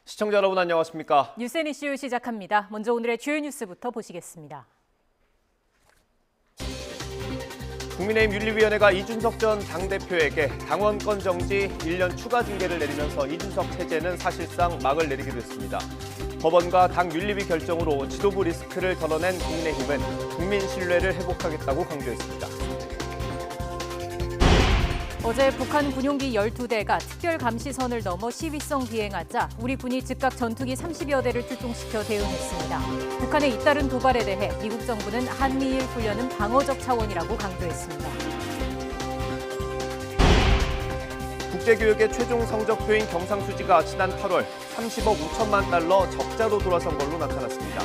시청자 여러분 안녕하십니까? 뉴스앤 이슈 시작합니다. 먼저 오늘의 주요 뉴스부터 보시겠습니다. 국민의힘 윤리위원회가 이준석 전 당대표에게 당원권 정지 1년 추가 징계를 내리면서 이준석 체제는 사실상 막을 내리기로 했습니다. 법원과 당 윤리위 결정으로 지도부 리스크를 덜어낸 국민의힘은 국민 신뢰를 회복하겠다고 강조했습니다. 어제 북한 군용기 12대가 특별감시선을 넘어 시위성 비행하자 우리 군이 즉각 전투기 30여 대를 출동시켜 대응했습니다. 북한의 잇따른 도발에 대해 미국 정부는 한미일 훈련은 방어적 차원이라고 강조했습니다. 국제교육의 최종 성적표인 경상수지가 지난 8월 30억 5천만 달러 적자로 돌아선 걸로 나타났습니다.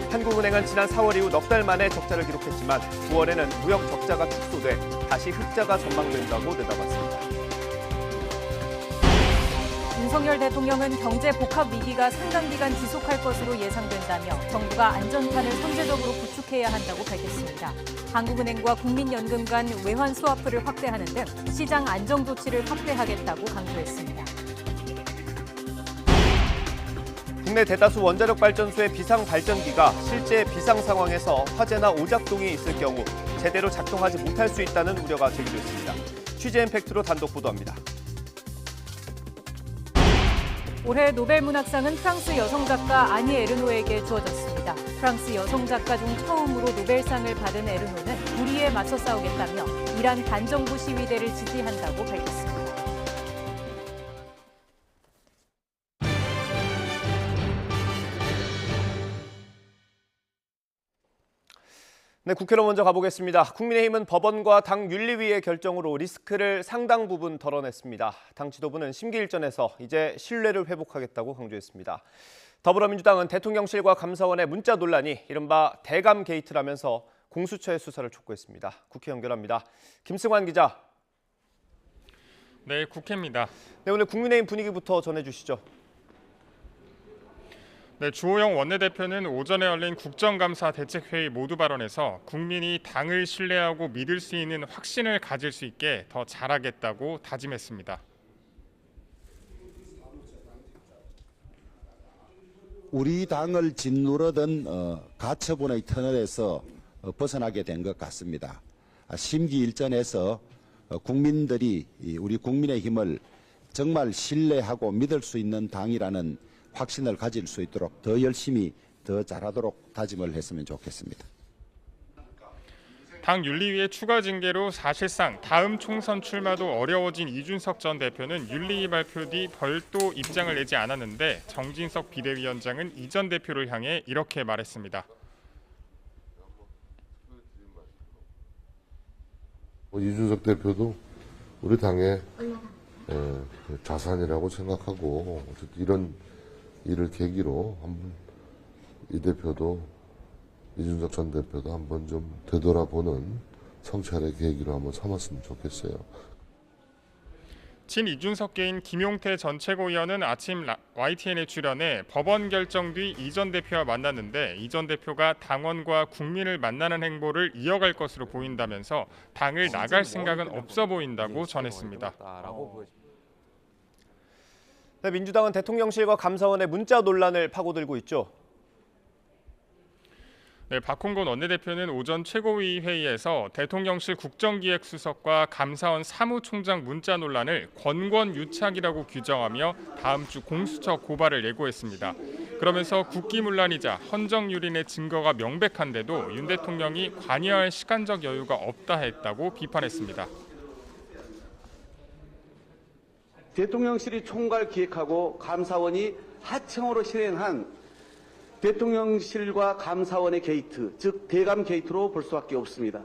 한국은행은 지난 4월 이후 넉 달 만에 적자를 기록했지만 9월에는 무역 적자가 축소돼 다시 흑자가 전망된다고 내다봤습니다. 윤석열 대통령은 경제 복합 위기가 상당 기간 지속할 것으로 예상된다며 정부가 안전판을 선제적으로 구축해야 한다고 밝혔습니다. 한국은행과 국민연금 간 외환 스와프를 확대하는 등 시장 안정 조치를 확대하겠다고 강조했습니다. 국내 대다수 원자력 발전소의 비상 발전기가 실제 비상 상황에서 화재나 오작동이 있을 경우 제대로 작동하지 못할 수 있다는 우려가 제기됐습니다. 취재 임팩트로 단독 보도합니다. 올해 노벨문학상은 프랑스 여성 작가 아니 에르노에게 주어졌습니다. 프랑스 여성 작가 중 처음으로 노벨상을 받은 에르노는 불의에 맞서 싸우겠다며 이란 반정부 시위대를 지지한다고 밝혔습니다. 네, 국회로 먼저 가보겠습니다. 국민의힘은 법원과 당 윤리위의 결정으로 리스크를 상당 부분 덜어냈습니다. 당 지도부는 심기일전에서 이제 신뢰를 회복하겠다고 강조했습니다. 더불어민주당은 대통령실과 감사원의 문자 논란이 이른바 대감 게이트라면서 공수처의 수사를 촉구했습니다. 국회 연결합니다. 김승환 기자. 네, 국회입니다. 네, 오늘 국민의힘 분위기부터 전해주시죠. 네, 주호영 원내대표는 오전에 열린 국정감사 대책회의 모두 발언에서 국민이 당을 신뢰하고 믿을 수 있는 확신을 가질 수 있게 더 잘하겠다고 다짐했습니다. 우리 당을 짓누르던 가처분의 터널에서 벗어나게 된 것 같습니다. 심기일전에서 국민들이 우리 국민의힘을 정말 신뢰하고 믿을 수 있는 당이라는 확신을 가질 수 있도록 더 열심히 더 잘하도록 다짐을 했으면 좋겠습니다. 당 윤리위의 추가 징계로 사실상 다음 총선 출마도 어려워진 이준석 전 대표는 윤리위 발표 뒤 별도 입장을 내지 않았는데 정진석 비대위원장은 이 전 대표를 향해 이렇게 말했습니다. 이준석 대표도 우리 당의 자산이라고 생각하고 어쨌든 이런 이를 계기로 한번 이 대표도 이준석 전 대표도 한번 좀 되돌아보는 성찰의 계기로 한번 삼았으면 좋겠어요. 친 이준석계인 김용태 전 최고위원은 아침 YTN에 출연해 법원 결정 뒤 이 전 대표와 만났는데 이 전 대표가 당원과 국민을 만나는 행보를 이어갈 것으로 보인다면서 당을 나갈 생각은 없어 보인다고 전했습니다. 네, 민주당은 대통령실과 감사원의 문자 논란을 파고들고 있죠. 네, 박홍근 원내대표는 오전 최고위 회의에서 대통령실 국정기획수석과 감사원 사무총장 문자 논란을 권권유착이라고 규정하며 다음 주 공수처 고발을 예고했습니다. 그러면서 국기문란이자 헌정유린의 증거가 명백한데도 윤 대통령이 관여할 시간적 여유가 없다 했다고 비판했습니다. 대통령실이 총괄 기획하고 감사원이 하청으로 실행한 대통령실과 감사원의 게이트, 즉 대감 게이트로 볼 수밖에 없습니다.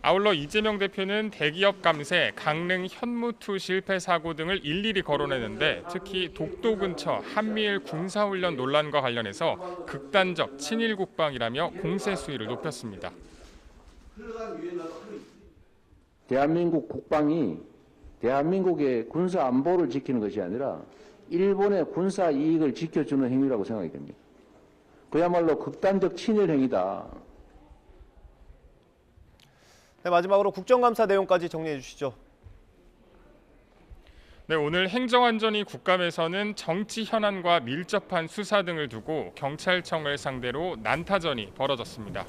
아울러 이재명 대표는 대기업 감세, 강릉 현무투 실패 사고 등을 일일이 거론했는데 특히 독도 근처 한미일 군사훈련 논란과 관련해서 극단적 친일 국방이라며 공세 수위를 높였습니다. 대한민국 국방이 대한민국의 군사 안보를 지키는 것이 아니라 일본의 군사 이익을 지켜주는 행위라고 생각이 됩니다. 그야말로 극단적 친일 행위다. 네, 마지막으로 국정감사 내용까지 정리해 주시죠. 네, 오늘 행정안전위 국감에서는 정치 현안과 밀접한 수사 등을 두고 경찰청을 상대로 난타전이 벌어졌습니다.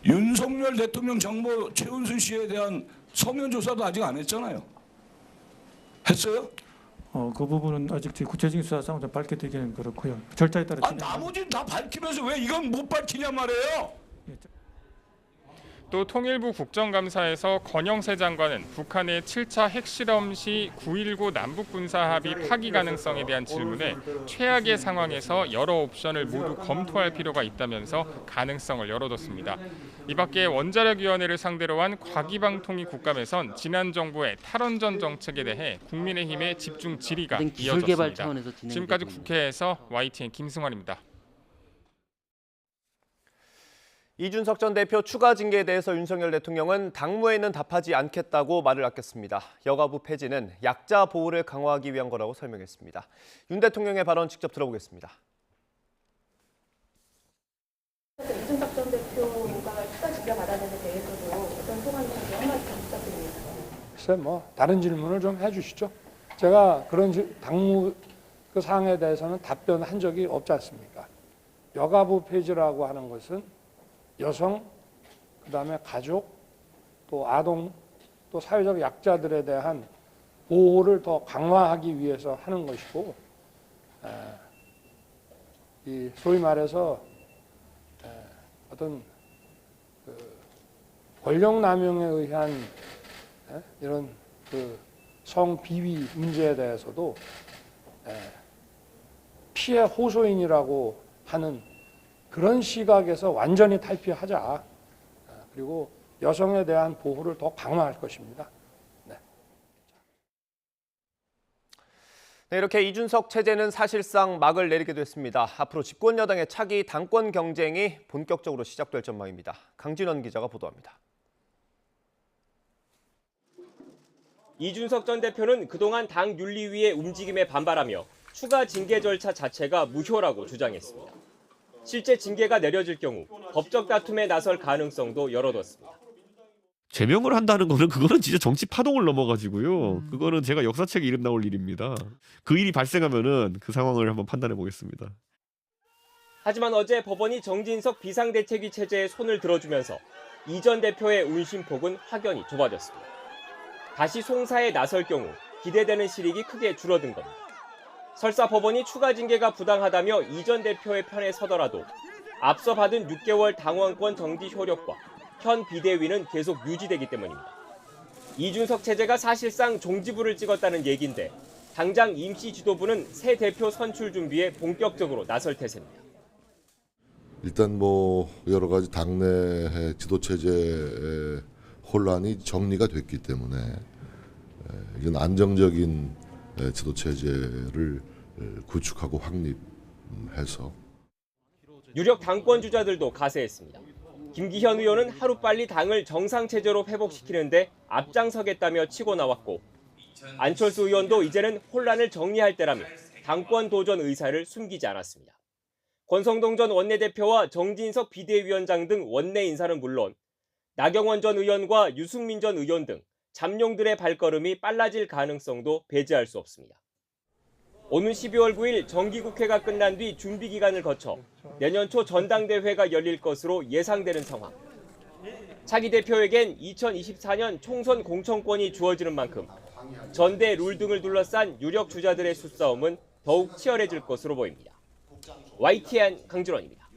윤석열 대통령 정보 최은순 씨에 대한 서면 조사도 아직 안 했잖아요. 했어요? 그 부분은 아직 구체적인 수사 상황 좀 밝혀드리기는 그렇고요. 절차에 따라 나머지는 다 밝히면서 왜 이건 못 밝히냐 말이에요. 또 통일부 국정감사에서 권영세 장관은 북한의 7차 핵실험 시 9.19 남북군사합의 파기 가능성에 대한 질문에 최악의 상황에서 여러 옵션을 모두 검토할 필요가 있다면서 가능성을 열어뒀습니다. 이 밖에 원자력위원회를 상대로 한 과기방통위 국감에선 지난 정부의 탈원전 정책에 대해 국민의힘의 집중 질의가 이어졌습니다. 지금까지 국회에서 YTN 김승환입니다. 이준석 전 대표 추가 징계에 대해서 윤석열 대통령은 당무에는 답하지 않겠다고 말을 아꼈습니다. 여가부 폐지는 약자 보호를 강화하기 위한 거라고 설명했습니다. 윤 대통령의 발언 직접 들어보겠습니다. 이준석 전 대표가 추가 징계 받아낸 데 대해서도 어떤 소감인지 한마디 부탁드립니다. 글쎄 다른 질문을 좀 해주시죠. 제가 그런 당무 그 사항에 대해서는 답변한 적이 없지 않습니까? 여가부 폐지라고 하는 것은 여성, 그다음에 가족, 또 아동, 또 사회적 약자들에 대한 보호를 더 강화하기 위해서 하는 것이고, 이 소위 말해서 어떤 권력 남용에 의한 이런 성비위 문제에 대해서도 피해 호소인이라고 하는 그런 시각에서 완전히 탈피하자. 그리고 여성에 대한 보호를 더 강화할 것입니다. 네, 이렇게 이준석 체제는 사실상 막을 내리게 됐습니다. 앞으로 집권 여당의 차기 당권 경쟁이 본격적으로 시작될 전망입니다. 강진원 기자가 보도합니다. 이준석 전 대표는 그동안 당 윤리위의 움직임에 반발하며 추가 징계 절차 자체가 무효라고 주장했습니다. 실제 징계가 내려질 경우 법적 다툼에 나설 가능성도 열어뒀습니다. 제명을 한다는 거는 그거는 진짜 정치 파동을 넘어가지고요. 그거는 제가 역사책에 이름 나올 일입니다. 그 일이 발생하면은 그 상황을 한번 판단해 보겠습니다. 하지만 어제 법원이 정진석 비상대책위 체제에 손을 들어주면서 이 전 대표의 운신폭은 확연히 좁아졌습니다. 다시 송사에 나설 경우 기대되는 실익이 크게 줄어든 겁니다. 설사 법원이 추가 징계가 부당하다며 이 전 대표의 편에 서더라도 앞서 받은 6개월 당원권 정지 효력과 현 비대위는 계속 유지되기 때문입니다. 이준석 체제가 사실상 종지부를 찍었다는 얘기인데 당장 임시 지도부는 새 대표 선출 준비에 본격적으로 나설 태세입니다. 일단 여러 가지 당내 지도 체제의 혼란이 정리가 됐기 때문에 이건 안정적인 지도 체제를 구축하고 확립해서 유력 당권 주자들도 가세했습니다. 김기현 의원은 하루빨리 당을 정상체제로 회복시키는데 앞장서겠다며 치고 나왔고 안철수 의원도 이제는 혼란을 정리할 때라며 당권 도전 의사를 숨기지 않았습니다. 권성동 전 원내대표와 정진석 비대위원장 등 원내 인사는 물론 나경원 전 의원과 유승민 전 의원 등 잠룡들의 발걸음이 빨라질 가능성도 배제할 수 없습니다. 오는 12월 9일 정기국회가 끝난 뒤 준비 기간을 거쳐 내년 초 전당대회가 열릴 것으로 예상되는 상황. 차기 대표에겐 2024년 총선 공천권이 주어지는 만큼 전대 룰 등을 둘러싼 유력 주자들의 수싸움은 더욱 치열해질 것으로 보입니다. YTN 강진원입니다.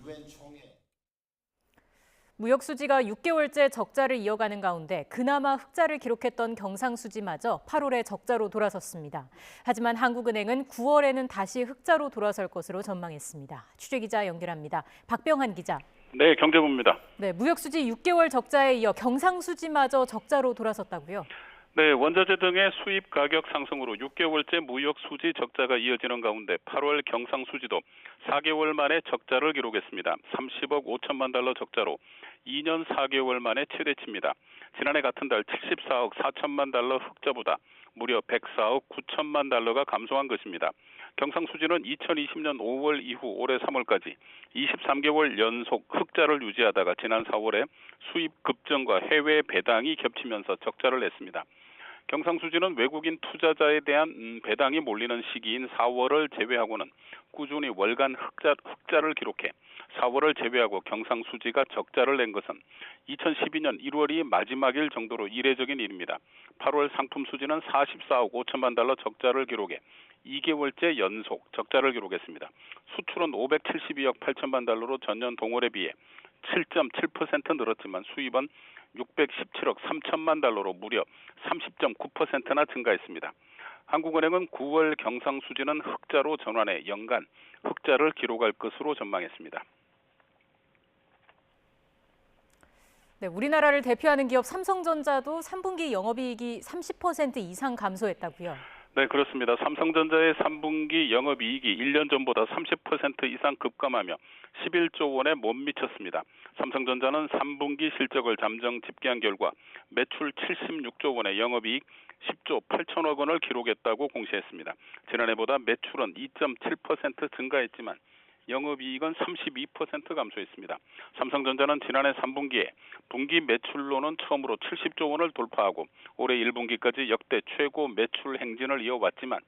무역수지가 6개월째 적자를 이어가는 가운데 그나마 흑자를 기록했던 경상수지마저 8월에 적자로 돌아섰습니다. 하지만 한국은행은 9월에는 다시 흑자로 돌아설 것으로 전망했습니다. 취재기자 연결합니다. 박병한 기자. 네, 경제부입니다. 네, 무역수지 6개월 적자에 이어 경상수지마저 적자로 돌아섰다고요? 네, 원자재 등의 수입 가격 상승으로 6개월째 무역 수지 적자가 이어지는 가운데 8월 경상수지도 4개월 만에 적자를 기록했습니다. 30억 5천만 달러 적자로 2년 4개월 만에 최대치입니다. 지난해 같은 달 74억 4천만 달러 흑자보다 무려 104억 9천만 달러가 감소한 것입니다. 경상수지는 2020년 5월 이후 올해 3월까지 23개월 연속 흑자를 유지하다가 지난 4월에 수입 급증과 해외 배당이 겹치면서 적자를 냈습니다. 경상수지는 외국인 투자자에 대한 배당이 몰리는 시기인 4월을 제외하고는 꾸준히 월간 흑자를 기록해 4월을 제외하고 경상수지가 적자를 낸 것은 2012년 1월이 마지막일 정도로 이례적인 일입니다. 8월 상품 수지는 44억 5천만 달러 적자를 기록해 2개월째 연속 적자를 기록했습니다. 수출은 572억 8천만 달러로 전년 동월에 비해 7.7% 늘었지만 수입은 617억 3천만 달러로 무려 30.9%나 증가했습니다. 한국은행은 9월 경상수지는 흑자로 전환해 연간 흑자를 기록할 것으로 전망했습니다. 네, 우리나라를 대표하는 기업 삼성전자도 3분기 영업이익이 30% 이상 감소했다고요. 네, 그렇습니다. 삼성전자의 3분기 영업이익이 1년 전보다 30% 이상 급감하며 11조 원에 못 미쳤습니다. 삼성전자는 3분기 실적을 잠정 집계한 결과 매출 76조 원의 영업이익 10조 8천억 원을 기록했다고 공시했습니다. 지난해보다 매출은 2.7% 증가했지만 영업이익은 32% 감소했습니다. 삼성전자는 지난해 3분기에 분기 매출로는 처음으로 70조 원을 돌파하고 올해 1분기까지 역대 최고 매출 행진을 이어왔지만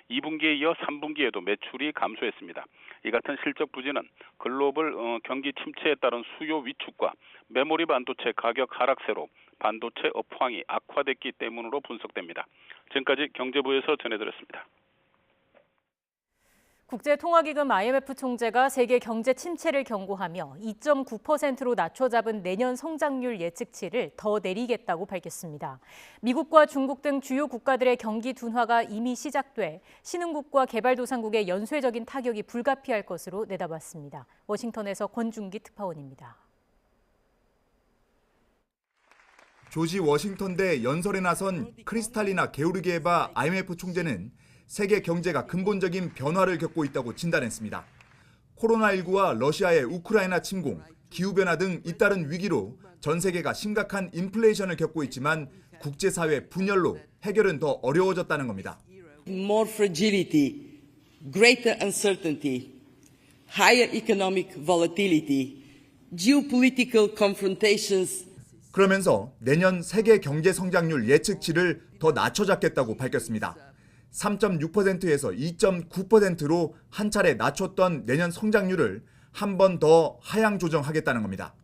2분기에 이어 3분기에도 매출이 감소했습니다. 이 같은 실적 부진은 글로벌 경기 침체에 따른 수요 위축과 메모리 반도체 가격 하락세로 반도체 업황이 악화됐기 때문으로 분석됩니다. 지금까지 경제부에서 전해드렸습니다. 국제통화기금 IMF 총재가 세계 경제 침체를 경고하며 2.9%로 낮춰 잡은 내년 성장률 예측치를 더 내리겠다고 밝혔습니다. 미국과 중국 등 주요 국가들의 경기 둔화가 이미 시작돼 신흥국과 개발도상국의 연쇄적인 타격이 불가피할 것으로 내다봤습니다. 워싱턴에서 권준기 특파원입니다. 조지 워싱턴대 연설에 나선 크리스탈리나 게오르기에바 IMF 총재는 세계 경제가 근본적인 변화를 겪고 있다고 진단했습니다. 코로나19와 러시아의 우크라이나 침공, 기후변화 등 잇따른 위기로 전 세계가 심각한 인플레이션을 겪고 있지만 국제사회 분열로 해결은 더 어려워졌다는 겁니다. More fragility, greater uncertainty, higher economic volatility, geopolitical confrontations. 그러면서 내년 세계 경제 성장률 예측치를 더 낮춰 잡겠다고 밝혔습니다. 3.6%에서 2.9%로 한 차례 낮췄던 내년 성장률을 한 번 더 하향 조정하겠다는 겁니다.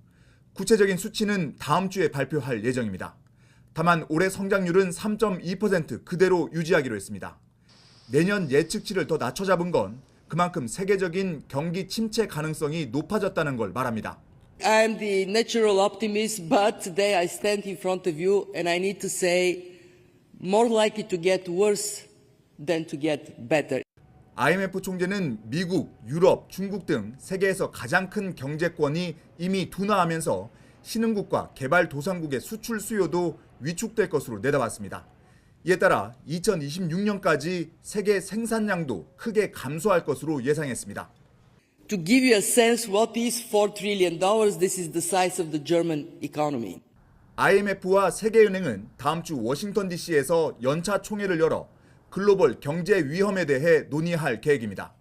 구체적인 수치는 다음 주에 발표할 예정입니다. 다만 올해 성장률은 3.2% 그대로 유지하기로 했습니다. 내년 예측치를 더 낮춰 잡은 건 그만큼 세계적인 경기 침체 가능성이 높아졌다는 걸 말합니다. I am the natural optimist, but today I stand in front of you and I need to say more likely to get worse than to get better. IMF 총재는 미국, 유럽, 중국 등 세계에서 가장 큰 경제권이 이미 둔화하면서 신흥국과 개발도상국의 수출 수요도 위축될 것으로 내다봤습니다. 이에 따라 2026년까지 세계 생산량도 크게 감소할 것으로 예상했습니다. To give you a sense what is $4 trillion, this is the size of the German economy. IMF와 세계은행은 다음 주 워싱턴 DC에서 연차 총회를 열어 글로벌 경제 위험에 대해 논의할 계획입니다.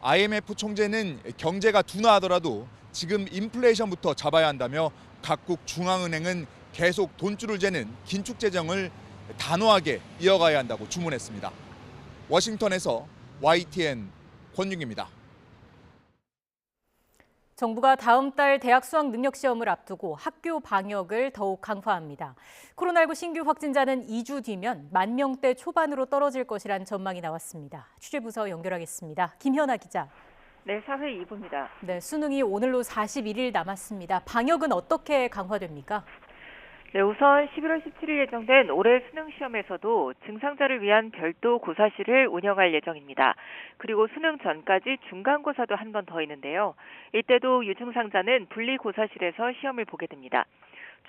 IMF 총재는 경제가 둔화하더라도 지금 인플레이션부터 잡아야 한다며 각국 중앙은행은 계속 돈줄을 재는 긴축 재정을 단호하게 이어가야 한다고 주문했습니다. 워싱턴에서 YTN 권윤기입니다. 정부가 다음 달 대학 수학 능력 시험을 앞두고 학교 방역을 더욱 강화합니다. 코로나19 신규 확진자는 2주 뒤면 10,000대 초반으로 떨어질 것이란 전망이 나왔습니다. 취재부서 연결하겠습니다. 김현아 기자. 네, 사회 2부입니다. 네, 수능이 오늘로 41일 남았습니다. 방역은 어떻게 강화됩니까? 네, 우선 11월 17일 예정된 올해 수능 시험에서도 증상자를 위한 별도 고사실을 운영할 예정입니다. 그리고 수능 전까지 중간고사도 한 번 더 있는데요. 이때도 유증상자는 분리 고사실에서 시험을 보게 됩니다.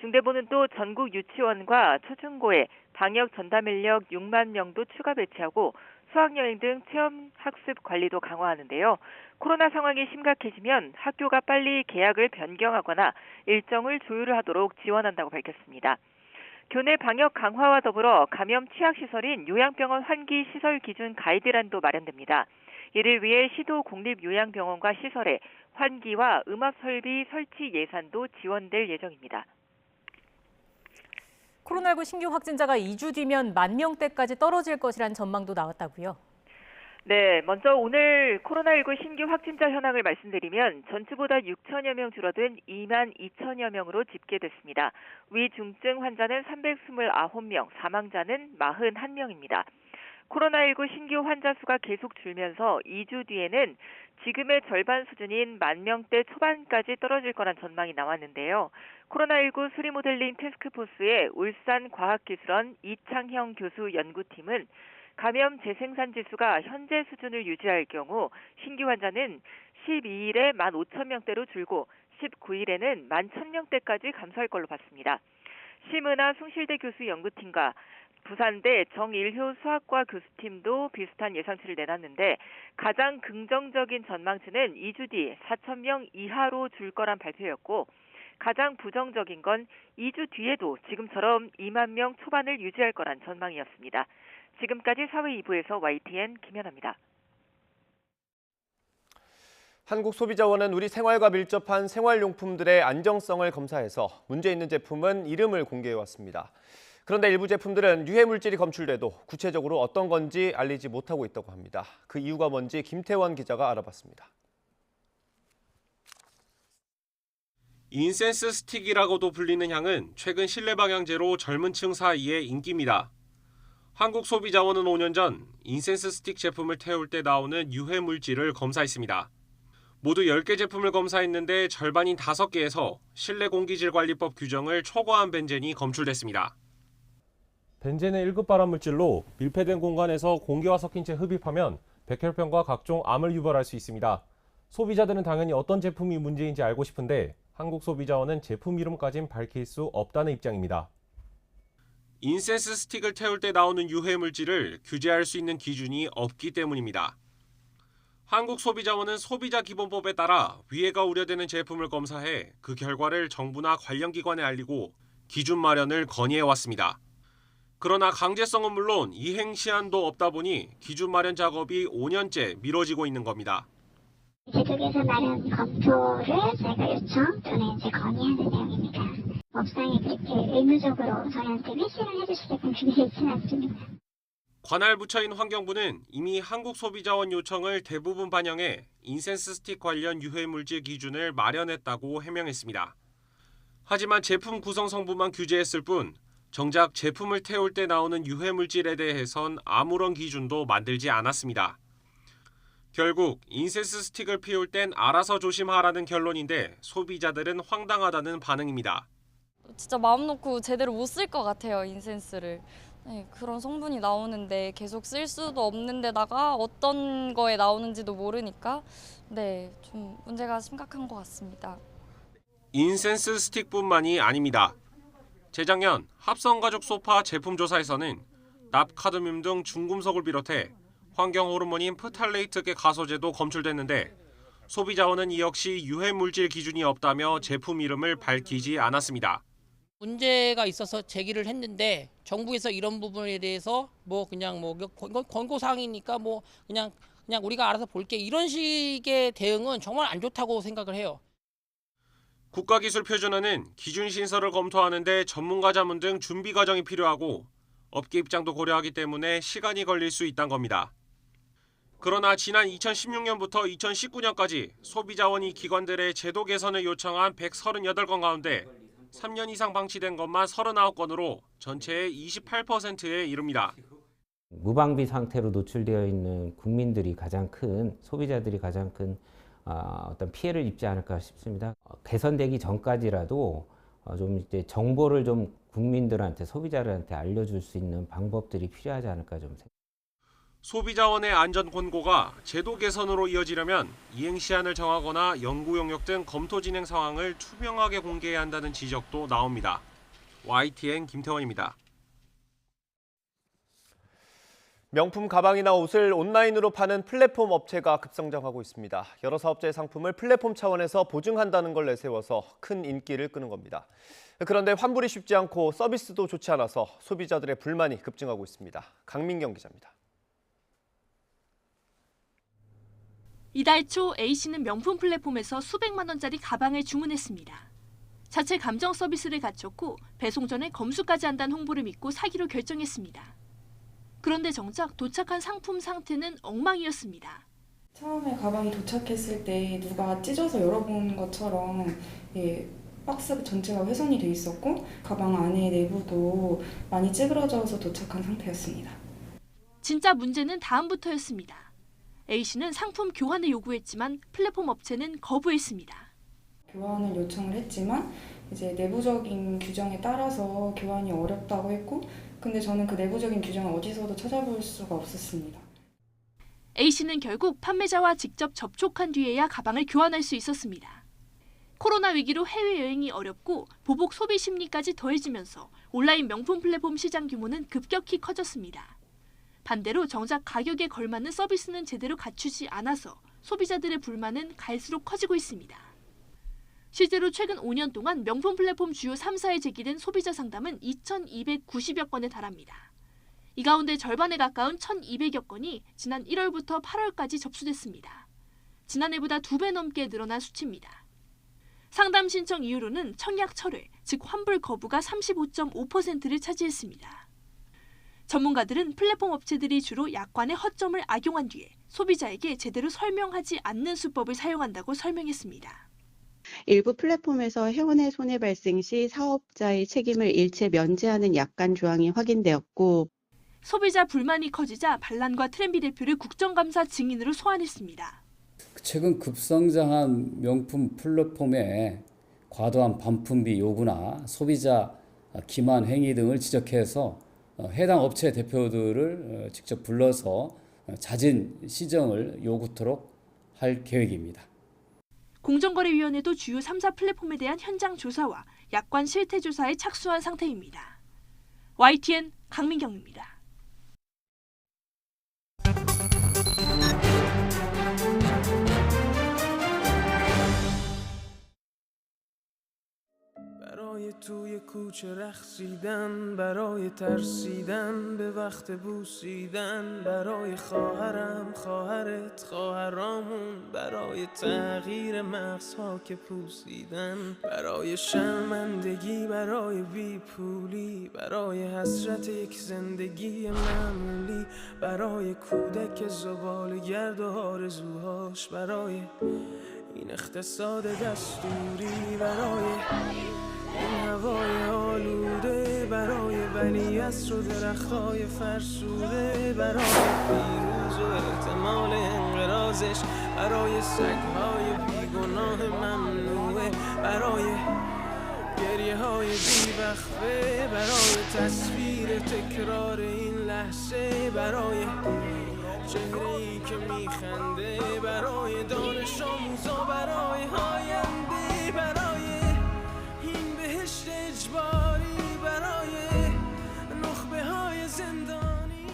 중대본은 또 전국 유치원과 초중고에 방역 전담 인력 6만 명도 추가 배치하고 수학여행 등 체험 학습 관리도 강화하는데요. 코로나 상황이 심각해지면 학교가 빨리 계약을 변경하거나 일정을 조율하도록 지원한다고 밝혔습니다. 교내 방역 강화와 더불어 감염 취약시설인 요양병원 환기 시설 기준 가이드란도 마련됩니다. 이를 위해 시도 공립요양병원과 시설에 환기와 음압 설비 설치 예산도 지원될 예정입니다. 코로나19 신규 확진자가 2주 뒤면 10,000명대까지 떨어질 것이란 전망도 나왔다고요. 네, 먼저 오늘 코로나19 신규 확진자 현황을 말씀드리면 전주보다 6천여 명 줄어든 2만 2천여 명으로 집계됐습니다. 위중증 환자는 329명, 사망자는 41명입니다. 코로나19 신규 환자 수가 계속 줄면서 2주 뒤에는 지금의 절반 수준인 10,000명대 초반까지 떨어질 거란 전망이 나왔는데요. 코로나19 수리 모델링 태스크포스의 울산과학기술원 이창형 교수 연구팀은 감염 재생산 지수가 현재 수준을 유지할 경우 신규 환자는 12일에 15,000명대로 줄고 19일에는 11,000명대까지 감소할 걸로 봤습니다. 심은하 숭실대 교수 연구팀과 부산대 정일효 수학과 교수팀도 비슷한 예상치를 내놨는데 가장 긍정적인 전망치는 2주 뒤 4,000명 이하로 줄 거란 발표였고 가장 부정적인 건 2주 뒤에도 지금처럼 2만 명 초반을 유지할 거란 전망이었습니다. 지금까지 사회 2부에서 YTN 김연아입니다. 한국소비자원은 우리 생활과 밀접한 생활용품들의 안정성을 검사해서 문제 있는 제품은 이름을 공개해왔습니다. 그런데 일부 제품들은 유해물질이 검출돼도 구체적으로 어떤 건지 알리지 못하고 있다고 합니다. 그 이유가 뭔지 김태원 기자가 알아봤습니다. 인센스 스틱이라고도 불리는 향은 최근 실내 방향제로 젊은 층 사이에 인기입니다. 한국소비자원은 5년 전 인센스 스틱 제품을 태울 때 나오는 유해 물질을 검사했습니다. 모두 10개 제품을 검사했는데 절반인 5개에서 실내공기질관리법 규정을 초과한 벤젠이 검출됐습니다. 벤젠은 1급 발암물질로 밀폐된 공간에서 공기와 섞인 채 흡입하면 백혈병과 각종 암을 유발할 수 있습니다. 소비자들은 당연히 어떤 제품이 문제인지 알고 싶은데 한국소비자원은 제품 이름까진 밝힐 수 없다는 입장입니다. 인센스 스틱을 태울 때 나오는 유해 물질을 규제할 수 있는 기준이 없기 때문입니다. 한국소비자원은 소비자기본법에 따라 위해가 우려되는 제품을 검사해 그 결과를 정부나 관련 기관에 알리고 기준 마련을 건의해왔습니다. 그러나 강제성은 물론 이행 시한도 없다 보니 기준 마련 작업이 5년째 미뤄지고 있는 겁니다. 제도개선 마련 검토를 저희가 요청 또는 이제 건의하는 내용입니다. 법상에 그렇게 의무적으로 저희한테 회시를 해주시게끔 준비되어 있지는 않습니다. 관할 부처인 환경부는 이미 한국소비자원 요청을 대부분 반영해 인센스 스틱 관련 유해물질 기준을 마련했다고 해명했습니다. 하지만 제품 구성 성분만 규제했을 뿐 정작 제품을 태울 때 나오는 유해물질에 대해선 아무런 기준도 만들지 않았습니다. 결국 인센스 스틱을 피울 땐 알아서 조심하라는 결론인데 소비자들은 황당하다는 반응입니다. 진짜 마음 놓고 제대로 못 쓸 것 같아요, 인센스를. 네, 그런 성분이 나오는데 계속 쓸 수도 없는 데다가 어떤 거에 나오는지도 모르니까 네, 좀 문제가 심각한 것 같습니다. 인센스 스틱뿐만이 아닙니다. 재작년 합성가죽 소파 제품 조사에서는 납, 카드뮴 등 중금속을 비롯해 환경 호르몬인 프탈레이트계 가소제도 검출됐는데 소비자원은 이 역시 유해 물질 기준이 없다며 제품 이름을 밝히지 않았습니다. 문제가 있어서 제기를 했는데 정부에서 이런 부분에 대해서 그냥 권고 사항이니까 그냥 우리가 알아서 볼게 이런 식의 대응은 정말 안 좋다고 생각을 해요. 국가기술표준원은 기준 신설을 검토하는데 전문가 자문 등 준비 과정이 필요하고 업계 입장도 고려하기 때문에 시간이 걸릴 수 있다는 겁니다. 그러나 지난 2016년부터 2019년까지 소비자원이 기관들의 제도 개선을 요청한 138건 가운데 3년 이상 방치된 것만 39건으로 전체의 28%에 이릅니다. 무방비 상태로 노출되어 있는 국민들이 가장 큰 소비자들이 가장 큰 어떤 피해를 입지 않을까 싶습니다. 개선되기 전까지라도 좀 이제 정보를 좀 국민들한테 소비자들한테 알려줄 수 있는 방법들이 필요하지 않을까 좀 생각합니다. 소비자원의 안전 권고가 제도 개선으로 이어지려면 이행 시한을 정하거나 연구 용역 등 검토 진행 상황을 투명하게 공개해야 한다는 지적도 나옵니다. YTN 김태원입니다. 명품 가방이나 옷을 온라인으로 파는 플랫폼 업체가 급성장하고 있습니다. 여러 사업자의 상품을 플랫폼 차원에서 보증한다는 걸 내세워서 큰 인기를 끄는 겁니다. 그런데 환불이 쉽지 않고 서비스도 좋지 않아서 소비자들의 불만이 급증하고 있습니다. 강민경 기자입니다. 이달 초 A씨는 명품 플랫폼에서 수백만 원짜리 가방을 주문했습니다. 자체 감정 서비스를 갖췄고 배송 전에 검수까지 한다는 홍보를 믿고 사기로 결정했습니다. 그런데 정작 도착한 상품 상태는 엉망이었습니다. 처음에 가방이 도착했을 때 누가 찢어서 열어본 것처럼 박스 전체가 훼손이 돼 있었고 가방 안에 내부도 많이 찌그러져서 도착한 상태였습니다. 진짜 문제는 다음부터였습니다. A씨는 상품 교환을 요구했지만 플랫폼 업체는 거부했습니다. 교환을 요청을 했지만 이제 내부적인 규정에 따라서 교환이 어렵다고 했고 근데 저는 그 내부적인 규정을 어디서도 찾아볼 수가 없었습니다. A씨는 결국 판매자와 직접 접촉한 뒤에야 가방을 교환할 수 있었습니다. 코로나 위기로 해외여행이 어렵고 보복 소비 심리까지 더해지면서 온라인 명품 플랫폼 시장 규모는 급격히 커졌습니다. 반대로 정작 가격에 걸맞는 서비스는 제대로 갖추지 않아서 소비자들의 불만은 갈수록 커지고 있습니다. 실제로 최근 5년 동안 명품 플랫폼 주요 3사에 제기된 소비자 상담은 2,290여 건에 달합니다. 이 가운데 절반에 가까운 1,200여 건이 지난 1월부터 8월까지 접수됐습니다. 지난해보다 2배 넘게 늘어난 수치입니다. 상담 신청 이유로는 청약 철회, 즉 환불 거부가 35.5%를 차지했습니다. 전문가들은 플랫폼 업체들이 주로 약관의 허점을 악용한 뒤에 소비자에게 제대로 설명하지 않는 수법을 사용한다고 설명했습니다. 일부 플랫폼에서 회원의 손해 발생 시 사업자의 책임을 일체 면제하는 약관 조항이 확인되었고 소비자 불만이 커지자 반란과 트렌비 대표를 국정감사 증인으로 소환했습니다. 최근 급성장한 명품 플랫폼의 과도한 반품비 요구나 소비자 기만 행위 등을 지적해서 해당 업체 대표들을 직접 불러서 잦은 시정을 요구토록 할 계획입니다. 공정거래위원회도 주요 3사 플랫폼에 대한 현장 조사와 약관 실태 조사에 착수한 상태입니다. YTN 강민경입니다. برای توی کوچه رقصیدن برای ترسیدن به وقت بوسیدن برای خواهرم خواهرت خواهرامون برای تغییر مغزها که پوسیدن برای شرمندگی برای بیپولی برای حسرت یک زندگی معمولی برای کودک زباله‌گرد و آرزوهاش برای این اقتصاد دستوری برای این هوای آلوده برای ولیعصر و درختای فرسوده برای پیروز و احتمال انقراضش برای سگهای بیگناه ممنوعه برای گریه های بیوقفه برای تصویر تکرار این لحظه برای چهره‌ای که میخنده برای دانش آموزا برای آینده برای این بهشت اجباری برای نخبه های زندانی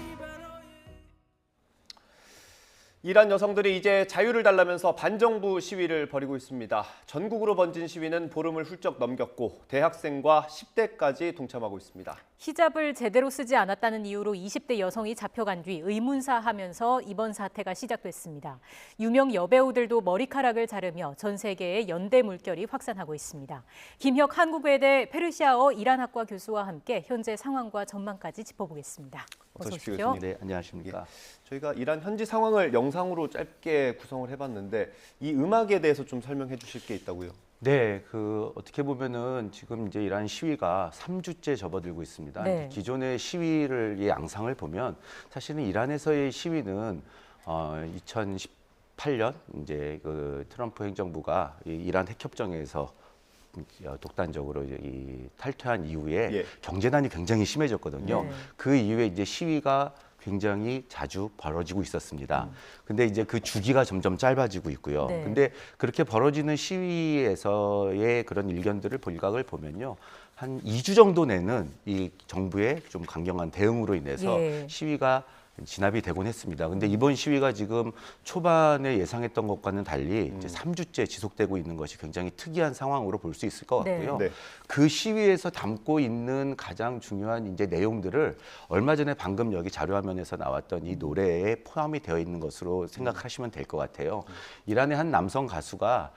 이란 여성들이 이제 자유를 달라면서 반정부 시위를 벌이고 있습니다. 전국으로 번진 시위는 보름을 훌쩍 넘겼고 대학생과 10대까지 동참하고 있습니다. 히잡을 제대로 쓰지 않았다는 이유로 20대 여성이 잡혀간 뒤 의문사하면서 이번 사태가 시작됐습니다. 유명 여배우들도 머리카락을 자르며 전 세계에 연대 물결이 확산하고 있습니다. 김혁 한국외대 페르시아어 이란학과 교수와 함께 현재 상황과 전망까지 짚어보겠습니다. 어서 오십시오. 네, 안녕하십니까. 저희가 이란 현지 상황을 영상으로 짧게 구성을 해봤는데 이 음악에 대해서 좀 설명해 주실 게 있다고요? 네, 어떻게 보면은 지금 이제 이란 시위가 3주째 접어들고 있습니다. 네. 기존의 시위를 양상을 보면 사실은 이란에서의 시위는 2018년 이제 그 트럼프 행정부가 이란 핵협정에서 독단적으로 이 탈퇴한 이후에 경제난이 굉장히 심해졌거든요. 네. 그 이후에 이제 시위가 굉장히 자주 벌어지고 있었습니다. 근데 이제 그 주기가 점점 짧아지고 있고요. 네. 근데 그렇게 벌어지는 시위에서의 그런 일견들을 일각을 보면요. 한 2주 정도 내는 이 정부의 좀 강경한 대응으로 인해서 시위가 진압이 되곤 했습니다. 근데 이번 시위가 지금 초반에 예상했던 것과는 달리 이제 3주째 지속되고 있는 것이 굉장히 특이한 상황으로 볼 수 있을 것 같고요. 네. 그 시위에서 담고 있는 가장 중요한 이제 내용들을 얼마 전에 방금 여기 자료화면에서 나왔던 이 노래에 포함이 되어 있는 것으로 생각하시면 될 것 같아요. 이란의 한 남성 가수가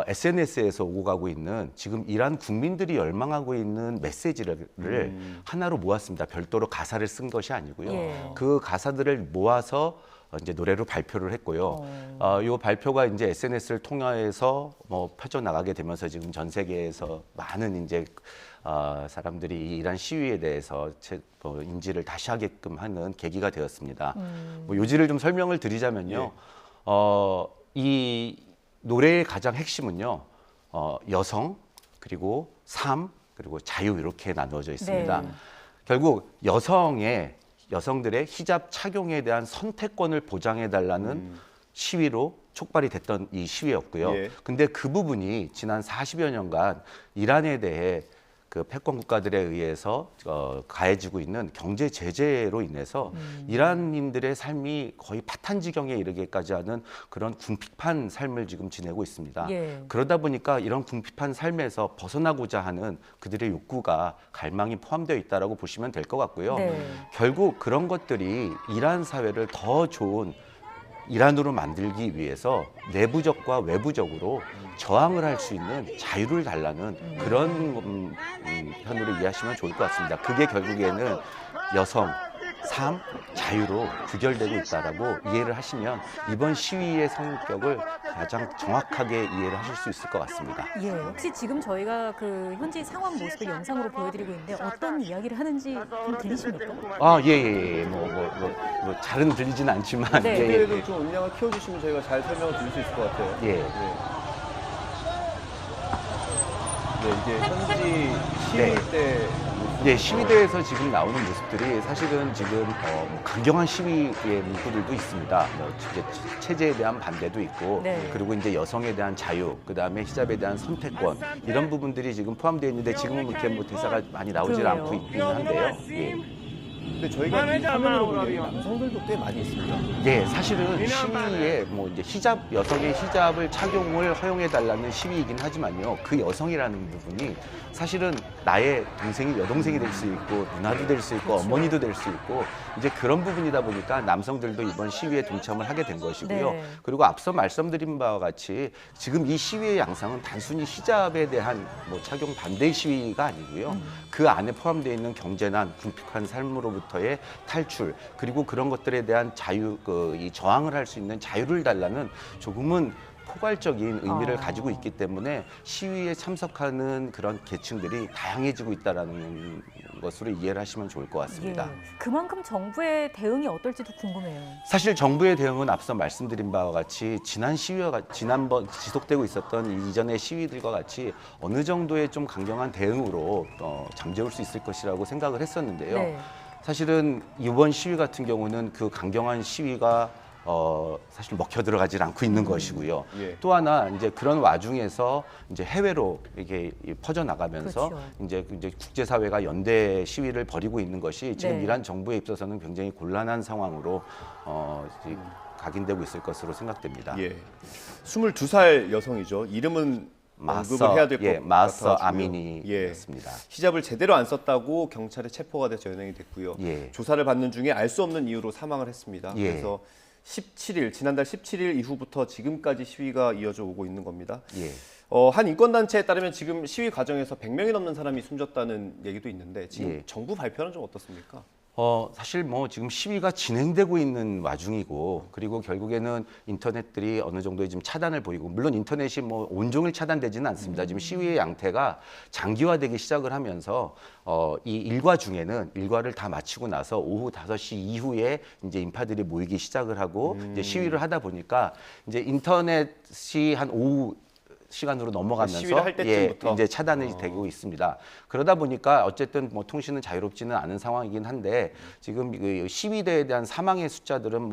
SNS에서 오고 가고 있는 지금 이란 국민들이 열망하고 있는 메시지를 하나로 모았습니다. 별도로 가사를 쓴 것이 아니고요. 예. 그 가사들을 모아서 이제 노래로 발표를 했고요. 이 발표가 이제 SNS를 통해서 뭐 퍼져 나가게 되면서 지금 전 세계에서 많은 이제 사람들이 이 이란 시위에 대해서 인지를 다시 하게끔 하는 계기가 되었습니다. 뭐 요지를 좀 설명을 드리자면요. 이 노래의 가장 핵심은요. 여성 그리고 삶 그리고 자유 이렇게 나누어져 있습니다. 네. 결국 여성들의 히잡 착용에 대한 선택권을 보장해달라는 시위로 촉발이 됐던 이 시위였고요. 예. 근데 그 부분이 지난 40여 년간 이란에 대해 그 패권 국가들에 의해서 가해지고 있는 경제 제재로 인해서 이란인들의 삶이 거의 파탄지경에 이르기까지 하는 그런 궁핍한 삶을 지금 지내고 있습니다. 예. 그러다 보니까 이런 궁핍한 삶에서 벗어나고자 하는 그들의 욕구가 갈망이 포함되어 있다라고 보시면 될 것 같고요. 네. 결국 그런 것들이 이란 사회를 더 좋은 이란으로 만들기 위해서 내부적과 외부적으로 저항을 할 수 있는 자유를 달라는 그런 현으로 이해하시면 좋을 것 같습니다. 그게 결국에는 여성, 삶, 자유로 규결되고 있다라고 이해를 하시면 이번 시위의 성격을 가장 정확하게 이해를 하실 수 있을 것 같습니다. 예, 혹시 지금 저희가 그 현지 상황 모습을 영상으로 보여드리고 있는데 어떤 이야기를 하는지 좀 들리십니까? 예. 뭐 잘은 들리진 않지만 네. 그래도 좀 음량을 키워주시면 저희가 잘 설명을 드릴 수 있을 것 같아요. 예. 이게 현지 시위 때 네, 시위대에서 지금 나오는 모습들이 사실은 지금 강경한 시위의 문구들도 있습니다. 이제 체제에 대한 반대도 있고, 네. 그리고 이제 여성에 대한 자유, 그 다음에 히잡에 대한 선택권 이런 부분들이 지금 포함되어 있는데 지금은 그렇게 뭐 대사가 많이 나오질 그러네요. 않고 있기는 한데요. 예. 근데 저희가 이 화면으로 보면 남성들도 꽤 많이 있습니다. 네, 사실은 시위에 뭐 이제 여성의 히잡을 착용을 허용해 달라는 시위이긴 하지만요. 그 여성이라는 부분이 사실은 나의 동생이 여동생이 될 수 있고 누나도 될 수 있고 어머니도 될 수 있고 이제 그런 부분이다 보니까 남성들도 이번 시위에 동참을 하게 된 것이고요. 네. 그리고 앞서 말씀드린 바와 같이 지금 이 시위의 양상은 단순히 히잡에 대한 뭐 착용 반대 시위가 아니고요. 그 안에 포함되어 있는 경제난, 궁핍한 삶으로부터의 탈출 그리고 그런 것들에 대한 자유, 이 저항을 할 수 있는 자유를 달라는 조금은 포괄적인 의미를 가지고 있기 때문에 시위에 참석하는 그런 계층들이 다양해지고 있다는 것으로 이해를 하시면 좋을 것 같습니다. 예, 그만큼 정부의 대응이 어떨지도 궁금해요. 사실 정부의 대응은 앞서 말씀드린 바와 같이 지난번 지속되고 있었던 이전의 시위들과 같이 어느 정도의 좀 강경한 대응으로 잠재울 수 있을 것이라고 생각을 했었는데요. 네. 사실은 이번 시위 같은 경우는 그 강경한 시위가 사실 먹혀 들어가질 않고 있는 것이고요. 예. 또 하나 이제 그런 와중에서 이제 해외로 이게 퍼져 나가면서 그렇죠. 이제 국제 사회가 연대 시위를 벌이고 있는 것이 지금 네. 이란 정부에 있어서는 굉장히 곤란한 상황으로 이제 각인되고 있을 것으로 생각됩니다. 예. 22살 여성이죠. 이름은 언급을 해야 될 것 같아요. 마서 아미니였습니다. 히잡을 제대로 안 썼다고 경찰에 체포가 돼서 연행이 됐고요. 예. 조사를 받는 중에 알 수 없는 이유로 사망을 했습니다. 예. 그래서 지난달 17일 이후부터 지금까지 시위가 이어져 오고 있는 겁니다. 예. 한 인권단체에 따르면 지금 시위 과정에서 100명이 넘는 사람이 숨졌다는 얘기도 있는데 지금 예. 정부 발표는 좀 어떻습니까? 사실 뭐 지금 시위가 진행되고 있는 와중이고 그리고 결국에는 인터넷들이 어느 정도의 지금 차단을 보이고 물론 인터넷이 뭐 온종일 차단되지는 않습니다. 지금 시위의 양태가 장기화되기 시작을 하면서 이 일과를 다 마치고 나서 오후 5시 이후에 이제 인파들이 모이기 시작을 하고 이제 시위를 하다 보니까 이제 인터넷이 한 오후 시간으로 넘어가면서 시위를 할 때쯤부터 이제 차단이 되고 있습니다. 그러다 보니까 어쨌든 뭐 통신은 자유롭지는 않은 상황이긴 한데 지금 그 시위대에 대한 사망의 숫자들은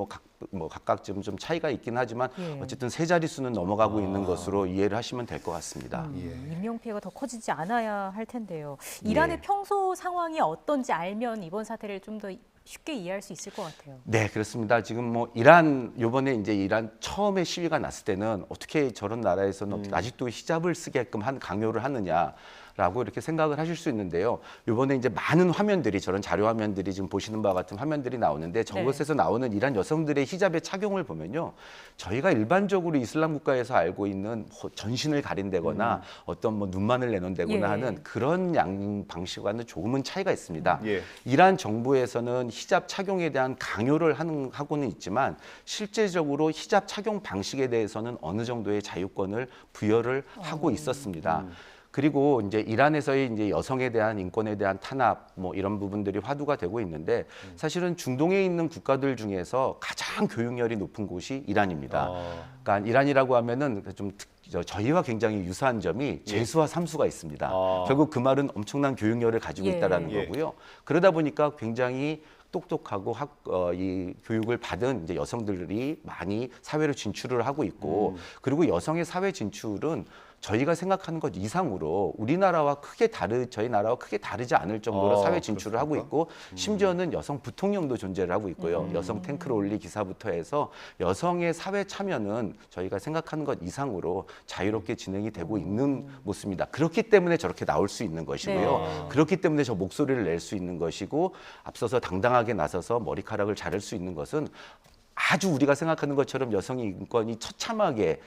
각각 좀 차이가 있긴 하지만 어쨌든 세 자릿수는 넘어가고 있는 것으로 이해를 하시면 될 것 같습니다. 인명 피해가 더 커지지 않아야 할 텐데요. 이란의 평소 상황이 어떤지 알면 이번 사태를 좀 더 쉽게 이해할 수 있을 것 같아요. 네, 그렇습니다. 지금 뭐 요번에 이제 이란 처음에 시위가 났을 때는 어떻게 저런 나라에서는 아직도 히잡을 쓰게끔 강요를 하느냐. 라고 이렇게 생각을 하실 수 있는데요. 이번에 이제 많은 화면들이 저런 자료 화면들이 지금 보시는 바와 같은 화면들이 나오는데 저것에서 나오는 이란 여성들의 히잡의 착용을 보면요. 저희가 일반적으로 이슬람 국가에서 알고 있는 전신을 가린다거나 어떤 뭐 눈만을 내놓는다거나 하는 그런 양 방식과는 조금은 차이가 있습니다. 이란 정부에서는 히잡 착용에 대한 강요를 하고는 있지만 실제적으로 히잡 착용 방식에 대해서는 어느 정도의 자유권을 부여를 하고 있었습니다. 그리고 이제 이란에서의 이제 여성에 대한 인권에 대한 탄압 뭐 이런 부분들이 화두가 되고 있는데 사실은 중동에 있는 국가들 중에서 가장 교육열이 높은 곳이 이란입니다. 그러니까 이란이라고 하면은 좀 저희와 굉장히 유사한 점이 재수와 삼수가 있습니다. 결국 그 말은 엄청난 교육열을 가지고 있다라는 거고요. 그러다 보니까 굉장히 똑똑하고 이 교육을 받은 이제 여성들이 많이 사회로 진출을 하고 있고 그리고 여성의 사회 진출은 저희가 생각하는 것 이상으로 저희 나라와 크게 다르지 않을 정도로 사회 진출을 하고 있고 심지어는 여성 부통령도 존재를 하고 있고요. 여성 탱크롤리 기사부터 해서 여성의 사회 참여는 저희가 생각하는 것 이상으로 자유롭게 진행이 되고 있는 모습입니다. 그렇기 때문에 저렇게 나올 수 있는 것이고요. 그렇기 때문에 저 목소리를 낼 수 있는 것이고 앞서서 당당하게 나서서 머리카락을 자를 수 있는 것은 아주 우리가 생각하는 것처럼 여성의 인권이 처참하게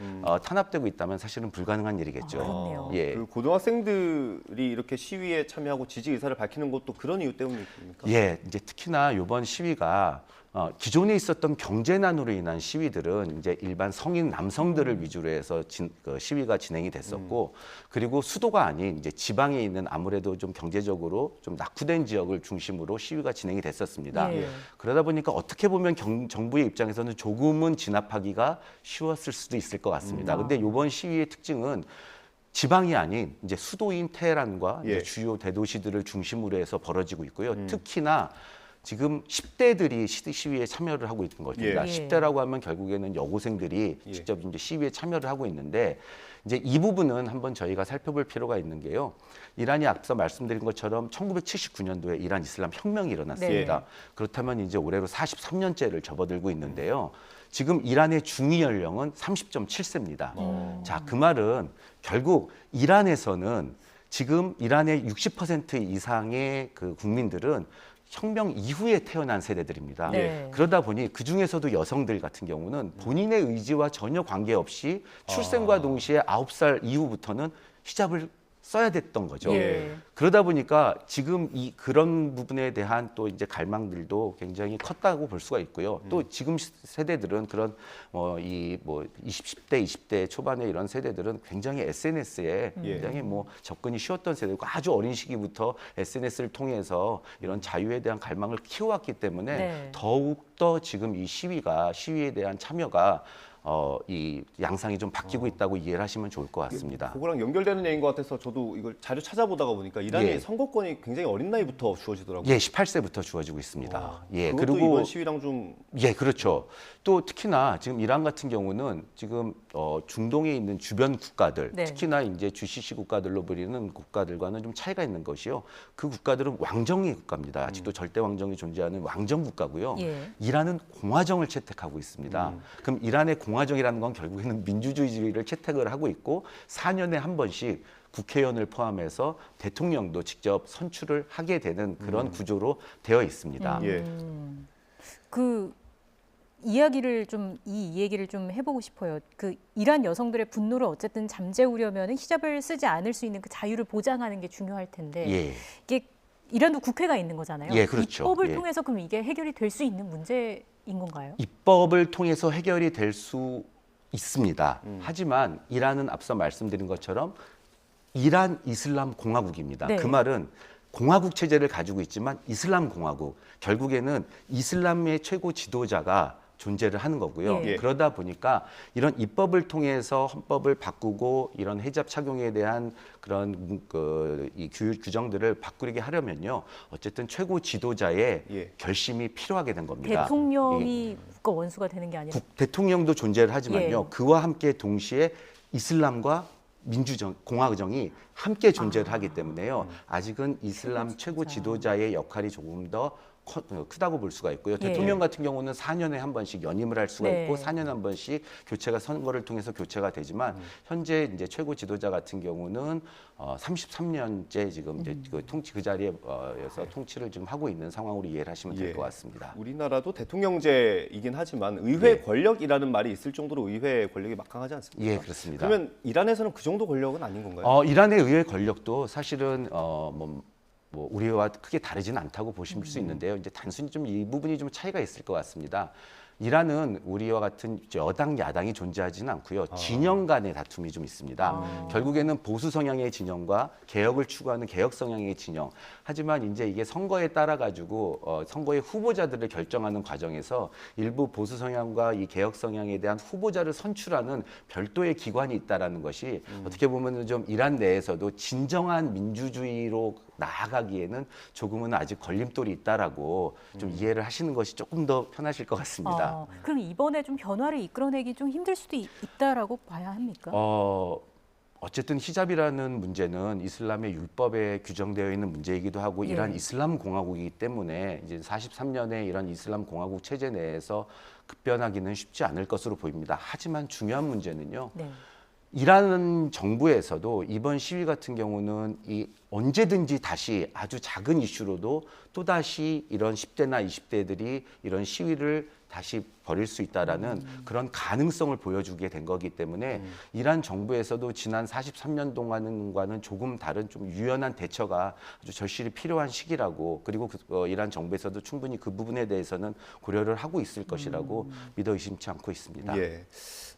탄압되고 있다면 사실은 불가능한 일이겠죠. 그 고등학생들이 이렇게 시위에 참여하고 지지 의사를 밝히는 것도 그런 이유 때문입니까? 예, 이제 특히나 이번 시위가 기존에 있었던 경제난으로 인한 시위들은 이제 일반 성인 남성들을 위주로 해서 시위가 진행이 됐었고 그리고 수도가 아닌 이제 지방에 있는 아무래도 좀 경제적으로 좀 낙후된 지역을 중심으로 시위가 진행이 됐었습니다. 그러다 보니까 어떻게 보면 정부의 입장에서는 조금은 진압하기가 쉬웠을 수도 있을 것 같습니다. 근데 이번 시위의 특징은 지방이 아닌 이제 수도인 테헤란과 이제 주요 대도시들을 중심으로 해서 벌어지고 있고요. 특히나 지금 10대들이 시위에 참여를 하고 있는 것입니다. 10대라고 하면 결국에는 여고생들이 직접 이제 시위에 참여를 하고 있는데 이제 이 부분은 한번 저희가 살펴볼 필요가 있는 게요. 이란이 앞서 말씀드린 것처럼 1979년도에 이란 이슬람 혁명이 일어났습니다. 그렇다면 이제 올해로 43년째를 접어들고 있는데요. 지금 이란의 중위 연령은 30.7세입니다. 자, 그 말은 결국 이란에서는 지금 이란의 60% 이상의 그 국민들은 혁명 이후에 태어난 세대들입니다. 그러다 보니 그중에서도 여성들 같은 경우는 본인의 의지와 전혀 관계없이 출생과 동시에 9살 이후부터는 히잡을 써야 됐던 거죠. 그러다 보니까 지금 그런 부분에 대한 또 이제 갈망들도 굉장히 컸다고 볼 수가 있고요. 또 지금 세대들은 그런 10대, 20대 초반의 이런 세대들은 굉장히 SNS에 굉장히 접근이 쉬웠던 세대고 아주 어린 시기부터 SNS를 통해서 이런 자유에 대한 갈망을 키워왔기 때문에 더욱더 지금 이 시위에 대한 참여가 이 양상이 좀 바뀌고 있다고 이해를 하시면 좋을 것 같습니다. 그거랑 연결되는 얘기인 것 같아서 저도 이걸 자료 찾아보다가 보니까 이란이 선거권이 굉장히 어린 나이부터 주어지더라고요. 18세부터 주어지고 있습니다. 그것도 그리고 이번 시위랑 좀 그렇죠. 또 특히나 지금 이란 같은 경우는 지금 중동에 있는 주변 국가들, 특히나 이제 GCC 국가들로 불리는 국가들과는 좀 차이가 있는 것이요. 그 국가들은 왕정의 국가입니다. 아직도 절대 왕정이 존재하는 왕정 국가고요. 이란은 공화정을 채택하고 있습니다. 그럼 이란의 공화정이라는 건 결국에는 민주주의를 채택을 하고 있고 4년에 한 번씩 국회의원을 포함해서 대통령도 직접 선출을 하게 되는 그런 구조로 되어 있습니다. 이 얘기를 좀 해보고 싶어요. 그 이란 여성들의 분노를 어쨌든 잠재우려면 히잡을 쓰지 않을 수 있는 그 자유를 보장하는 게 중요할 텐데 이게 이란도 국회가 있는 거잖아요. 그렇죠. 입법을 통해서 그럼 이게 해결이 될 수 있는 문제인 건가요? 입법을 통해서 해결이 될 수 있습니다. 하지만 이란은 앞서 말씀드린 것처럼 이란 이슬람 공화국입니다. 그 말은 공화국 체제를 가지고 있지만 이슬람 공화국, 결국에는 이슬람의 최고 지도자가 존재를 하는 거고요. 그러다 보니까 이런 입법을 통해서 헌법을 바꾸고 이런 히잡 착용에 대한 그런 이 규정들을 바꾸게 하려면요. 어쨌든 최고 지도자의 결심이 필요하게 된 겁니다. 대통령이 국가 원수가 되는 게 아니라 대통령도 존재를 하지만요. 그와 함께 동시에 이슬람과 공화정이 함께 존재를 하기 때문에요. 아직은 이슬람 최고 지도자의 역할이 조금 더 크다고 볼 수가 있고요. 예. 대통령 같은 경우는 4년에 한 번씩 연임을 할 수가 네. 있고 4년에 한 번씩 교체가 선거를 통해서 교체가 되지만 현재 이제 최고 지도자 같은 경우는 33년째 지금 이제 그 통치 그 자리에서 통치를 지금 하고 있는 상황으로 이해를 하시면 될 것 같습니다. 우리나라도 대통령제이긴 하지만 의회 권력이라는 말이 있을 정도로 의회 권력이 막강하지 않습니까? 예, 그렇습니다. 그러면 이란에서는 그 정도 권력은 아닌 건가요? 이란의 의회 권력도 사실은 뭐 우리와 크게 다르지는 않다고 보실 수 있는데요. 이제 단순히 좀 이 부분이 좀 차이가 있을 것 같습니다. 이란은 우리와 같은 여당, 야당이 존재하지는 않고요. 진영 간의 다툼이 좀 있습니다. 결국에는 보수 성향의 진영과 개혁을 추구하는 개혁 성향의 진영. 하지만 이제 이게 선거에 따라 가지고 선거의 후보자들을 결정하는 과정에서 일부 보수 성향과 이 개혁 성향에 대한 후보자를 선출하는 별도의 기관이 있다라는 것이 어떻게 보면 좀 이란 내에서도 진정한 민주주의로 나아가기에는 조금은 아직 걸림돌이 있다라고 좀 이해를 하시는 것이 조금 더 편하실 것 같습니다. 그럼 이번에 좀 변화를 이끌어내기 좀 힘들 수도 있다라고 봐야 합니까? 어쨌든 히잡이라는 문제는 이슬람의 율법에 규정되어 있는 문제이기도 하고 이란 이슬람 공화국이기 때문에 이제 43년의 이런 이슬람 공화국 체제 내에서 급변하기는 쉽지 않을 것으로 보입니다. 하지만 중요한 문제는요. 이란 정부에서도 이번 시위 같은 경우는 언제든지 다시 아주 작은 이슈로도 또다시 이런 10대나 20대들이 이런 시위를 다시 벌일 수 있다라는 그런 가능성을 보여주게 된 거기 때문에 이란 정부에서도 지난 43년 동안과는 조금 다른 좀 유연한 대처가 아주 절실히 필요한 시기라고 그리고 이란 정부에서도 충분히 그 부분에 대해서는 고려를 하고 있을 것이라고 믿어 의심치 않고 있습니다. 예.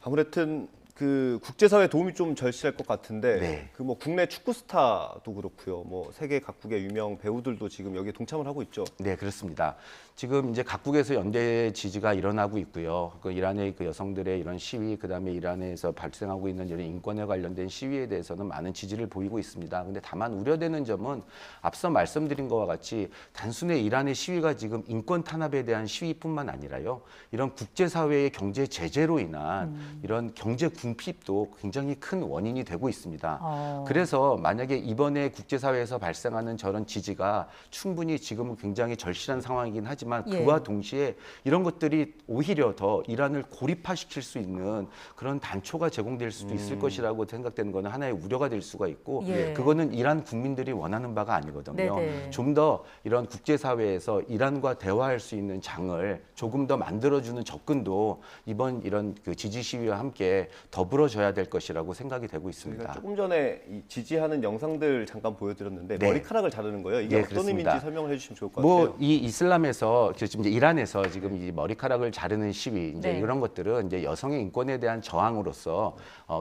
아무튼 그 국제사회 도움이 좀 절실할 것 같은데 그 뭐 국내 축구 스타도 그렇고요. 뭐 세계 각국의 유명 배우들도 지금 여기에 동참을 하고 있죠. 네, 그렇습니다. 지금 이제 각국에서 연대 지지가 일어나고 있고요. 그 이란의 그 여성들의 이런 시위, 그다음에 이란에서 발생하고 있는 이런 인권에 관련된 시위에 대해서는 많은 지지를 보이고 있습니다. 근데 다만 우려되는 점은 앞서 말씀드린 것과 같이 단순히 이란의 시위가 지금 인권 탄압에 대한 시위뿐만 아니라요. 이런 국제사회의 경제 제재로 인한 이런 경제 궁핍도 굉장히 큰 원인이 되고 있습니다. 그래서 만약에 이번에 국제사회에서 발생하는 저런 지지가 충분히 지금은 굉장히 절실한 상황이긴 하지만 그와 동시에 이런 것들이 오히려 더 이란을 고립화시킬 수 있는 그런 단초가 제공될 수도 있을 것이라고 생각되는 것은 하나의 우려가 될 수가 있고 그거는 이란 국민들이 원하는 바가 아니거든요. 좀 더 이런 국제사회에서 이란과 대화할 수 있는 장을 조금 더 만들어주는 접근도 이번 이런 그 지지 시위와 함께 더불어져야 될 것이라고 생각이 되고 있습니다. 조금 전에 이 지지하는 영상들 잠깐 보여드렸는데 머리카락을 자르는 거예요. 이게 어떤 그렇습니다. 의미인지 설명을 해주시면 좋을 것 같아요. 이 이슬람에서 지금 이제 이란에서 지금 이 머리카락을 자르는 시위 이제 이런 것들은 이제 여성의 인권에 대한 저항으로서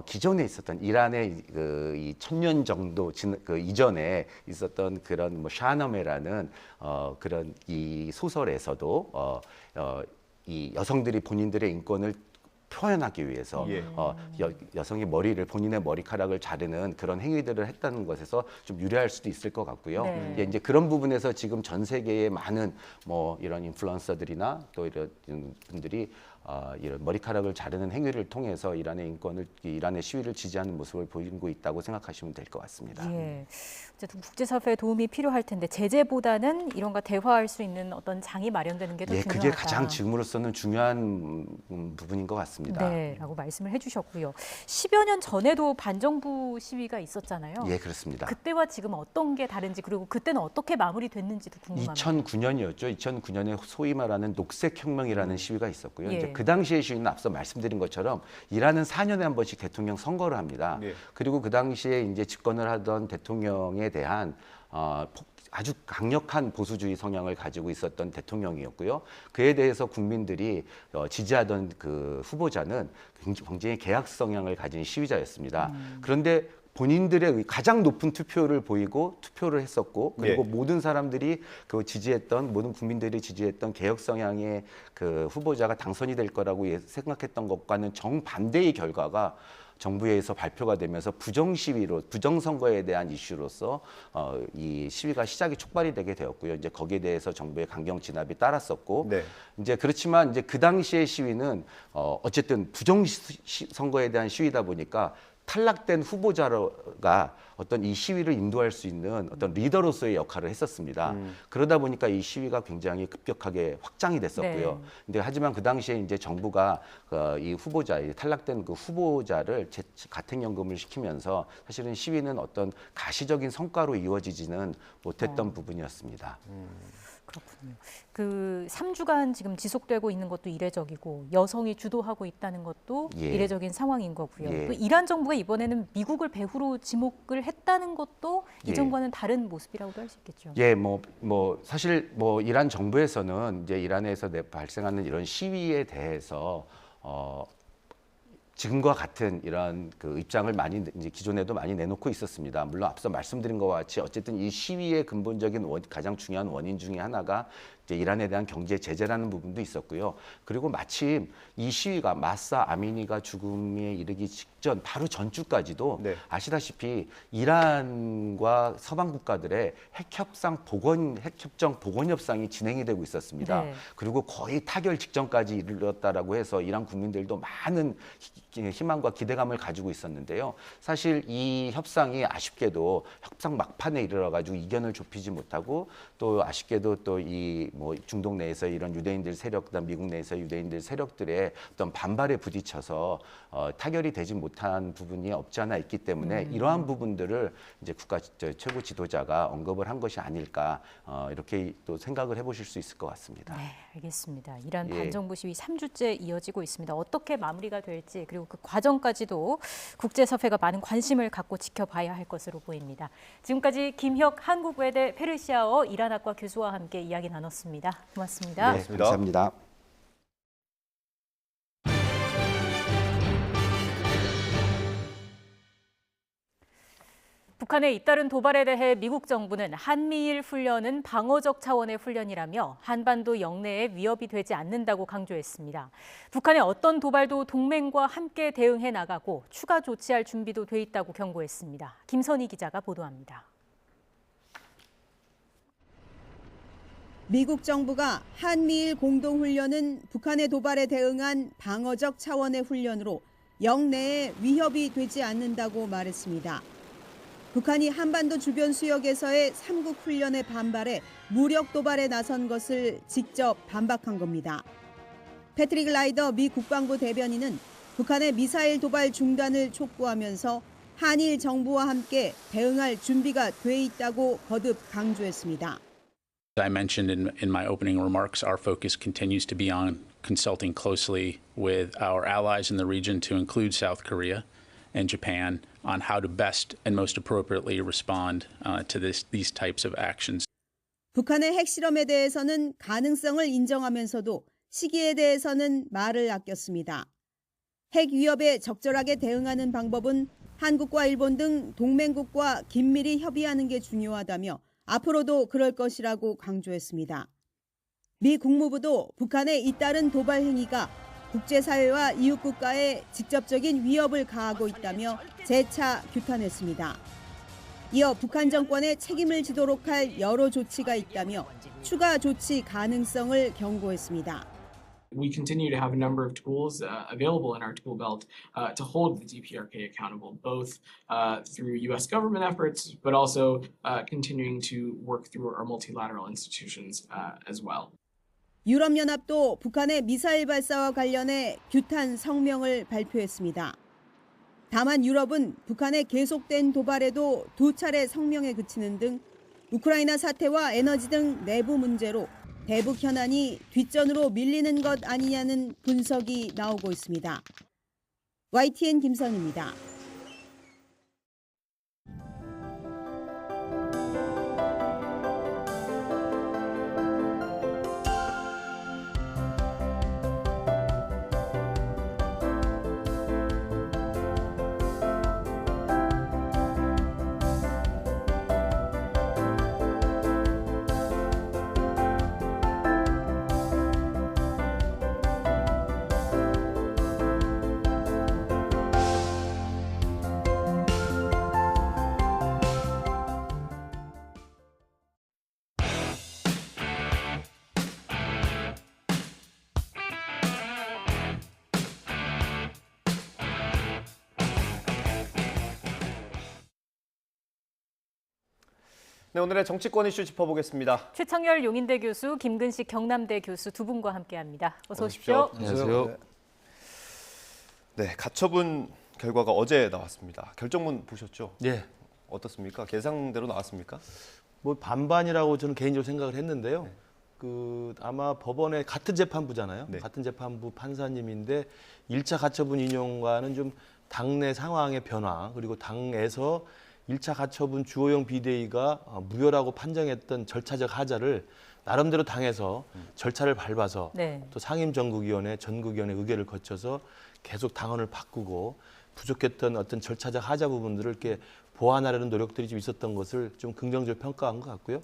기존에 있었던 이란의 이 1000년 정도 그 이전에 있었던 그런 뭐 샤너메라는 그런 이 소설에서도 이 여성들이 본인들의 인권을 표현하기 위해서 여성이 본인의 머리카락을 자르는 그런 행위들을 했다는 것에서 좀 유래할 수도 있을 것 같고요. 이제 그런 부분에서 지금 전 세계의 많은 뭐 이런 인플루언서들이나 또 이런 분들이 이런 머리카락을 자르는 행위를 통해서 이란의 시위를 지지하는 모습을 보이고 있다고 생각하시면 될 것 같습니다. 어쨌든 국제사회의 도움이 필요할 텐데 제재보다는 이런과 대화할 수 있는 어떤 장이 마련되는 게 더 중요하다. 그게 가장 지금으로서는 중요한 부분인 것 같습니다. 네, 라고 말씀을 해주셨고요. 10여 년 전에도 반정부 시위가 있었잖아요. 예, 그렇습니다. 그때와 지금 어떤 게 다른지 그리고 그때는 어떻게 마무리됐는지도 궁금합니다. 2009년이었죠. 2009년에 소위 말하는 녹색혁명이라는 시위가 있었고요. 예. 이제 그 당시의 시위는 앞서 말씀드린 것처럼 이란은 4년에 한 번씩 대통령 선거를 합니다. 그리고 그 당시에 이제 집권을 하던 대통령에 대한 아주 강력한 보수주의 성향을 가지고 있었던 대통령이었고요. 그에 대해서 국민들이 지지하던 그 후보자는 굉장히 개혁 성향을 가진 시위자였습니다. 그런데 본인들의 가장 높은 투표를 보이고 투표를 했었고 그리고 모든 사람들이 모든 국민들이 지지했던 개혁 성향의 그 후보자가 당선이 될 거라고 생각했던 것과는 정반대의 결과가 정부에서 발표가 되면서 부정선거에 대한 이슈로서 이 시위가 시작이 촉발이 되게 되었고요. 이제 거기에 대해서 정부의 강경 진압이 따랐었고, 이제 그렇지만 이제 그 당시의 시위는 어쨌든 부정선거에 대한 시위다 보니까 탈락된 후보자가 어떤 이 시위를 인도할 수 있는 어떤 리더로서의 역할을 했었습니다. 그러다 보니까 이 시위가 굉장히 급격하게 확장이 됐었고요. 네. 근데 하지만 그 당시에 이제 정부가 이 후보자, 이 탈락된 그 후보자를 가택연금을 시키면서 사실은 시위는 어떤 가시적인 성과로 이루어지지는 못했던 부분이었습니다. 그렇군요. 그 3주간 지금 지속되고 있는 것도 이례적이고 여성이 주도하고 있다는 것도 예. 이례적인 상황인 거고요. 예. 또 이란 정부가 이번에는 미국을 배후로 지목을 했다는 것도 예. 이전과는 다른 모습이라고도 할 수 있겠죠. 예, 사실 이란 정부에서는 이제 이란에서 발생하는 이런 시위에 대해서 지금과 같은 이런 그 입장을 많이 이제 기존에도 많이 내놓고 있었습니다. 물론 앞서 말씀드린 것과 같이 어쨌든 이 시위의 근본적인 가장 중요한 원인 중에 하나가 이제 이란에 대한 경제 제재라는 부분도 있었고요. 그리고 마침 이 시위가 마사 아미니가 죽음에 이르기 직전 바로 전주까지도 네. 아시다시피 이란과 서방 국가들의 핵협정 보건 협상이 진행이 되고 있었습니다. 네. 그리고 거의 타결 직전까지 이르렀다라고 해서 이란 국민들도 많은 희망과 기대감을 가지고 있었는데요. 사실 이 협상이 아쉽게도 협상 막판에 이르러가지고 이견을 좁히지 못하고 또 아쉽게도 또 이 중동 내에서 이런 유대인들 세력, 그다음 미국 내에서 유대인들 세력들의 어떤 반발에 부딪혀서 타결이 되지 못한 부분이 없지 않아 있기 때문에 이러한 부분들을 이제 국가 최고 지도자가 언급을 한 것이 아닐까 이렇게 또 생각을 해보실 수 있을 것 같습니다. 네, 알겠습니다. 이란 예. 반정부 시위 3주째 이어지고 있습니다. 어떻게 마무리가 될지 그리고 그 과정까지도 국제사회가 많은 관심을 갖고 지켜봐야 할 것으로 보입니다. 지금까지 김혁 한국외대 페르시아어 이란학과 교수와 함께 이야기 나눴습니다. 고맙습니다. 네, 감사합니다. 북한의 잇따른 도발에 대해 미국 정부는 한미일 훈련은 방어적 차원의 훈련이라며 한반도 영내에 위협이 되지 않는다고 강조했습니다. 북한의 어떤 도발도 동맹과 함께 대응해 나가고 추가 조치할 준비도 돼 있다고 경고했습니다. 김선희 기자가 보도합니다. 미국 정부가 한미일 공동훈련은 북한의 도발에 대응한 방어적 차원의 훈련으로 영내에 위협이 되지 않는다고 말했습니다. 북한이 한반도 주변 수역에서의 3국 훈련에 반발해 무력 도발에 나선 것을 직접 반박한 겁니다. 패트릭 라이더 미 국방부 대변인은 북한의 미사일 도발 중단을 촉구하면서 한일 정부와 함께 대응할 준비가 돼 있다고 거듭 강조했습니다. As I mentioned in my opening remarks, our focus continues to be on consulting closely with our allies in the region, to include South Korea and Japan, on how to best and most appropriately respond to these types of actions. 북한의 핵실험에 대해서는 가능성을 인정하면서도 시기에 대해서는 말을 아꼈습니다. 핵 위협에 적절하게 대응하는 방법은 한국과 일본 등 동맹국과 긴밀히 협의하는 게 중요하다며 앞으로도 그럴 것이라고 강조했습니다. 미 국무부도 북한의 잇따른 도발 행위가 국제사회와 이웃국가에 직접적인 위협을 가하고 있다며 재차 규탄했습니다. 이어 북한 정권의 책임을 지도록 할 여러 조치가 있다며 추가 조치 가능성을 경고했습니다. We continue to have a number of tools available in our tool belt to hold the DPRK accountable, both through U.S. government efforts, but also continuing to work through our multilateral institutions as well. 유럽연합도 북한의 미사일 발사와 관련해 규탄 성명을 발표했습니다. 다만 유럽은 북한의 계속된 도발에도 2차례 성명에 그치는 등 우크라이나 사태와 에너지 등 내부 문제로 대북 현안이 뒷전으로 밀리는 것 아니냐는 분석이 나오고 있습니다. YTN 김선입니다. 네, 오늘의 정치권 이슈 짚어보겠습니다. 최창열 용인대 교수, 김근식 경남대 교수 두 분과 함께합니다. 어서 오십시오. 안녕하세요. 네, 가처분 결과가 어제 나왔습니다. 결정문 보셨죠? 네. 어떻습니까? 예상대로 나왔습니까? 뭐 반반이라고 저는 개인적으로 생각을 했는데요. 아마 법원의 같은 재판부잖아요. 같은 재판부 판사님인데 1차 가처분 인용과는 좀 당내 상황의 변화, 그리고 당에서 1차 가처분 주호영 비대위가 무효라고 판정했던 절차적 하자를 나름대로 당에서 절차를 밟아서 또 상임정국위원회, 전국위원회 의결을 거쳐서 계속 당원을 바꾸고 부족했던 어떤 절차적 하자 부분들을 이렇게 보완하려는 노력들이 좀 있었던 것을 좀 긍정적으로 평가한 것 같고요.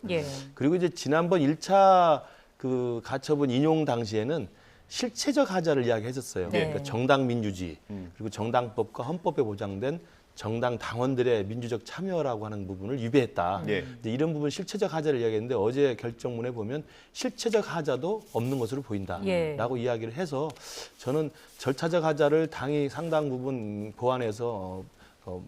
그리고 이제 지난번 1차 그 가처분 인용 당시에는 실체적 하자를 이야기했었어요. 그러니까 정당 민주주의, 그리고 정당법과 헌법에 보장된 정당 당원들의 민주적 참여라고 하는 부분을 위배했다. 이제 이런 부분 실체적 하자를 이야기했는데 어제 결정문에 보면 실체적 하자도 없는 것으로 보인다라고 이야기를 해서 저는 절차적 하자를 당이 상당 부분 보완해서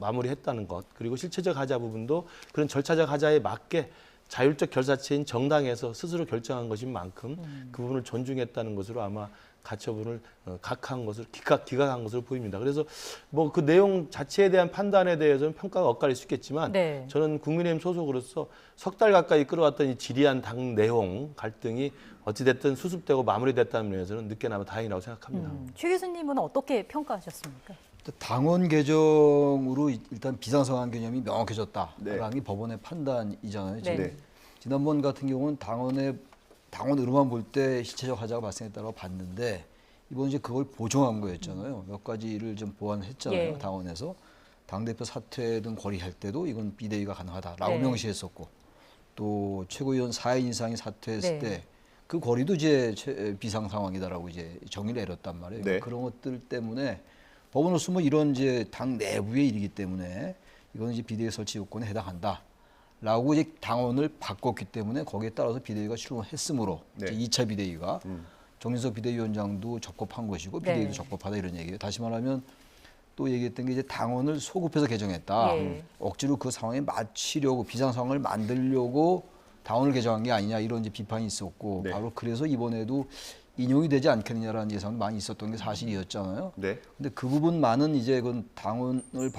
마무리했다는 것, 그리고 실체적 하자 부분도 그런 절차적 하자에 맞게 자율적 결사체인 정당에서 스스로 결정한 것인 만큼 그 부분을 존중했다는 것으로 아마 가처분을 각한 것을 기각한 것으로 보입니다. 그래서 뭐 그 내용 자체에 대한 판단에 대해서는 평가가 엇갈릴 수 있겠지만 저는 국민의힘 소속으로서 석 달 가까이 끌어왔던 이 지리한 당 내용 갈등이 어찌됐든 수습되고 마무리됐다는 면에서는 늦게나마 다행이라고 생각합니다. 최 교수님은 어떻게 평가하셨습니까? 당원 개정으로 일단 비상상황 개념이 명확해졌다라는 게 법원의 판단이잖아요. 지난번 같은 경우는 당원으로만 볼 때 실체적 하자가 발생했다고 봤는데 이번 이제 그걸 보정한 거였잖아요. 몇 가지를 좀 보완했잖아요. 당원에서 당대표 사퇴 등 거리할 때도 이건 비대위가 가능하다라고 명시했었고, 또 최고위원 4인 이상이 사퇴했을 때 그 거리도 이제 비상 상황이다라고 이제 정의를 내렸단 말이에요. 그런 것들 때문에 법원으로서 뭐 이런 이제 당 내부의 일이기 때문에 이건 이제 비대위 설치 요건에 해당한다. 라고 이제 당원을 바꿨기 때문에 거기에 따라서 비대위가 출범했으므로 이제 2차 비대위가 정진석 비대위원장도 적법한 것이고 비대위도 적법하다 이런 얘기예요. 다시 말하면 또 얘기했던 게 이제 당원을 소급해서 개정했다. 억지로 그 상황에 맞추려고 비상 상황을 만들려고 당원을 개정한 게 아니냐 이런 이제 비판이 있었고 바로 그래서 이번에도 인용이 되지 않겠느냐라는 예상도 많이 있었던 게 사실이었잖아요. 근데 그 부분만은 이제 그 당원을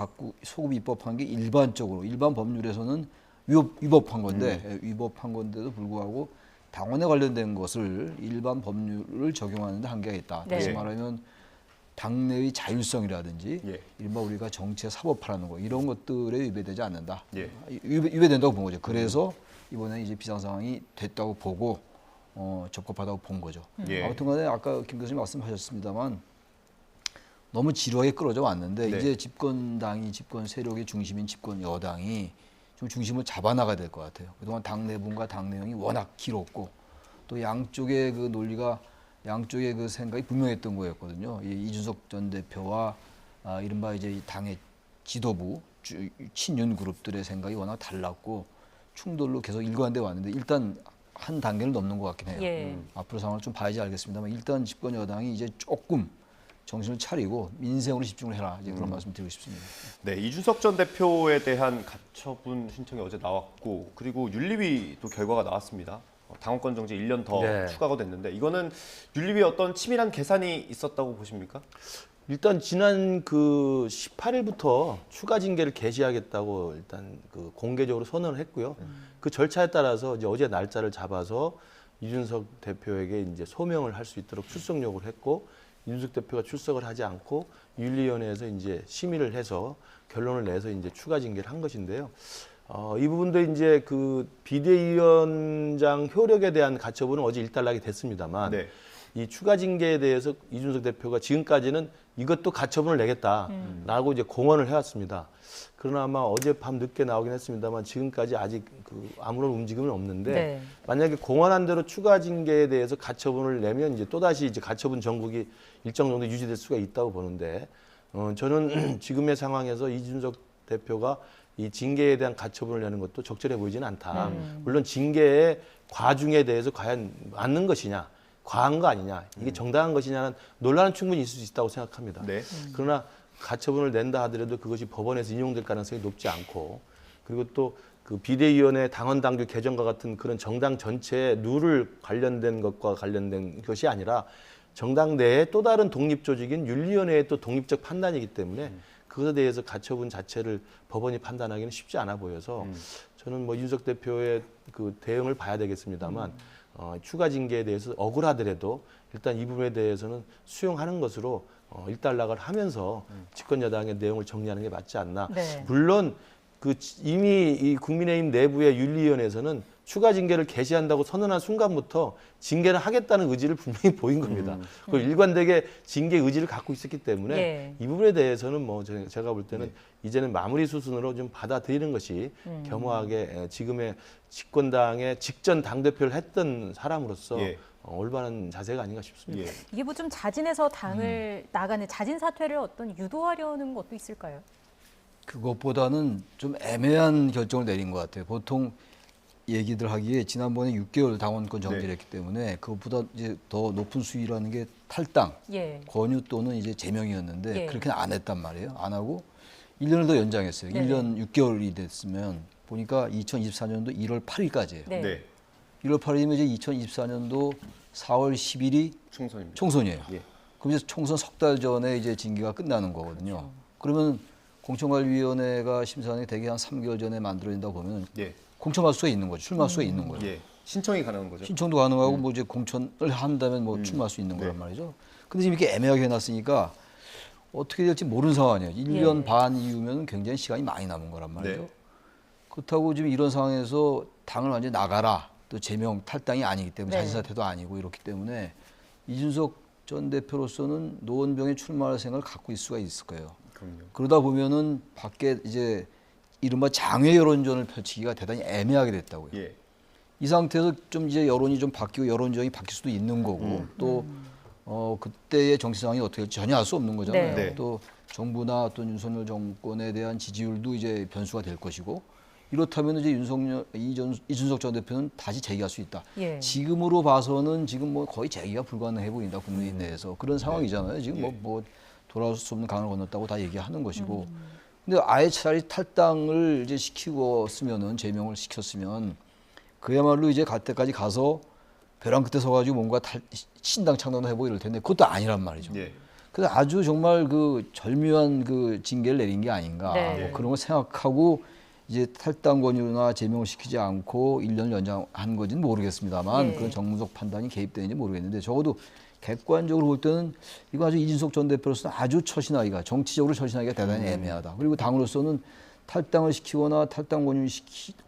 소급 입법한 게 일반적으로 일반 법률에서는 위법한 건데 위법한 건데도 불구하고 당원에 관련된 것을 일반 법률을 적용하는 데 한계가 있다. 다시 말하면 당내의 자율성이라든지 이른바 우리가 정치에 사법화라는 거 이런 것들에 위배되지 않는다. 위배된다고 본 거죠. 그래서 이번에 이제 비상 상황이 됐다고 보고 적법하다고 본 거죠. 아무튼 간에 아까 김 교수님 말씀하셨습니다만 너무 지루하게 끌어져 왔는데 이제 집권당이 집권 세력의 중심인 집권 여당이 좀 중심을 잡아나가야 될 것 같아요. 그동안 당 내분과 당 내용이 워낙 길었고 또 양쪽의 그 논리가 양쪽의 그 생각이 분명했던 거였거든요. 이준석 전 대표와 이른바 이제 당의 지도부 친윤 그룹들의 생각이 워낙 달랐고 충돌로 계속 일관돼 왔는데 일단 한 단계를 넘는 것 같긴 해요. 앞으로 상황을 좀 봐야지 알겠습니다만 일단 집권 여당이 이제 조금 정신을 차리고 민생으로 집중을 해라. 이제 그런 말씀 드리고 싶습니다. 네, 이준석 전 대표에 대한 가처분 신청이 어제 나왔고 그리고 윤리위도 결과가 나왔습니다. 당원권 정지 1년 더 추가가 됐는데 이거는 윤리위에 어떤 치밀한 계산이 있었다고 보십니까? 일단 지난 그 18일부터 추가 징계를 개시하겠다고 일단 그 공개적으로 선언을 했고요. 그 절차에 따라서 이제 어제 날짜를 잡아서 이준석 대표에게 이제 소명을 할 수 있도록 출석 요구를 했고 이준석 대표가 출석을 하지 않고 윤리위원회에서 이제 심의를 해서 결론을 내서 이제 추가 징계를 한 것인데요. 이 부분도 이제 그 비대위원장 효력에 대한 가처분은 어제 일단락이 됐습니다만 이 추가 징계에 대해서 이준석 대표가 지금까지는 이것도 가처분을 내겠다라고 이제 공언을 해왔습니다. 그러나 아마 어젯밤 늦게 나오긴 했습니다만 지금까지 아직 그 아무런 움직임은 없는데 만약에 공언한 대로 추가 징계에 대해서 가처분을 내면 이제 또다시 이제 가처분 정국이 일정 정도 유지될 수가 있다고 보는데 저는 지금의 상황에서 이준석 대표가 이 징계에 대한 가처분을 내는 것도 적절해 보이지는 않다. 물론 징계의 과중에 대해서 과연 맞는 것이냐, 과한 거 아니냐, 이게 정당한 것이냐는 논란은 충분히 있을 수 있다고 생각합니다. 그러나 가처분을 낸다 하더라도 그것이 법원에서 인용될 가능성이 높지 않고 그리고 또 그 비대위원회 당원 당규 개정과 같은 그런 정당 전체의 룰을 관련된 것과 관련된 것이 아니라 정당 내에 또 다른 독립 조직인 윤리위원회의 또 독립적 판단이기 때문에 그것에 대해서 가처분 자체를 법원이 판단하기는 쉽지 않아 보여서 저는 뭐 윤석 대표의 그 대응을 봐야 되겠습니다만 추가 징계에 대해서 억울하더라도 일단 이 부분에 대해서는 수용하는 것으로 일단락을 하면서 집권 여당의 내용을 정리하는 게 맞지 않나. 네. 물론 그 이미 이 국민의힘 내부의 윤리위원회에서는 추가 징계를 개시한다고 선언한 순간부터 징계를 하겠다는 의지를 분명히 보인 겁니다. 그리고 일관되게 징계 의지를 갖고 있었기 때문에 예. 이 부분에 대해서는 뭐 제가 볼 때는 이제는 마무리 수순으로 좀 받아들이는 것이 겸허하게 지금의 집권당의 직전 당대표를 했던 사람으로서 올바른 자세가 아닌가 싶습니다. 이게 뭐 좀 자진해서 당을 나가는 자진 사퇴를 어떤 유도하려는 것도 있을까요? 그것보다는 좀 애매한 결정을 내린 것 같아요. 보통 얘기들 하기에 지난번에 6개월 당원권 정지를 했기 때문에 그것보다 이제 더 높은 수위라는 게 탈당, 권유 또는 이제 제명이었는데 그렇게는 안 했단 말이에요. 안 하고 1년을 더 연장했어요. 1년 6개월이 됐으면 보니까 2024년도 1월 8일까지예요. 1월 8일이면 이제 2024년도 4월 10일이 총선이에요. 그럼 이제 총선 석 달 전에 이제 징계가 끝나는 거거든요. 그러면 공천관리위원회가 심사하는 게 대개 한 3개월 전에 만들어진다고 보면 공천할 수가 있는 거죠. 출마할 수가 있는 거예요. 신청이 가능한 거죠. 신청도 가능하고 뭐 이제 공천을 한다면 뭐 출마할 수 있는 거란 말이죠. 근데 지금 이렇게 애매하게 해놨으니까 어떻게 될지 모르는 상황이에요. 1년 반 이후면 굉장히 시간이 많이 남은 거란 말이죠. 그렇다고 지금 이런 상황에서 당을 완전히 나가라, 또 제명, 탈당이 아니기 때문에 자진사퇴도 아니고 이렇기 때문에 이준석 전 대표로서는 노원병에 출마할 생각을 갖고 있을 수가 있을 거예요. 그러다 보면은 밖에 이제 이른바 장외 여론전을 펼치기가 대단히 애매하게 됐다고요. 이 상태에서 좀 이제 여론이 좀 바뀌고 여론전이 바뀔 수도 있는 거고 또 그때의 정치 상황이 어떻게 될지 전혀 알 수 없는 거잖아요. 또 정부나 또 윤석열 정권에 대한 지지율도 이제 변수가 될 것이고 이렇다면 이제 이준석 전 대표는 다시 재기할 수 있다. 지금으로 봐서는 지금 뭐 거의 재기가 불가능해 보인다. 국민의힘 내에서 그런 상황이잖아요. 지금 뭐 돌아올 수 없는 강을 건넜다고 다 얘기하는 것이고. 근데 아예 차라리 탈당을 이제 시키고쓰면은 제명을 시켰으면 그야말로 이제 갈 때까지 가서 벼랑 끝에 서가지고 뭔가 신당 창당도 해보고 이럴 텐데 그것도 아니란 말이죠. 그래서 아주 정말 그 절묘한 그 징계를 내린 게 아닌가 뭐 그런 걸 생각하고 이제 탈당 권유나 제명을 시키지 않고 1년을 연장한 건지는 모르겠습니다만 그런 정무적 판단이 개입되는지 모르겠는데 적어도 객관적으로 볼 때는 이거 아주 이준석 전 대표로서는 아주 처신하기가 정치적으로 처신하기가 대단히 애매하다. 그리고 당으로서는 탈당을 시키거나 탈당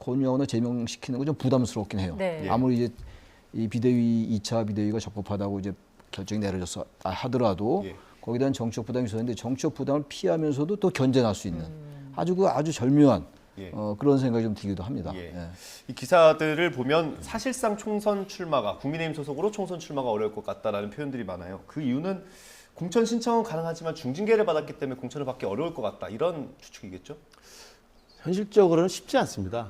권유하거나 제명시키는 건 좀 부담스럽긴 해요. 아무리 이제 이 비대위 2차 비대위가 적법하다고 이제 결정이 내려졌어 하더라도 거기에 대한 정치적 부담이 있었는데 정치적 부담을 피하면서도 또 견뎌낼 수 있는 아주 절묘한 그런 생각이 좀 들기도 합니다. 이 기사들을 보면 사실상 총선 출마가 국민의힘 소속으로 총선 출마가 어려울 것 같다라는 표현들이 많아요. 그 이유는 공천 신청은 가능하지만 중징계를 받았기 때문에 공천을 받기 어려울 것 같다. 이런 추측이겠죠? 현실적으로는 쉽지 않습니다.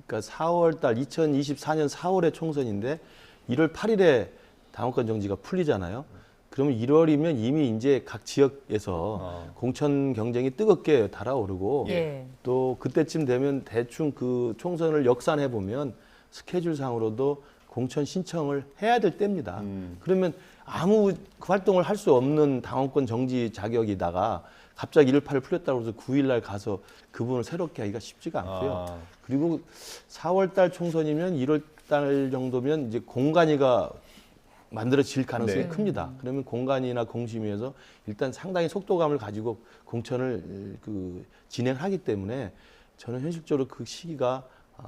그러니까 2024년 4월에 총선인데 1월 8일에 당원권 정지가 풀리잖아요. 그러면 1월이면 이미 이제 각 지역에서 공천 경쟁이 뜨겁게 달아오르고 또 그때쯤 되면 대충 그 총선을 역산해 보면 스케줄상으로도 공천 신청을 해야 될 때입니다. 그러면 아무 활동을 할 수 없는 당원권 정지 자격이다가 갑자기 1월 8일 풀렸다고 해서 9일 날 가서 그 부분을 새롭게 하기가 쉽지가 않고요. 그리고 4월 달 총선이면 1월 달 정도면 이제 공간이가 만들어질 가능성이 큽니다. 그러면 공간이나 공심위에서 일단 상당히 속도감을 가지고 공천을 진행하기 때문에 저는 현실적으로 그 시기가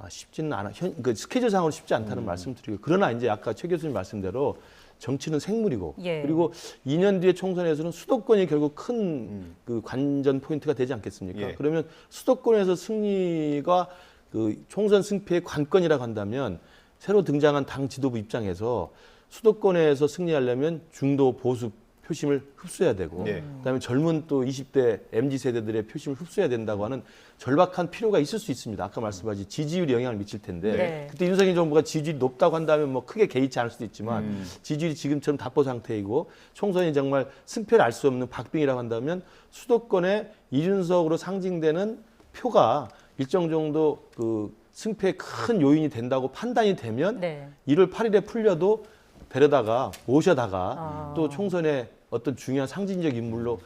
쉽지는 않아. 그 스케줄상으로 쉽지 않다는 말씀드리고 그러나 이제 아까 최 교수님 말씀대로 정치는 생물이고 그리고 2년 뒤에 총선에서는 수도권이 결국 큰 그 관전 포인트가 되지 않겠습니까? 그러면 수도권에서 승리가 그 총선 승패의 관건이라고 한다면 새로 등장한 당 지도부 입장에서 수도권에서 승리하려면 중도 보수 표심을 흡수해야 되고 그다음에 젊은 또 20대 MZ 세대들의 표심을 흡수해야 된다고 하는 절박한 필요가 있을 수 있습니다. 아까 말씀하신 지지율이 영향을 미칠 텐데 그때 윤석열 정부가 지지율이 높다고 한다면 뭐 크게 개의치 않을 수도 있지만 지지율이 지금처럼 답보 상태이고 총선이 정말 승패를 알 수 없는 박빙이라고 한다면 수도권에 이준석으로 상징되는 표가 일정 정도 그 승패에 큰 요인이 된다고 판단이 되면 네. 1월 8일에 풀려도 데려다가 모셔다가 또 총선에 어떤 중요한 상징적 인물로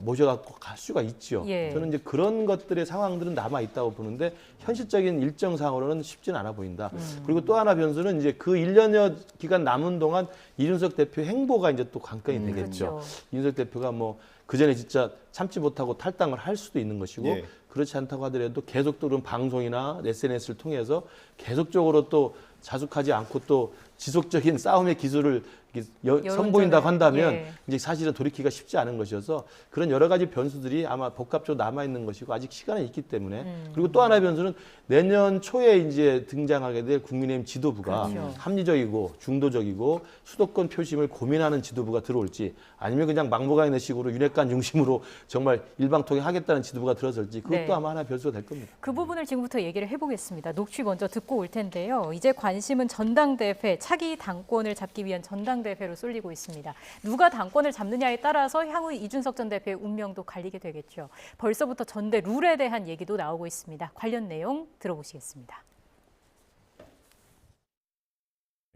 모셔갖고 갈 수가 있죠. 예. 저는 이제 그런 것들의 상황들은 남아 있다고 보는데 현실적인 일정상으로는 쉽지는 않아 보인다. 그리고 또 하나 변수는 이제 그 1년여 기간 남은 동안 이준석 대표 행보가 이제 또 관건이 되겠죠. 그렇죠. 이준석 대표가 뭐 그 전에 진짜 참지 못하고 탈당을 할 수도 있는 것이고 예. 그렇지 않다고 하더라도 계속적으로 방송이나 SNS를 통해서 계속적으로 또 자숙하지 않고 또 지속적인 싸움의 기술을 선보인다고 한다면 예. 이제 사실은 돌이키기가 쉽지 않은 것이어서 그런 여러 가지 변수들이 아마 복합적으로 남아 있는 것이고 아직 시간은 있기 때문에 그리고 또 하나의 변수는 내년 초에 이제 등장하게 될 국민의힘 지도부가 그렇죠. 합리적이고 중도적이고 수도권 표심을 고민하는 지도부가 들어올지 아니면 그냥 막무가내 식으로 윤핵관 중심으로 정말 일방통행하겠다는 지도부가 들어설지 그것도 네. 아마 하나 변수가 될 겁니다. 그 부분을 지금부터 얘기를 해보겠습니다. 녹취 먼저 듣고 올 텐데요. 이제 관심은 전당대회, 차기 당권을 잡기 위한 전당대회로 쏠리고 있습니다. 누가 당권을 잡느냐에 따라서 향후 이준석 전 대표의 운명도 갈리게 되겠죠. 벌써부터 전대 룰에 대한 얘기도 나오고 있습니다. 관련 내용 들어보시겠습니다.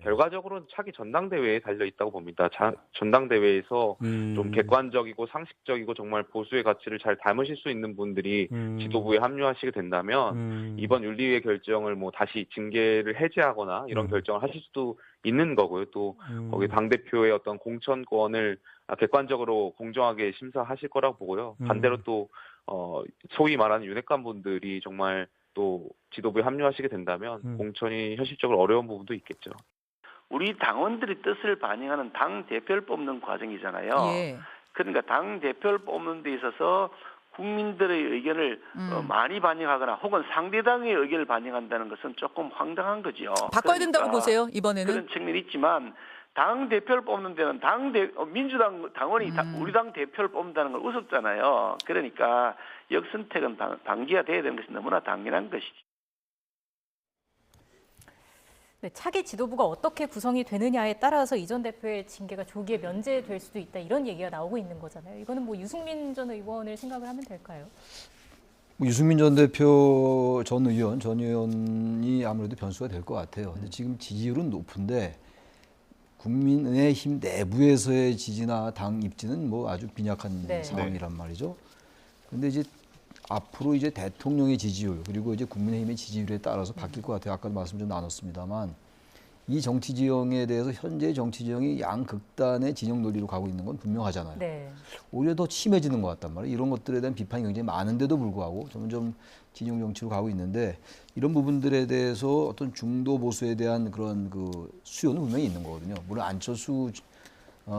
결과적으로는 차기 전당대회에 달려 있다고 봅니다. 전당대회에서 좀 객관적이고 상식적이고 정말 보수의 가치를 잘 담으실 수 있는 분들이 지도부에 합류하시게 된다면 이번 윤리위의 결정을 뭐 다시 징계를 해제하거나 이런 결정을 하실 수도 있는 거고요. 또 거기 당대표의 어떤 공천권을 객관적으로 공정하게 심사하실 거라고 보고요. 반대로 또 소위 말하는 윤핵관 분들이 정말 또 지도부에 합류하시게 된다면 공천이 현실적으로 어려운 부분도 있겠죠. 우리 당원들의 뜻을 반영하는 당 대표를 뽑는 과정이잖아요. 예. 그러니까 당 대표를 뽑는 데 있어서 국민들의 의견을 많이 반영하거나 혹은 상대당의 의견을 반영한다는 것은 조금 황당한 거죠. 바꿔야 된다고 보세요, 이번에는? 그런 측면이 있지만 당 대표를 뽑는 데는 민주당 당원이 우리 당 대표를 뽑는다는 걸 우습잖아요. 그러니까 역선택은 방지가 돼야 되는 것이 너무나 당연한 것이죠. 네, 차기 지도부가 어떻게 구성이 되느냐에 따라서 이 전 대표의 징계가 조기에 면제될 수도 있다 이런 얘기가 나오고 있는 거잖아요. 이거는 뭐 유승민 전 의원을 생각을 하면 될까요? 뭐 유승민 전 대표 전 의원이 아무래도 변수가 될 것 같아요. 근데 지금 지지율은 높은데 국민의힘 내부에서의 지지나 당 입지는 뭐 아주 빈약한 네. 상황이란 말이죠. 근데 이제 앞으로 이제 대통령의 지지율 그리고 이제 국민의힘의 지지율에 따라서 바뀔 것 같아요. 아까도 말씀 좀 나눴습니다만 이 정치 지형에 대해서 현재 정치 지형이 양극단의 진영 논리로 가고 있는 건 분명하잖아요. 네. 오히려 더 심해지는 것 같단 말이에요. 이런 것들에 대한 비판이 굉장히 많은데도 불구하고 점점 진영 정치로 가고 있는데 이런 부분들에 대해서 어떤 중도 보수에 대한 그런 그 수요는 분명히 있는 거거든요. 물론 안철수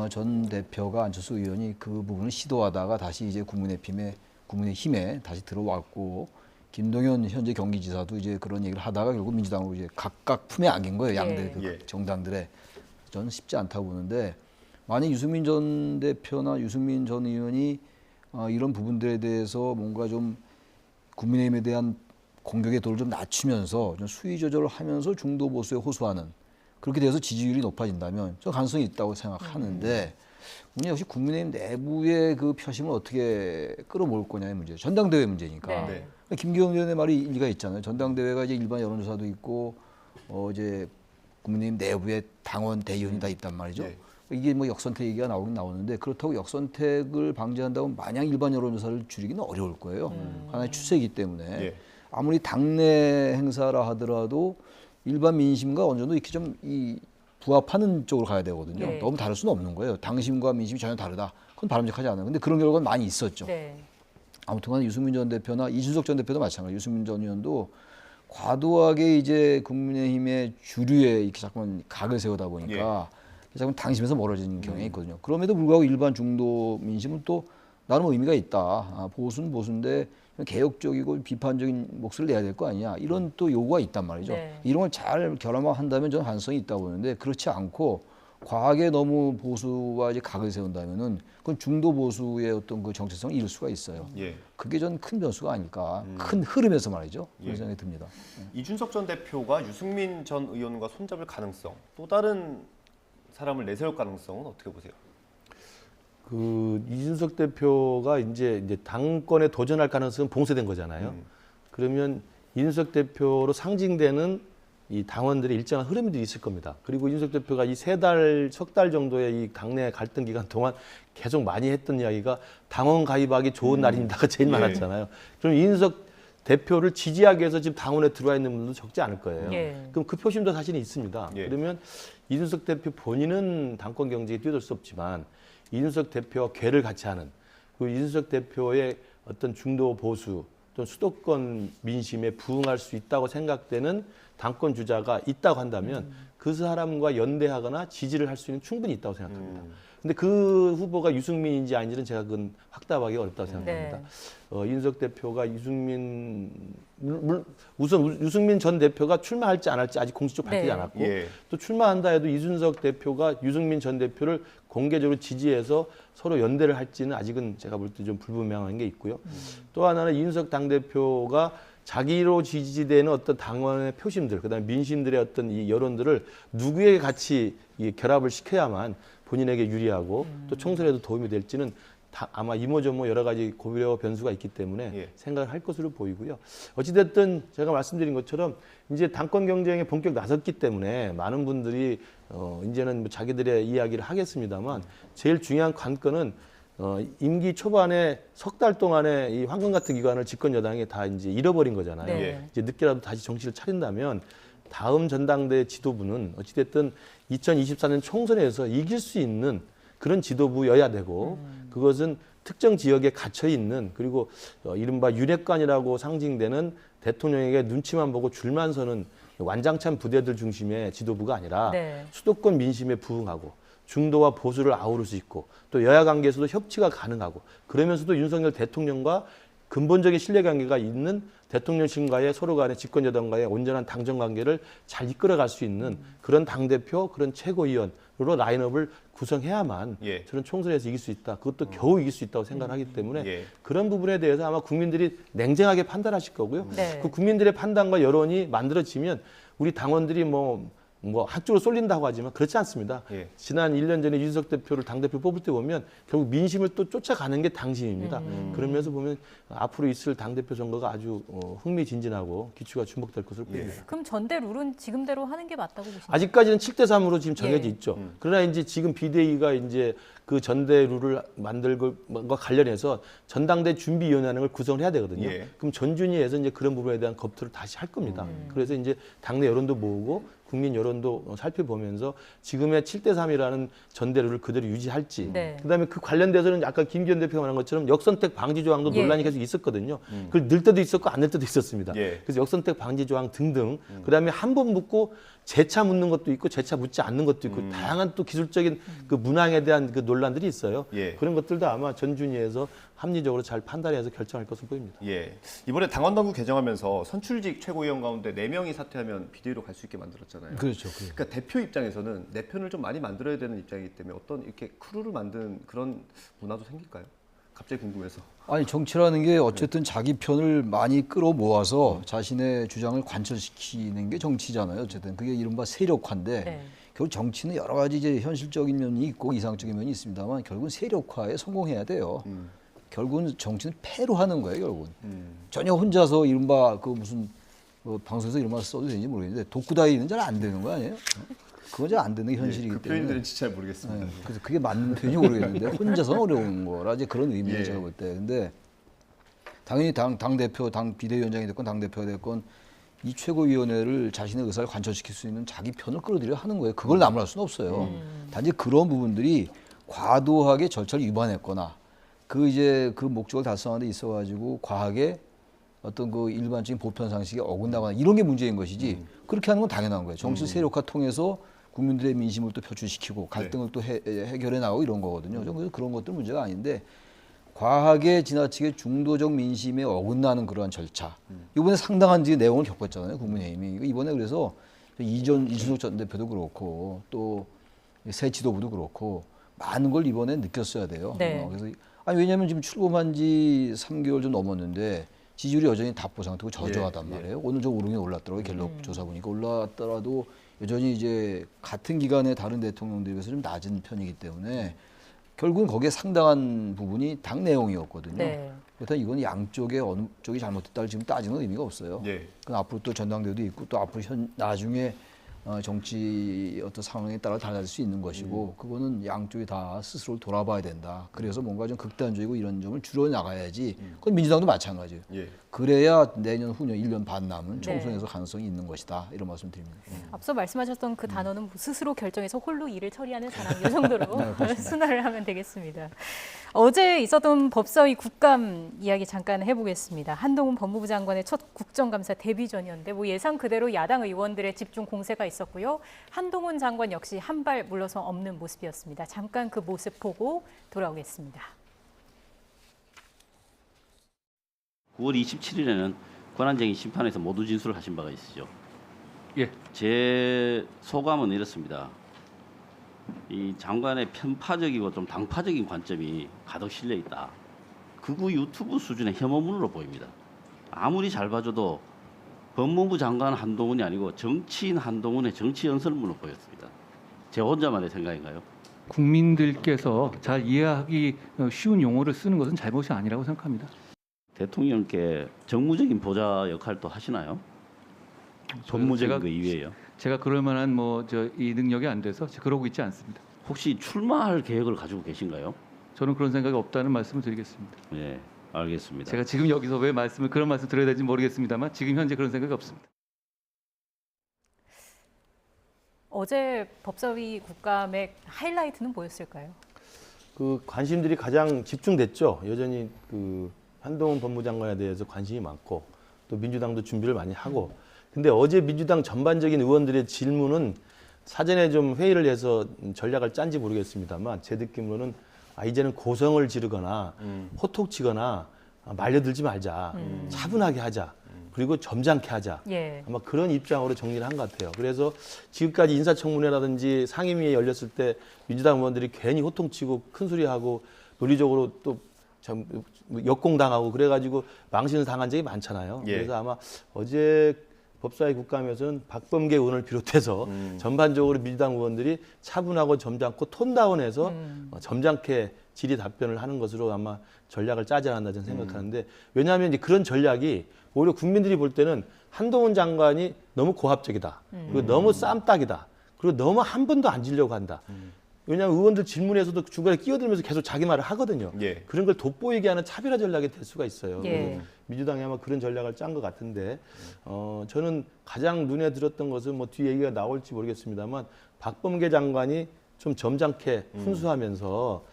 전 대표가 안철수 의원이 그 부분을 시도하다가 다시 이제 국민의힘에 다시 들어왔고 김동연 현재 경기지사도 이제 그런 얘기를 하다가 결국 민주당으로 이제 각각 품에 안긴 거예요. 양대 그 정당들의. 저는 쉽지 않다고 보는데 만약 유승민 전 대표나 유승민 전 의원이 이런 부분들에 대해서 뭔가 좀 국민의힘에 대한 공격의 도를 좀 낮추면서 좀 수위 조절을 하면서 중도 보수에 호소하는 그렇게 돼서 지지율이 높아진다면 저 가능성이 있다고 생각하는데 문제 역시 국민의힘 내부의 그 표심을 어떻게 끌어모을 거냐의 문제예요. 전당대회 문제니까. 네. 김기현 의원의 말이 일리가 있잖아요. 전당대회가 이제 일반 여론조사도 있고 이제 국민의힘 내부에 당원 대의원이 다 있단 말이죠. 네. 이게 뭐 역선택 얘기가 나오긴 나오는데 그렇다고 역선택을 방지한다고 마냥 일반 여론조사를 줄이기는 어려울 거예요. 하나의 추세이기 때문에 예. 아무리 당내 행사라 하더라도 일반 민심과 어느 정도 이렇게 좀 부합하는 쪽으로 가야 되거든요. 네. 너무 다를 수는 없는 거예요. 당심과 민심이 전혀 다르다. 그건 바람직하지 않아요. 근데 그런 결과는 많이 있었죠. 네. 아무튼간 유승민 전 대표나 이준석 전 대표도 마찬가지. 유승민 전 의원도 과도하게 이제 국민의힘의 주류에 이렇게 자꾸만 각을 세우다 보니까 자꾸 당심에서 멀어지는 경향이 있거든요. 그럼에도 불구하고 일반 중도 민심은 또 나름 의미가 있다. 보수는 보수인데 개혁적이고 비판적인 목소리를 내야 될 거 아니냐. 이런 또 요구가 있단 말이죠. 네. 이런 걸 잘 결함한다면 저는 가능성이 있다고 보는데 그렇지 않고 과하게 너무 보수와 이제 각을 세운다면은 그건 중도 보수의 어떤 그 정체성을 잃을 수가 있어요. 예. 그게 전 큰 변수가 아닐까. 큰 흐름에서 말이죠. 그런 생각이 듭니다. 이준석 전 대표가 유승민 전 의원과 손잡을 가능성, 또 다른 사람을 내세울 가능성은 어떻게 보세요? 그 이준석 대표가 이제 당권에 도전할 가능성은 봉쇄된 거잖아요. 그러면 이준석 대표로 상징되는 이 당원들의 일정한 흐름들이 있을 겁니다. 그리고 이준석 대표가 이 석 달 정도의 이 당내 갈등 기간 동안 계속 많이 했던 이야기가 당원 가입하기 좋은 날입니다가 제일 많았잖아요. 그럼 이준석 대표를 지지하기 위해서 지금 당원에 들어와 있는 분들도 적지 않을 거예요. 그럼 그 표심도 사실은 있습니다. 그러면 이준석 대표 본인은 당권 경쟁에 뛰어들 수 없지만 이준석 대표와 궤를 같이 하는 그 이준석 대표의 어떤 중도 보수 또 수도권 민심에 부응할 수 있다고 생각되는 당권 주자가 있다고 한다면 그 사람과 연대하거나 지지를 할 수 있는 충분히 있다고 생각합니다. 근데 그 후보가 유승민인지 아닌지는 제가 그건 확답하기 어렵다고 생각합니다. 이준석 대표가 우선 유승민 전 대표가 출마할지 안 할지 아직 공식적으로 밝히지 않았고 또 출마한다 해도 이준석 대표가 유승민 전 대표를 공개적으로 지지해서 서로 연대를 할지는 아직은 제가 볼 때 좀 불분명한 게 있고요. 또 하나는 이준석 당대표가 자기로 지지되는 어떤 당원의 표심들, 그다음에 민심들의 어떤 이 여론들을 누구에게 같이 이 결합을 시켜야만 본인에게 유리하고 또 총선에도 도움이 될지는 아마 이모저모 여러 가지 고려 변수가 있기 때문에 생각을 할 것으로 보이고요. 어찌됐든 제가 말씀드린 것처럼 이제 당권 경쟁에 본격 나섰기 때문에 많은 분들이 이제는 뭐 자기들의 이야기를 하겠습니다만 제일 중요한 관건은 임기 초반에 석 달 동안의 이 황금 같은 기간을 집권 여당이 다 이제 잃어버린 거잖아요. 이제 늦게라도 다시 정신을 차린다면 다음 전당대 지도부는 어찌됐든 2024년 총선에서 이길 수 있는 그런 지도부여야 되고 그것은 특정 지역에 갇혀 있는 그리고 이른바 윤핵관이라고 상징되는 대통령에게 눈치만 보고 줄만 서는 완장찬 부대들 중심의 지도부가 아니라 수도권 민심에 부응하고 중도와 보수를 아우를 수 있고 또 여야 관계에서도 협치가 가능하고 그러면서도 윤석열 대통령과 근본적인 신뢰관계가 있는 대통령실과의 서로 간의 집권 여당과의 온전한 당정 관계를 잘 이끌어갈 수 있는 그런 당대표, 그런 최고위원으로 라인업을 구성해야만 저는 총선에서 이길 수 있다. 그것도 겨우 이길 수 있다고 생각하기 때문에 그런 부분에 대해서 아마 국민들이 냉정하게 판단하실 거고요. 그 국민들의 판단과 여론이 만들어지면 우리 당원들이 뭐 한쪽으로 쏠린다고 하지만 그렇지 않습니다. 지난 1년 전에 이준석 대표를 당대표 뽑을 때 보면 결국 민심을 또 쫓아가는 게 당심입니다. 그러면서 보면 앞으로 있을 당대표 선거가 아주 흥미진진하고 기추가 주목될 것으로 보입니다. 그럼 전대 룰은 지금대로 하는 게 맞다고 보십니까? 아직까지는 7대3으로 지금 정해져 있죠. 그러나 이제 지금 비대위가 이제 그 전대 룰을 만들고 관련해서 전당대 준비위원회라는 걸 구성을 해야 되거든요. 그럼 전준위에서 이제 그런 부분에 대한 검토를 다시 할 겁니다. 그래서 이제 당내 여론도 모으고 국민 여론도 살펴보면서 지금의 7대3이라는 전대룰을 그대로 유지할지 그다음에 그 관련돼서는 아까 김기현 대표가 말한 것처럼 역선택 방지 조항도 논란이 계속 있었거든요. 그걸 넣을 때도 있었고 안 넣을 때도 있었습니다. 그래서 역선택 방지 조항 등등 그다음에 한 번 묻고 재차 묻는 것도 있고 재차 묻지 않는 것도 있고 다양한 또 기술적인 그 문항에 대한 그 논란들이 있어요. 그런 것들도 아마 전준위에서 합리적으로 잘 판단해서 결정할 것으로 보입니다. 이번에 당원당규 개정하면서 선출직 최고위원 가운데 4명이 사퇴하면 비대위로 갈 수 있게 만들었잖아요. 그렇죠. 그러니까 대표 입장에서는 내 편을 좀 많이 만들어야 되는 입장이기 때문에 어떤 이렇게 크루를 만드는 그런 문화도 생길까요? 갑자기 궁금해서. 아니 정치라는 게 어쨌든 자기 편을 많이 끌어모아서 자신의 주장을 관철시키는 게 정치잖아요. 어쨌든 그게 이른바 세력화인데 결국 정치는 여러 가지 이제 현실적인 면이 있고 이상적인 면이 있습니다만 결국은 세력화에 성공해야 돼요. 결국은 정치는 패로 하는 거예요. 결국은 전혀 혼자서 이른바 그 무슨 방송에서 이런 말 써도 되는지 모르겠는데 독구다이는 잘 안 되는 거 아니에요? 그건 잘 안 되는 게 현실이기 그 때문에. 표현들은 진짜 모르겠습니다. 그래서 그게 맞는 표현이 모르겠는데 혼자서는 어려운 거라 이제 그런 의미예요. 제가 볼 때. 근데 당연히 당 대표, 당 비대위원장이 됐건 당 대표가 됐건 이 최고위원회를 자신의 의사를 관철시킬 수 있는 자기 편을 끌어들여 하는 거예요. 그걸 나무랄 수는 없어요. 단지 그런 부분들이 과도하게 절차를 위반했거나 그 목적을 달성하는 데 있어가지고 과하게 어떤 그 일반적인 보편 상식에 어긋나거나 이런 게 문제인 것이지 그렇게 하는 건 당연한 거예요. 정치 세력화 통해서 국민들의 민심을 또 표출시키고 갈등을 또 해결해 나가고 이런 거거든요. 그래서 그런 것들 문제가 아닌데 과하게 지나치게 중도적 민심에 어긋나는 그러한 절차. 이번에 상당한 내용을 겪었잖아요. 국민의힘이. 이번에 그래서 이준석 전 대표도 그렇고 또 새 지도부도 그렇고 많은 걸 이번에 느꼈어야 돼요. 그래서 왜냐하면 지금 출범한 지 3개월 좀 넘었는데 지지율이 여전히 답보 상태고 저조하단 말이에요. 오늘 좀 오르긴 올랐더라고요. 갤럽 조사 보니까 올랐더라도 여전히 이제 같은 기간에 다른 대통령들에 비해서 좀 낮은 편이기 때문에 결국은 거기에 상당한 부분이 당 내용이었거든요. 네. 그렇다면 이건 양쪽에 어느 쪽이 잘못됐다를 지금 따지는 의미가 없어요. 예. 그럼 앞으로 또 전당대회도 있고 또 앞으로 나중에 정치 어떤 상황에 따라 달라질 수 있는 것이고 그거는 양쪽이 다 스스로를 돌아봐야 된다. 그래서 뭔가 좀 극단적이고 이런 점을 줄여 나가야지. 그건 민주당도 마찬가지예요. 예. 그래야 내년 후년 1년 반 남은 총선에서 가능성이 있는 것이다. 이런 말씀 드립니다. 앞서 말씀하셨던 그 단어는 스스로 결정해서 홀로 일을 처리하는 사람 이 정도로 순화를 하면 되겠습니다. 어제 있었던 법사위 국감 이야기 잠깐 해보겠습니다. 한동훈 법무부 장관의 첫 국정감사 데뷔 전이었는데 뭐 예상 그대로 야당 의원들의 집중 공세가 있었고요. 한동훈 장관 역시 한 발 물러서 없는 모습이었습니다. 잠깐 그 모습 보고 돌아오겠습니다. 9월 27일에는 권한쟁의 심판에서 모두 진술을 하신 바가 있으시죠? 예. 제 소감은 이렇습니다. 이 장관의 편파적이고 좀 당파적인 관점이 가득 실려 있다. 극우 유튜브 수준의 혐오문으로 보입니다. 아무리 잘 봐줘도 법무부 장관 한동훈이 아니고 정치인 한동훈의 정치 연설문으로 보였습니다. 제 혼자만의 생각인가요? 국민들께서 잘 이해하기 쉬운 용어를 쓰는 것은 잘못이 아니라고 생각합니다. 대통령께 정무적인 보좌 역할도 하시나요? 법무적인 거 이외에요. 제가 그럴 만한 이 능력이 안 돼서 그러고 있지 않습니다. 혹시 출마할 계획을 가지고 계신가요? 저는 그런 생각이 없다는 말씀을 드리겠습니다. 네, 알겠습니다. 제가 지금 여기서 왜 그런 말씀 드려야 될지 모르겠습니다만 지금 현재 그런 생각이 없습니다. 어제 법사위 국감의 하이라이트는 뭐였을까요? 그 관심들이 가장 집중됐죠. 여전히 그 한동훈 법무장관에 대해서 관심이 많고 또 민주당도 준비를 많이 하고. 근데 어제 민주당 전반적인 의원들의 질문은 사전에 좀 회의를 해서 전략을 짠지 모르겠습니다만 제 느낌으로는 이제는 고성을 지르거나 호통치거나 말려들지 말자. 차분하게 하자. 그리고 점잖게 하자. 예. 아마 그런 입장으로 정리를 한 것 같아요. 그래서 지금까지 인사청문회라든지 상임위에 열렸을 때 민주당 의원들이 괜히 호통치고 큰소리하고 논리적으로 또 역공당하고 그래가지고 망신을 당한 적이 많잖아요. 예. 그래서 아마 어제 법사위 국감에서는 박범계 의원을 비롯해서 전반적으로 민주당 의원들이 차분하고 점잖고 톤다운해서 점잖게 질의 답변을 하는 것으로 아마 전략을 짜지 않았나 저는 생각하는데 왜냐하면 이제 그런 전략이 오히려 국민들이 볼 때는 한동훈 장관이 너무 고압적이다. 그리고 너무 쌈딱이다. 그리고 너무 한 번도 안 지려고 한다. 왜냐하면 의원들 질문에서도 중간에 끼어들면서 계속 자기 말을 하거든요. 예. 그런 걸 돋보이게 하는 차별화 전략이 될 수가 있어요. 예. 민주당이 아마 그런 전략을 짠 것 같은데 저는 가장 눈에 들었던 것은 뭐 뒤에 얘기가 나올지 모르겠습니다만 박범계 장관이 좀 점잖게 훈수하면서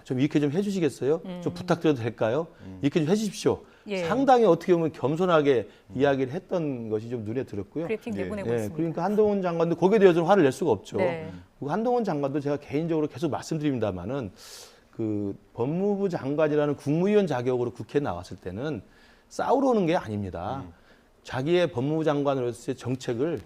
좀 이렇게 좀 해주시겠어요? 좀 부탁드려도 될까요? 이렇게 좀 해주십시오. 예. 상당히 어떻게 보면 겸손하게 이야기를 했던 것이 좀 눈에 들었고요. 브리핑 내보내고 예, 있습니다. 그러니까 한동훈 장관도 거기에 대해서는 화를 낼 수가 없죠. 네. 그리고 한동훈 장관도 제가 개인적으로 계속 말씀드립니다만은 그 법무부 장관이라는 국무위원 자격으로 국회에 나왔을 때는 싸우러 오는 게 아닙니다. 자기의 법무부 장관으로서의 정책을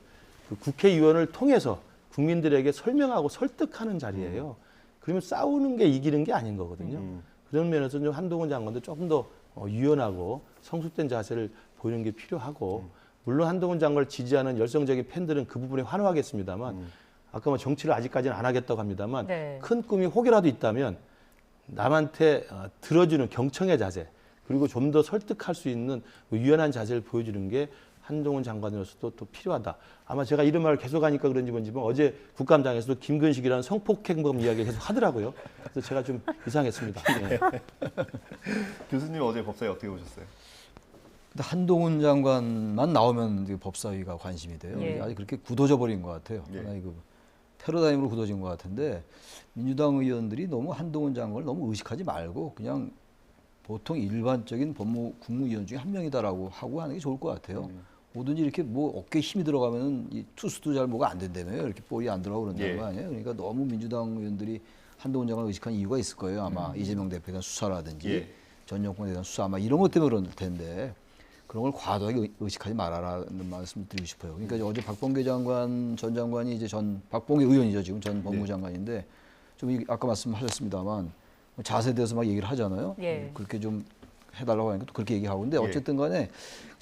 그 국회의원을 통해서 국민들에게 설명하고 설득하는 자리예요. 그러면 싸우는 게 이기는 게 아닌 거거든요. 그런 면에서 좀 한동훈 장관도 조금 더 유연하고 성숙된 자세를 보이는 게 필요하고 물론 한동훈 장관을 지지하는 열성적인 팬들은 그 부분에 환호하겠습니다만 아까 뭐 정치를 아직까지는 안 하겠다고 합니다만 네. 큰 꿈이 혹여라도 있다면 남한테 들어주는 경청의 자세 그리고 좀 더 설득할 수 있는 유연한 자세를 보여주는 게 한동훈 장관으로서도 또 필요하다. 아마 제가 이런 말을 계속 하니까 그런지 뭔지만 어제 국감장에서도 김근식이라는 성폭행범 이야기를 계속 하더라고요. 그래서 제가 좀 이상했습니다. 네. 교수님 어제 법사위 어떻게 보셨어요? 근데 한동훈 장관만 나오면 법사위가 관심이 돼요. 예. 아직 그렇게 굳어져 버린 것 같아요. 예. 하나의 그 패러다임으로 굳어진 것 같은데 민주당 의원들이 너무 한동훈 장관을 너무 의식하지 말고 그냥 보통 일반적인 국무위원 중에 한 명이다라고 하고 하는 게 좋을 것 같아요. 뭐든지 이렇게 뭐 어깨에 힘이 들어가면은 이 투수도 잘 뭐가 안 된다며요. 이렇게 볼이 안 들어가고 그런다는 예. 거 아니에요. 그러니까 너무 민주당 의원들이 한동훈 장관을 의식한 이유가 있을 거예요. 아마 이재명 대표에 대한 수사라든지 예. 전 정권에 대한 수사 아마 이런 것 때문에 그럴 텐데 그런 걸 과도하게 의식하지 말아라는 말씀을 드리고 싶어요. 그러니까 어제 박범계 장관 전 장관이 이제 박범계 의원이죠. 지금 전 법무장관인데 좀 아까 말씀하셨습니다만 자세에 대해서 막 얘기를 하잖아요. 예. 그렇게 좀 해달라고 하니까 또 그렇게 얘기하고 근데 어쨌든 간에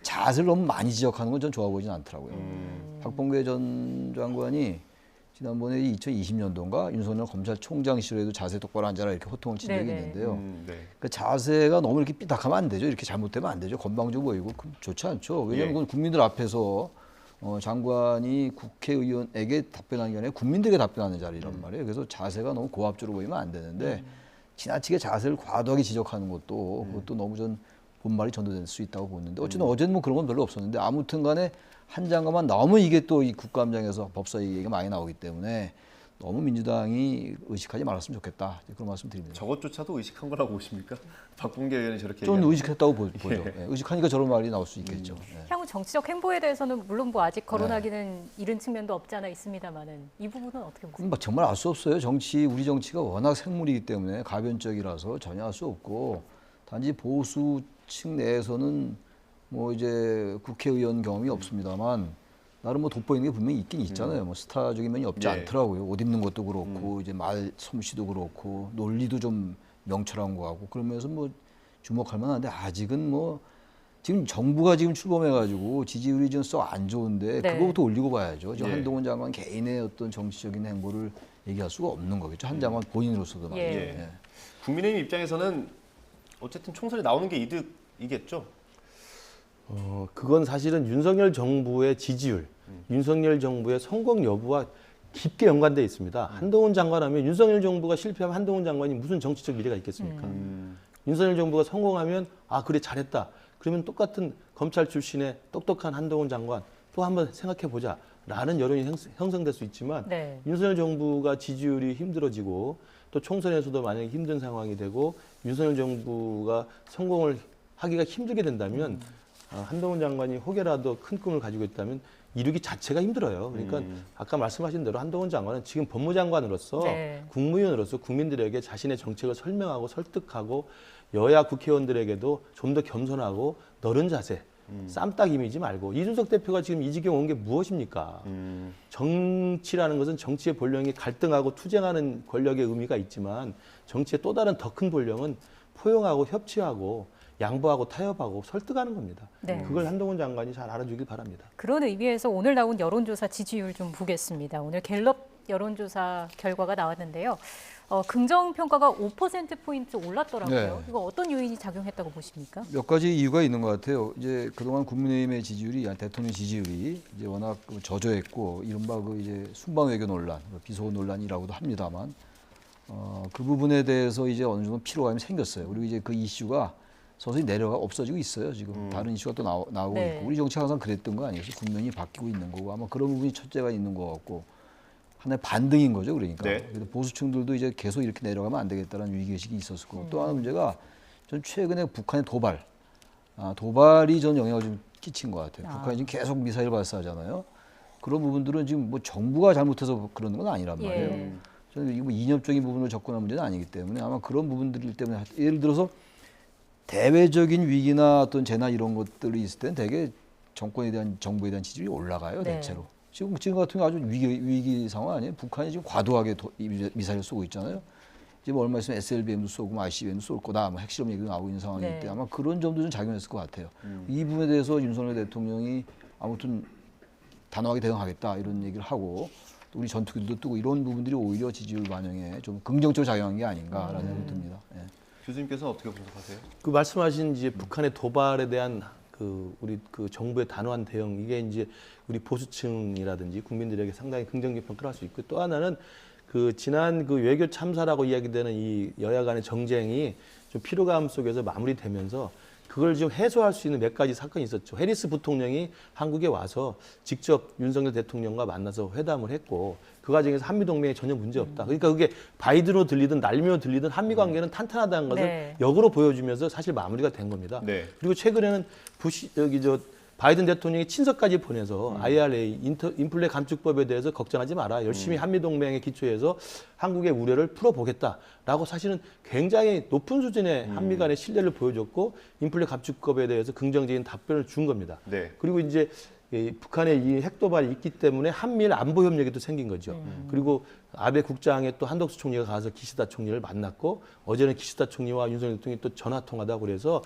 자세를 너무 많이 지적하는 건 전 좋아 보이진 않더라고요. 박범계 전 장관이 지난번에 2020년도인가 윤석열 검찰총장 시절에도 자세 똑바로 앉아라 이렇게 호통을 친 적이 네네. 있는데요. 그 자세가 너무 이렇게 삐딱하면 안 되죠. 이렇게 잘못되면 안 되죠. 건방져 보이고 좋지 않죠. 왜냐하면 그건 국민들 앞에서 장관이 국회의원에게 답변하는 게 아니라 국민들에게 답변하는 자리란 말이에요. 그래서 자세가 너무 고압적으로 보이면 안 되는데 지나치게 자세를 과도하게 지적하는 것도 그것도 너무 전 본말이 전도될 수 있다고 보는데 어쨌든 어제는 뭐 그런 건 별로 없었는데 아무튼 간에 한 장관만 나오면 이게 또 이 국감장에서 법사 얘기가 많이 나오기 때문에 너무 민주당이 의식하지 말았으면 좋겠다. 그런 말씀 드립니다. 저것조차도 의식한 거라고 보십니까? 박범계 의원이 저렇게 좀 얘기하는 의식했다고 보죠. 예, 의식하니까 저런 말이 나올 수 있겠죠. 예. 향후 정치적 행보에 대해서는 물론 뭐 아직 거론하기는 이른 측면도 없지 않아 있습니다만은 이 부분은 어떻게 보십니까? 정말 알 수 없어요. 우리 정치가 워낙 생물이기 때문에 가변적이라서 전혀 알 수 없고 단지 보수층 내에서는 뭐 이제 국회의원 경험이 없습니다만 나름 뭐 돋보이는 게 분명히 있긴 있잖아요. 뭐 스타적인 면이 없지 않더라고요. 옷 입는 것도 그렇고 이제 말 솜씨도 그렇고 논리도 좀 명철한 거 같고 그러면서 뭐 주목할 만한데 아직은 뭐 지금 정부가 지금 출범해가지고 지지율이 좀 썩 안 좋은데 그거부터 올리고 봐야죠. 지금 한동훈 장관 개인의 어떤 정치적인 행보를 얘기할 수가 없는 거겠죠. 한 장관 본인으로서도 말이죠. 예. 국민의힘 입장에서는 어쨌든 총선에 나오는 게 이득이겠죠. 그건 사실은 윤석열 정부의 지지율, 윤석열 정부의 성공 여부와 깊게 연관되어 있습니다. 한동훈 장관하면 윤석열 정부가 실패하면 한동훈 장관이 무슨 정치적 미래가 있겠습니까? 윤석열 정부가 성공하면 아 그래 잘했다. 그러면 똑같은 검찰 출신의 똑똑한 한동훈 장관 또 한번 생각해 보자 라는 여론이 형성될 수 있지만 윤석열 정부가 지지율이 힘들어지고 또 총선에서도 만약에 힘든 상황이 되고 윤석열 정부가 성공을 하기가 힘들게 된다면 한동훈 장관이 혹여라도 큰 꿈을 가지고 있다면 이루기 자체가 힘들어요. 그러니까 아까 말씀하신 대로 한동훈 장관은 지금 법무장관으로서 국무위원으로서 국민들에게 자신의 정책을 설명하고 설득하고 여야 국회의원들에게도 좀 더 겸손하고 너른 자세, 쌈딱 이미지 말고 이준석 대표가 지금 이 지경 온 게 무엇입니까? 정치라는 것은 정치의 본령이 갈등하고 투쟁하는 권력의 의미가 있지만 정치의 또 다른 더 큰 본령은 포용하고 협치하고 양보하고 타협하고 설득하는 겁니다. 그걸 한동훈 장관이 잘 알아주길 바랍니다. 그런 의미에서 오늘 나온 여론조사 지지율 좀 보겠습니다. 오늘 갤럽 여론조사 결과가 나왔는데요. 긍정평가가 5%포인트 올랐더라고요. 이거 어떤 요인이 작용했다고 보십니까? 몇 가지 이유가 있는 것 같아요. 이제 그동안 국민의힘의 지지율이, 대통령 지지율이 이제 워낙 저조했고, 이른바 그 이제 순방 외교 논란, 비속어 논란이라고도 합니다만, 그 부분에 대해서 이제 어느 정도 피로감이 생겼어요. 그리고 이제 그 이슈가 서서히 내려가 없어지고 있어요. 지금 다른 이슈가 또 나오고 있고, 우리 정치가 항상 그랬던 거 아니겠어요? 국면이 바뀌고 있는 거고, 아마 그런 부분이 첫째가 있는 것 같고, 하나의 반등인 거죠. 그러니까 그래서 보수층들도 이제 계속 이렇게 내려가면 안 되겠다는 위기의식이 있었을 거고, 또 하나 문제가 전 최근에 북한의 도발이 전 영향을 좀 끼친 것 같아요. 북한이 지금 계속 미사일 발사하잖아요. 그런 부분들은 지금 뭐 정부가 잘못해서 그러는 건 아니란 말이에요. 저는 이거 뭐 이념적인 부분을 접근한 문제는 아니기 때문에 아마 그런 부분들 때문에, 예를 들어서 대외적인 위기나 어떤 재난 이런 것들이 있을 때는 되게 정부에 대한 지지율이 올라가요. 대체로. 지금 같은 경우 아주 위기 상황 아니에요? 북한이 지금 과도하게 미사일을 쏘고 있잖아요. 지금 얼마 있으면 SLBM도 쏘고 뭐 ICBM도 쏠 거다. 뭐 핵실험 얘기도 나오고 있는 상황이기 때문에 아마 그런 점도 좀 작용했을 것 같아요. 이 부분에 대해서 윤석열 대통령이 아무튼 단호하게 대응하겠다 이런 얘기를 하고, 또 우리 전투기도 뜨고 이런 부분들이 오히려 지지율 반영에 좀 긍정적으로 작용한 게 아닌가라는 생각이 듭니다. 교수님께서는 어떻게 분석하세요? 그 말씀하신 이제 북한의 도발에 대한 우리 정부의 단호한 대응, 이게 이제 우리 보수층이라든지 국민들에게 상당히 긍정적 평가를 할 수 있고, 또 하나는 지난 외교 참사라고 이야기되는 이 여야 간의 정쟁이 좀 피로감 속에서 마무리되면서 그걸 좀 해소할 수 있는 몇 가지 사건이 있었죠. 해리스 부통령이 한국에 와서 직접 윤석열 대통령과 만나서 회담을 했고, 그 과정에서 한미동맹에 전혀 문제 없다. 그러니까 그게 바이든으로 들리든 날미로 들리든 한미관계는 탄탄하다는 것을 역으로 보여주면서 사실 마무리가 된 겁니다. 그리고 최근에는 바이든 대통령이 친서까지 보내서 IRA, 인플레 감축법에 대해서 걱정하지 마라. 열심히 한미동맹에 기초해서 한국의 우려를 풀어보겠다라고 사실은 굉장히 높은 수준의 한미 간의 신뢰를 보여줬고, 인플레 감축법에 대해서 긍정적인 답변을 준 겁니다. 그리고 이제 북한의 이 핵도발이 있기 때문에 한미일 안보 협력이 또 생긴 거죠. 그리고 아베 국장의 또 한덕수 총리가 가서 기시다 총리를 만났고, 어제는 기시다 총리와 윤석열 대통령이 또 전화 통화도 하고, 그래서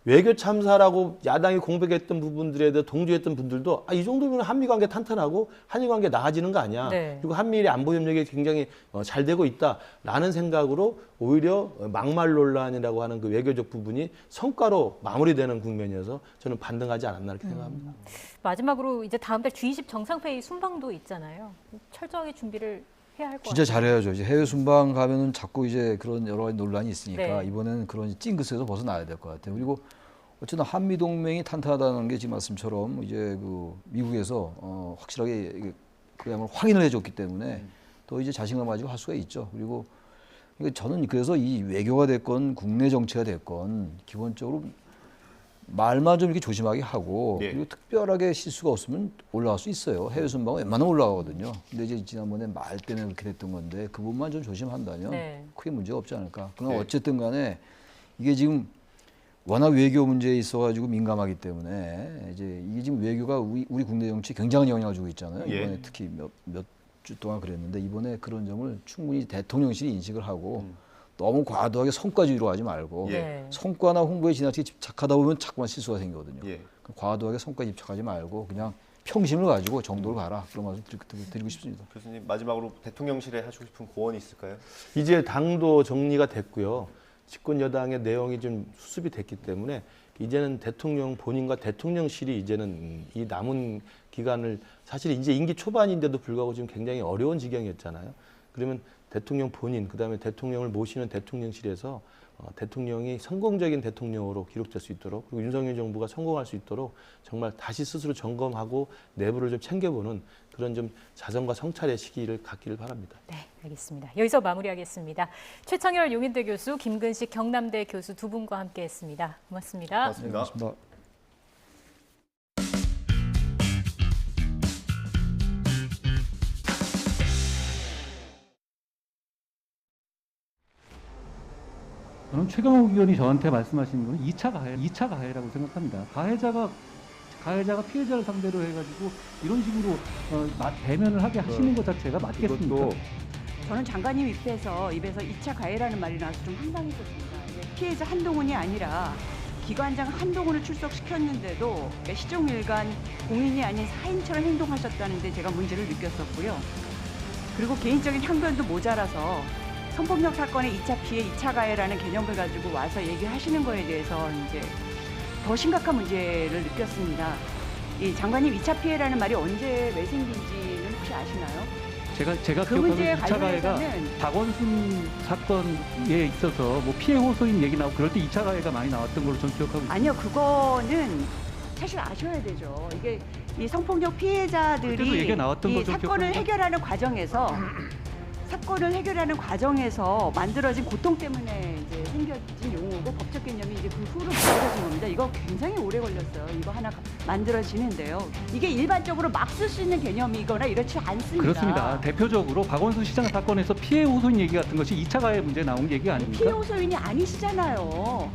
외교 참사라고 야당이 공백했던 부분들에 대해 동조했던 분들도 이 정도면 한미 관계 탄탄하고 한일 관계 나아지는 거 아니야. 네. 그리고 한미일의 안보 협력이 굉장히 잘 되고 있다라는 생각으로 오히려 막말 논란이라고 하는 그 외교적 부분이 성과로 마무리되는 국면이어서 저는 반등하지 않았나 이렇게 생각합니다. 마지막으로 이제 다음 달 G20 정상회의 순방도 있잖아요. 철저하게 준비를 해야 할 것 같아요. 진짜 잘해야죠. 이제 해외 순방 가면은 자꾸 이제 그런 여러 가지 논란이 있으니까 네. 이번에는 그런 찡긋에서 벗어나야 될 것 같아요. 그리고 어쨌든 한미 동맹이 탄탄하다는 게 지금 말씀처럼 이제 그 미국에서 확실하게 그야말로 확인을 해줬기 때문에 더 이제 자신감 가지고 할 수가 있죠. 그리고 저는 그래서 이 외교가 됐건 국내 정치가 됐건 기본적으로 말만 좀 이렇게 조심하게 하고 그리고 특별하게 실수가 없으면 올라갈 수 있어요. 해외 순방은 웬만하면 올라가거든요. 근데 이제 지난번에 말 때문에 그렇게 됐던 건데 그 부분만 좀 조심한다면 크게 문제가 없지 않을까. 그러나 어쨌든 간에 이게 지금 워낙 외교 문제에 있어가지고 민감하기 때문에 이제 이게 지금 외교가 우리 국내 정치에 굉장한 영향을 주고 있잖아요. 이번에 특히 몇 주 동안 그랬는데 이번에 그런 점을 충분히 대통령실이 인식을 하고 너무 과도하게 성과주의로 하지 말고 성과나 홍보에 지나치게 집착하다 보면 자꾸만 실수가 생기거든요. 과도하게 성과에 집착하지 말고 그냥 평심을 가지고 정도를 가라. 그런 말씀 드리고 싶습니다. 교수님 마지막으로 대통령실에 하시고 싶은 고언이 있을까요? 이제 당도 정리가 됐고요. 집권 여당의 내용이 좀 수습이 됐기 때문에 이제는 대통령 본인과 대통령실이 이제는 이 남은 기간을 사실 이제 임기 초반인데도 불구하고 지금 굉장히 어려운 지경이었잖아요. 그러면 대통령 본인, 그다음에 대통령을 모시는 대통령실에서 대통령이 성공적인 대통령으로 기록될 수 있도록 그리고 윤석열 정부가 성공할 수 있도록 정말 다시 스스로 점검하고 내부를 좀 챙겨보는 그런 좀 자성과 성찰의 시기를 갖기를 바랍니다. 네, 알겠습니다. 여기서 마무리하겠습니다. 최창열 용인대 교수, 김근식 경남대 교수 두 분과 함께했습니다. 고맙습니다. 고맙습니다. 고맙습니다. 저는 최강욱 의원이 저한테 말씀하신 거는 2차 가해라고 생각합니다. 가해자가 피해자를 상대로 해가지고 이런 식으로 대면을 하게 하시는 것 자체가 맞겠습니까? 저는 장관님 입에서 2차 가해라는 말이 나와서 좀 황당했었습니다. 피해자 한동훈이 아니라 기관장 한동훈을 출석시켰는데도 시종일관 공인이 아닌 사인처럼 행동하셨다는데 제가 문제를 느꼈었고요. 그리고 개인적인 향변도 모자라서 성폭력 사건의 2차 피해, 2차 가해라는 개념을 가지고 와서 얘기하시는 거에 대해서 이제 더 심각한 문제를 느꼈습니다. 이 장관님 2차 피해라는 말이 언제 왜 생긴지는 혹시 아시나요? 제가 그 기억하는 문제에 2차 가해가 관련해서는 박원순 사건에 있어서 뭐 피해 호소인 얘기 나오고 그럴 때 2차 가해가 많이 나왔던 걸로 저는 기억하고 있습니다. 아니요, 그거는 사실 아셔야 되죠. 이게 이 성폭력 피해자들이 이 사건을 해결하는 과정에서 만들어진 고통 때문에 이제 생겨진 용어고 법적 개념이 이제 그 후로 만들어진 겁니다. 이거 굉장히 오래 걸렸어요. 이거 하나 만들어지는데요. 이게 일반적으로 막 쓸 수 있는 개념이거나 이렇지 않습니다. 그렇습니다. 대표적으로 박원순 시장 사건에서 피해 호소인 얘기 같은 것이 2차 가해 문제 나온 얘기 아닙니까? 피해 호소인이 아니시잖아요.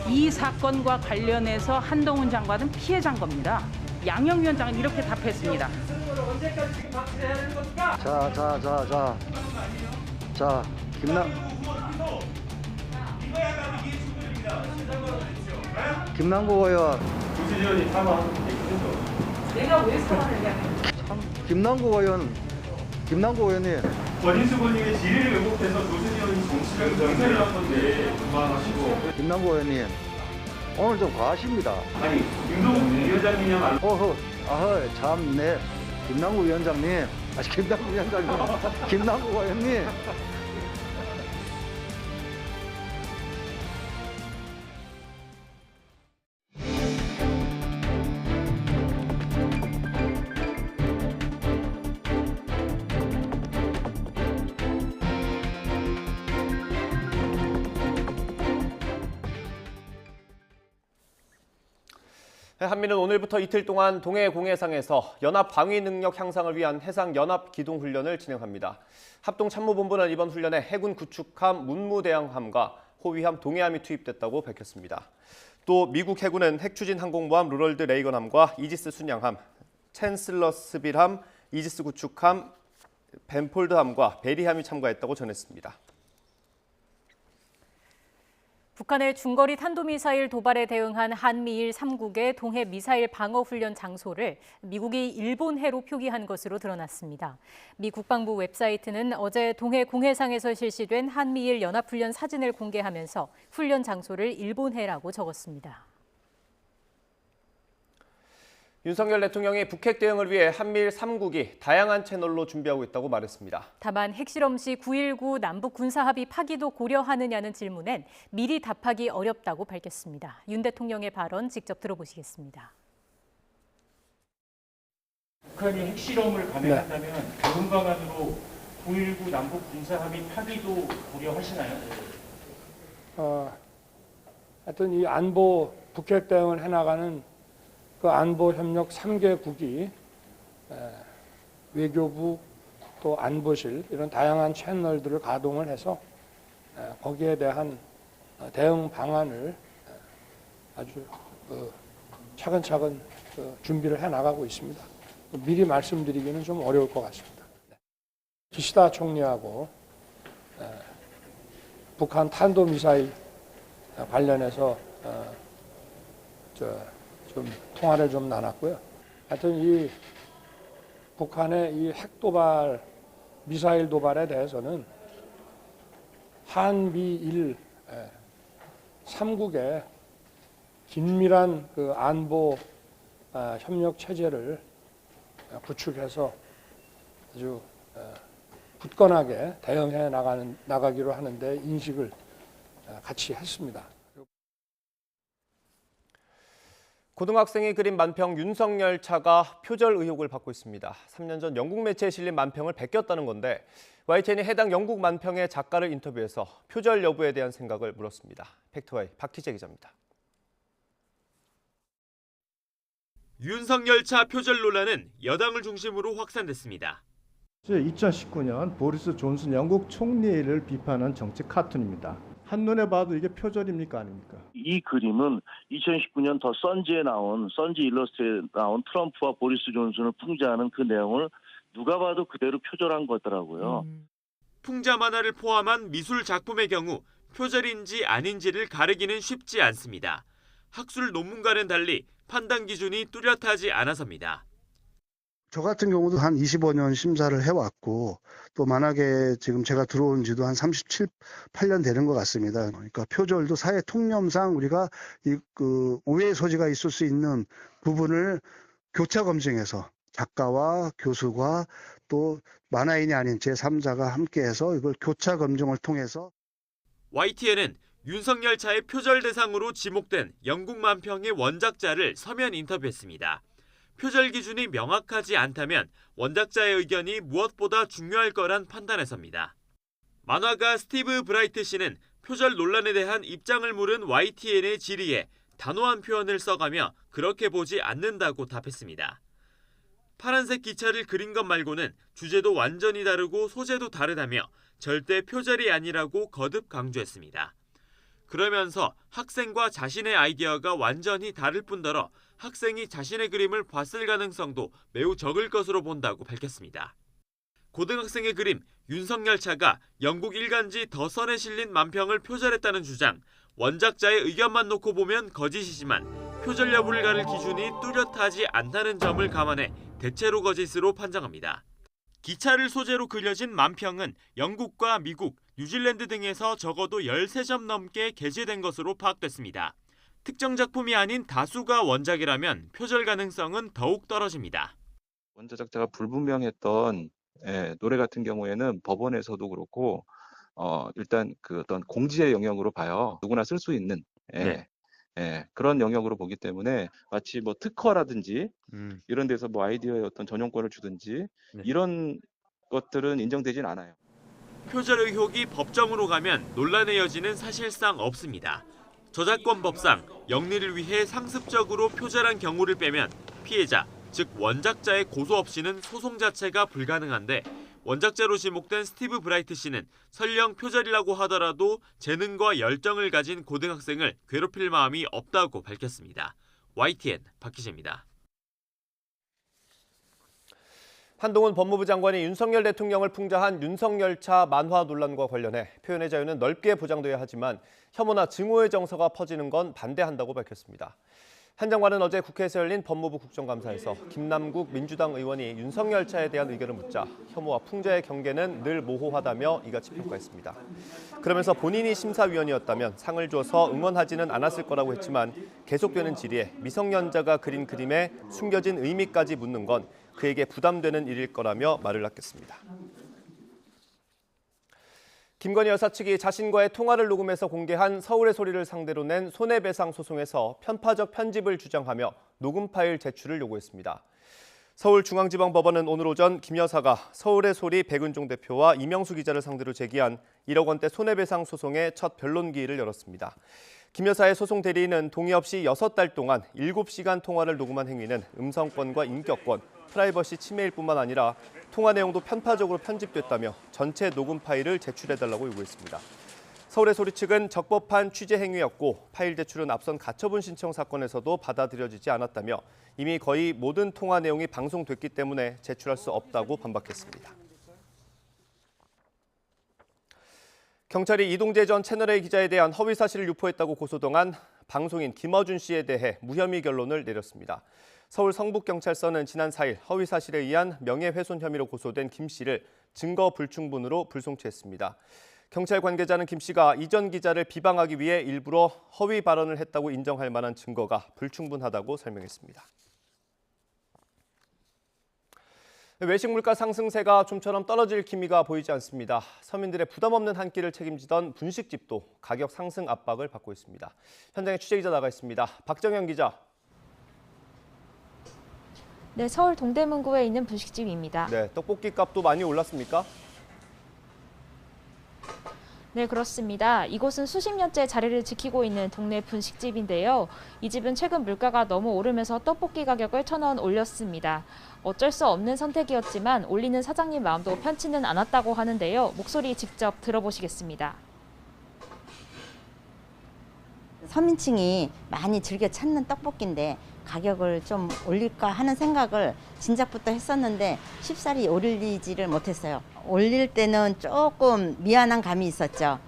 이 사건과 관련해서 한동훈 장관은 피해자인 겁니다. 양영 위원장은 이렇게 답했습니다. 자, 김남국 의원. 조진현이 사과하는 얘기죠. 내가 왜 사과하느냐. 김남국 의원님. 권인수 본인의 질의를 왜곡해서 조진현이 정치를 정세를 한 건데 그만하시고. 김남국 의원님. 오늘 좀 과하십니다. 아니, 김동욱 위원장이냐 참네. 김남국 위원장님. 김남국 의원님. 한미는 오늘부터 이틀 동안 동해 공해상에서 연합 방위 능력 향상을 위한 해상 연합 기동 훈련을 진행합니다. 합동참모본부는 이번 훈련에 해군 구축함 문무대왕함과 호위함 동해함이 투입됐다고 밝혔습니다. 또 미국 해군은 핵추진 항공모함 로널드 레이건함과 이지스 순양함, 챈슬러스빌함, 이지스 구축함, 벤폴드함과 베리함이 참가했다고 전했습니다. 북한의 중거리 탄도미사일 도발에 대응한 한미일 3국의 동해 미사일 방어 훈련 장소를 미국이 일본해로 표기한 것으로 드러났습니다. 미 국방부 웹사이트는 어제 동해 공해상에서 실시된 한미일 연합훈련 사진을 공개하면서 훈련 장소를 일본해라고 적었습니다. 윤석열 대통령이 북핵 대응을 위해 한미일 3국이 다양한 채널로 준비하고 있다고 말했습니다. 다만 핵실험 시 9.19 남북 군사합의 파기도 고려하느냐는 질문엔 미리 답하기 어렵다고 밝혔습니다. 윤 대통령의 발언 직접 들어보시겠습니다. 북한이 핵실험을 감행한다면 대응 방안으로 9.19 남북 군사합의 파기도 고려하시나요? 하여튼 이 안보 북핵 대응을 해나가는 그 안보협력 3개국이 외교부 또 안보실 이런 다양한 채널들을 가동을 해서 거기에 대한 대응 방안을 아주 차근차근 준비를 해나가고 있습니다. 미리 말씀드리기는 좀 어려울 것 같습니다. 기시다 총리하고 북한 탄도미사일 관련해서 좀 통화를 좀 나눴고요. 하여튼 이 북한의 이 핵도발, 미사일 도발에 대해서는 한미일 3국의 긴밀한 그 안보 협력 체제를 구축해서 아주 굳건하게 대응해 나가기로 하는데 인식을 같이 했습니다. 고등학생이 그린 만평 윤석열차가 표절 의혹을 받고 있습니다. 3년 전 영국 매체에 실린 만평을 베꼈다는 건데 YTN이 해당 영국 만평의 작가를 인터뷰해서 표절 여부에 대한 생각을 물었습니다. 팩트와이 박희재 기자입니다. 윤석열차 표절 논란은 여당을 중심으로 확산됐습니다. 2019년 보리스 존슨 영국 총리를 비판한 정치 카툰입니다. 한눈에 봐도 이게 표절입니까 아닙니까? 이 그림은 2019년 더 선지에 나온 선지 일러스트에 나온 트럼프와 보리스 존슨을 풍자하는 그 내용을 누가 봐도 그대로 표절한 거더라고요. 풍자 만화를 포함한 미술 작품의 경우 표절인지 아닌지를 가르기는 쉽지 않습니다. 학술 논문과는 달리 판단 기준이 뚜렷하지 않아서입니다. 저 같은 경우도 한 25년 심사를 해왔고 또 만약에 지금 제가 들어온 지도 한 37, 8년 되는 것 같습니다. 그러니까 표절도 사회 통념상 우리가 오해의 소지가 있을 수 있는 부분을 교차 검증해서 작가와 교수가 또 만화인이 아닌 제3자가 함께해서 이걸 교차 검증을 통해서 YTN은 윤석열차의 표절 대상으로 지목된 영국 만평의 원작자를 서면 인터뷰했습니다. 표절 기준이 명확하지 않다면 원작자의 의견이 무엇보다 중요할 거란 판단에서입니다. 만화가 스티브 브라이트 씨는 표절 논란에 대한 입장을 물은 YTN의 질의에 단호한 표현을 써가며 그렇게 보지 않는다고 답했습니다. 파란색 기차를 그린 것 말고는 주제도 완전히 다르고 소재도 다르다며 절대 표절이 아니라고 거듭 강조했습니다. 그러면서 학생과 자신의 아이디어가 완전히 다를 뿐더러 학생이 자신의 그림을 봤을 가능성도 매우 적을 것으로 본다고 밝혔습니다. 고등학생의 그림 윤석열차가 영국 일간지 더 선에 실린 만평을 표절했다는 주장, 원작자의 의견만 놓고 보면 거짓이지만 표절 여부를 가릴 기준이 뚜렷하지 않다는 점을 감안해 대체로 거짓으로 판정합니다. 기차를 소재로 그려진 만평은 영국과 미국, 뉴질랜드 등에서 적어도 13점 넘게 게재된 것으로 파악됐습니다. 특정 작품이 아닌 다수가 원작이라면 표절 가능성은 더욱 떨어집니다. 원작자가 불분명했던 노래 같은 경우에는 법원에서도 그렇고 일단 그 어떤 공지의 영역으로 봐요. 누구나 쓸 수 있는 그런 영역으로 보기 때문에 마치 뭐 특허라든지 이런 데서 뭐 아이디어의 어떤 전용권을 주든지 이런 것들은 인정되진 않아요. 표절 의혹이 법정으로 가면 논란의 여지는 사실상 없습니다. 저작권법상 영리를 위해 상습적으로 표절한 경우를 빼면 피해자, 즉 원작자의 고소 없이는 소송 자체가 불가능한데 원작자로 지목된 스티브 브라이트 씨는 설령 표절이라고 하더라도 재능과 열정을 가진 고등학생을 괴롭힐 마음이 없다고 밝혔습니다. YTN 박희재입니다. 한동훈 법무부 장관이 윤석열 대통령을 풍자한 윤석열차 만화 논란과 관련해 표현의 자유는 넓게 보장돼야 하지만 혐오나 증오의 정서가 퍼지는 건 반대한다고 밝혔습니다. 한 장관은 어제 국회에서 열린 법무부 국정감사에서 김남국 민주당 의원이 윤석열차에 대한 의견을 묻자 혐오와 풍자의 경계는 늘 모호하다며 이같이 평가했습니다. 그러면서 본인이 심사위원이었다면 상을 줘서 응원하지는 않았을 거라고 했지만 계속되는 질의에 미성년자가 그린 그림에 숨겨진 의미까지 묻는 건 그에게 부담되는 일일 거라며 말을 아꼈습니다. 김건희 여사 측이 자신과의 통화를 녹음해서 공개한 서울의 소리를 상대로 낸 손해배상 소송에서 편파적 편집을 주장하며 녹음 파일 제출을 요구했습니다. 서울중앙지방법원은 오늘 오전 김 여사가 서울의 소리 백은종 대표와 이명수 기자를 상대로 제기한 1억 원대 손해배상 소송의 첫 변론기일을 열었습니다. 김 여사의 소송 대리인은 동의 없이 6달 동안 7시간 통화를 녹음한 행위는 음성권과 인격권, 프라이버시 침해일 뿐만 아니라 통화 내용도 편파적으로 편집됐다며 전체 녹음 파일을 제출해달라고 요구했습니다. 서울의 소리 측은 적법한 취재 행위였고 파일 제출은 앞선 가처분 신청 사건에서도 받아들여지지 않았다며 이미 거의 모든 통화 내용이 방송됐기 때문에 제출할 수 없다고 반박했습니다. 경찰이 이동재 전 채널A 기자에 대한 허위 사실을 유포했다고 고소당한 방송인 김어준 씨에 대해 무혐의 결론을 내렸습니다. 서울 성북경찰서는 지난 4일 허위 사실에 의한 명예훼손 혐의로 고소된 김 씨를 증거 불충분으로 불송치했습니다. 경찰 관계자는 김 씨가 이전 기자를 비방하기 위해 일부러 허위 발언을 했다고 인정할 만한 증거가 불충분하다고 설명했습니다. 외식 물가 상승세가 좀처럼 떨어질 기미가 보이지 않습니다. 서민들의 부담 없는 한 끼를 책임지던 분식집도 가격 상승 압박을 받고 있습니다. 현장에 취재기자 나가 있습니다. 박정현 기자. 네, 서울 동대문구에 있는 분식집입니다. 네, 떡볶이 값도 많이 올랐습니까? 네, 그렇습니다. 이곳은 수십 년째 자리를 지키고 있는 동네 분식집인데요. 이 집은 최근 물가가 너무 오르면서 떡볶이 가격을 1,000원 올렸습니다. 어쩔 수 없는 선택이었지만 올리는 사장님 마음도 편치는 않았다고 하는데요. 목소리 직접 들어보시겠습니다. 서민층이 많이 즐겨 찾는 떡볶이인데 가격을 좀 올릴까 하는 생각을 진작부터 했었는데 쉽사리 올리지를 못했어요. 올릴 때는 조금 미안한 감이 있었죠.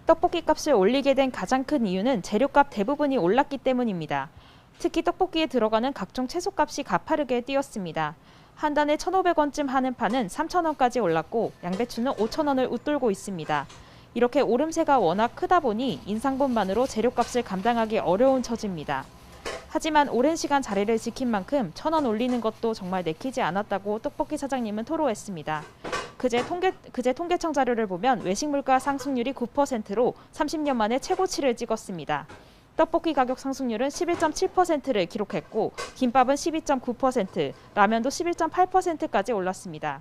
떡볶이 값을 올리게 된 가장 큰 이유는 재료값 대부분이 올랐기 때문입니다. 특히 떡볶이에 들어가는 각종 채소값이 가파르게 뛰었습니다. 한 단에 1,500원쯤 하는 파는 3,000원까지 올랐고 양배추는 5,000원을 웃돌고 있습니다. 이렇게 오름세가 워낙 크다 보니 인상분만으로 재료값을 감당하기 어려운 처지입니다. 하지만 오랜 시간 자리를 지킨 만큼 1,000원 올리는 것도 정말 내키지 않았다고 떡볶이 사장님은 토로했습니다. 그제 통계청 자료를 보면 외식 물가 상승률이 9%로 30년 만에 최고치를 찍었습니다. 떡볶이 가격 상승률은 11.7%를 기록했고 김밥은 12.9%, 라면도 11.8%까지 올랐습니다.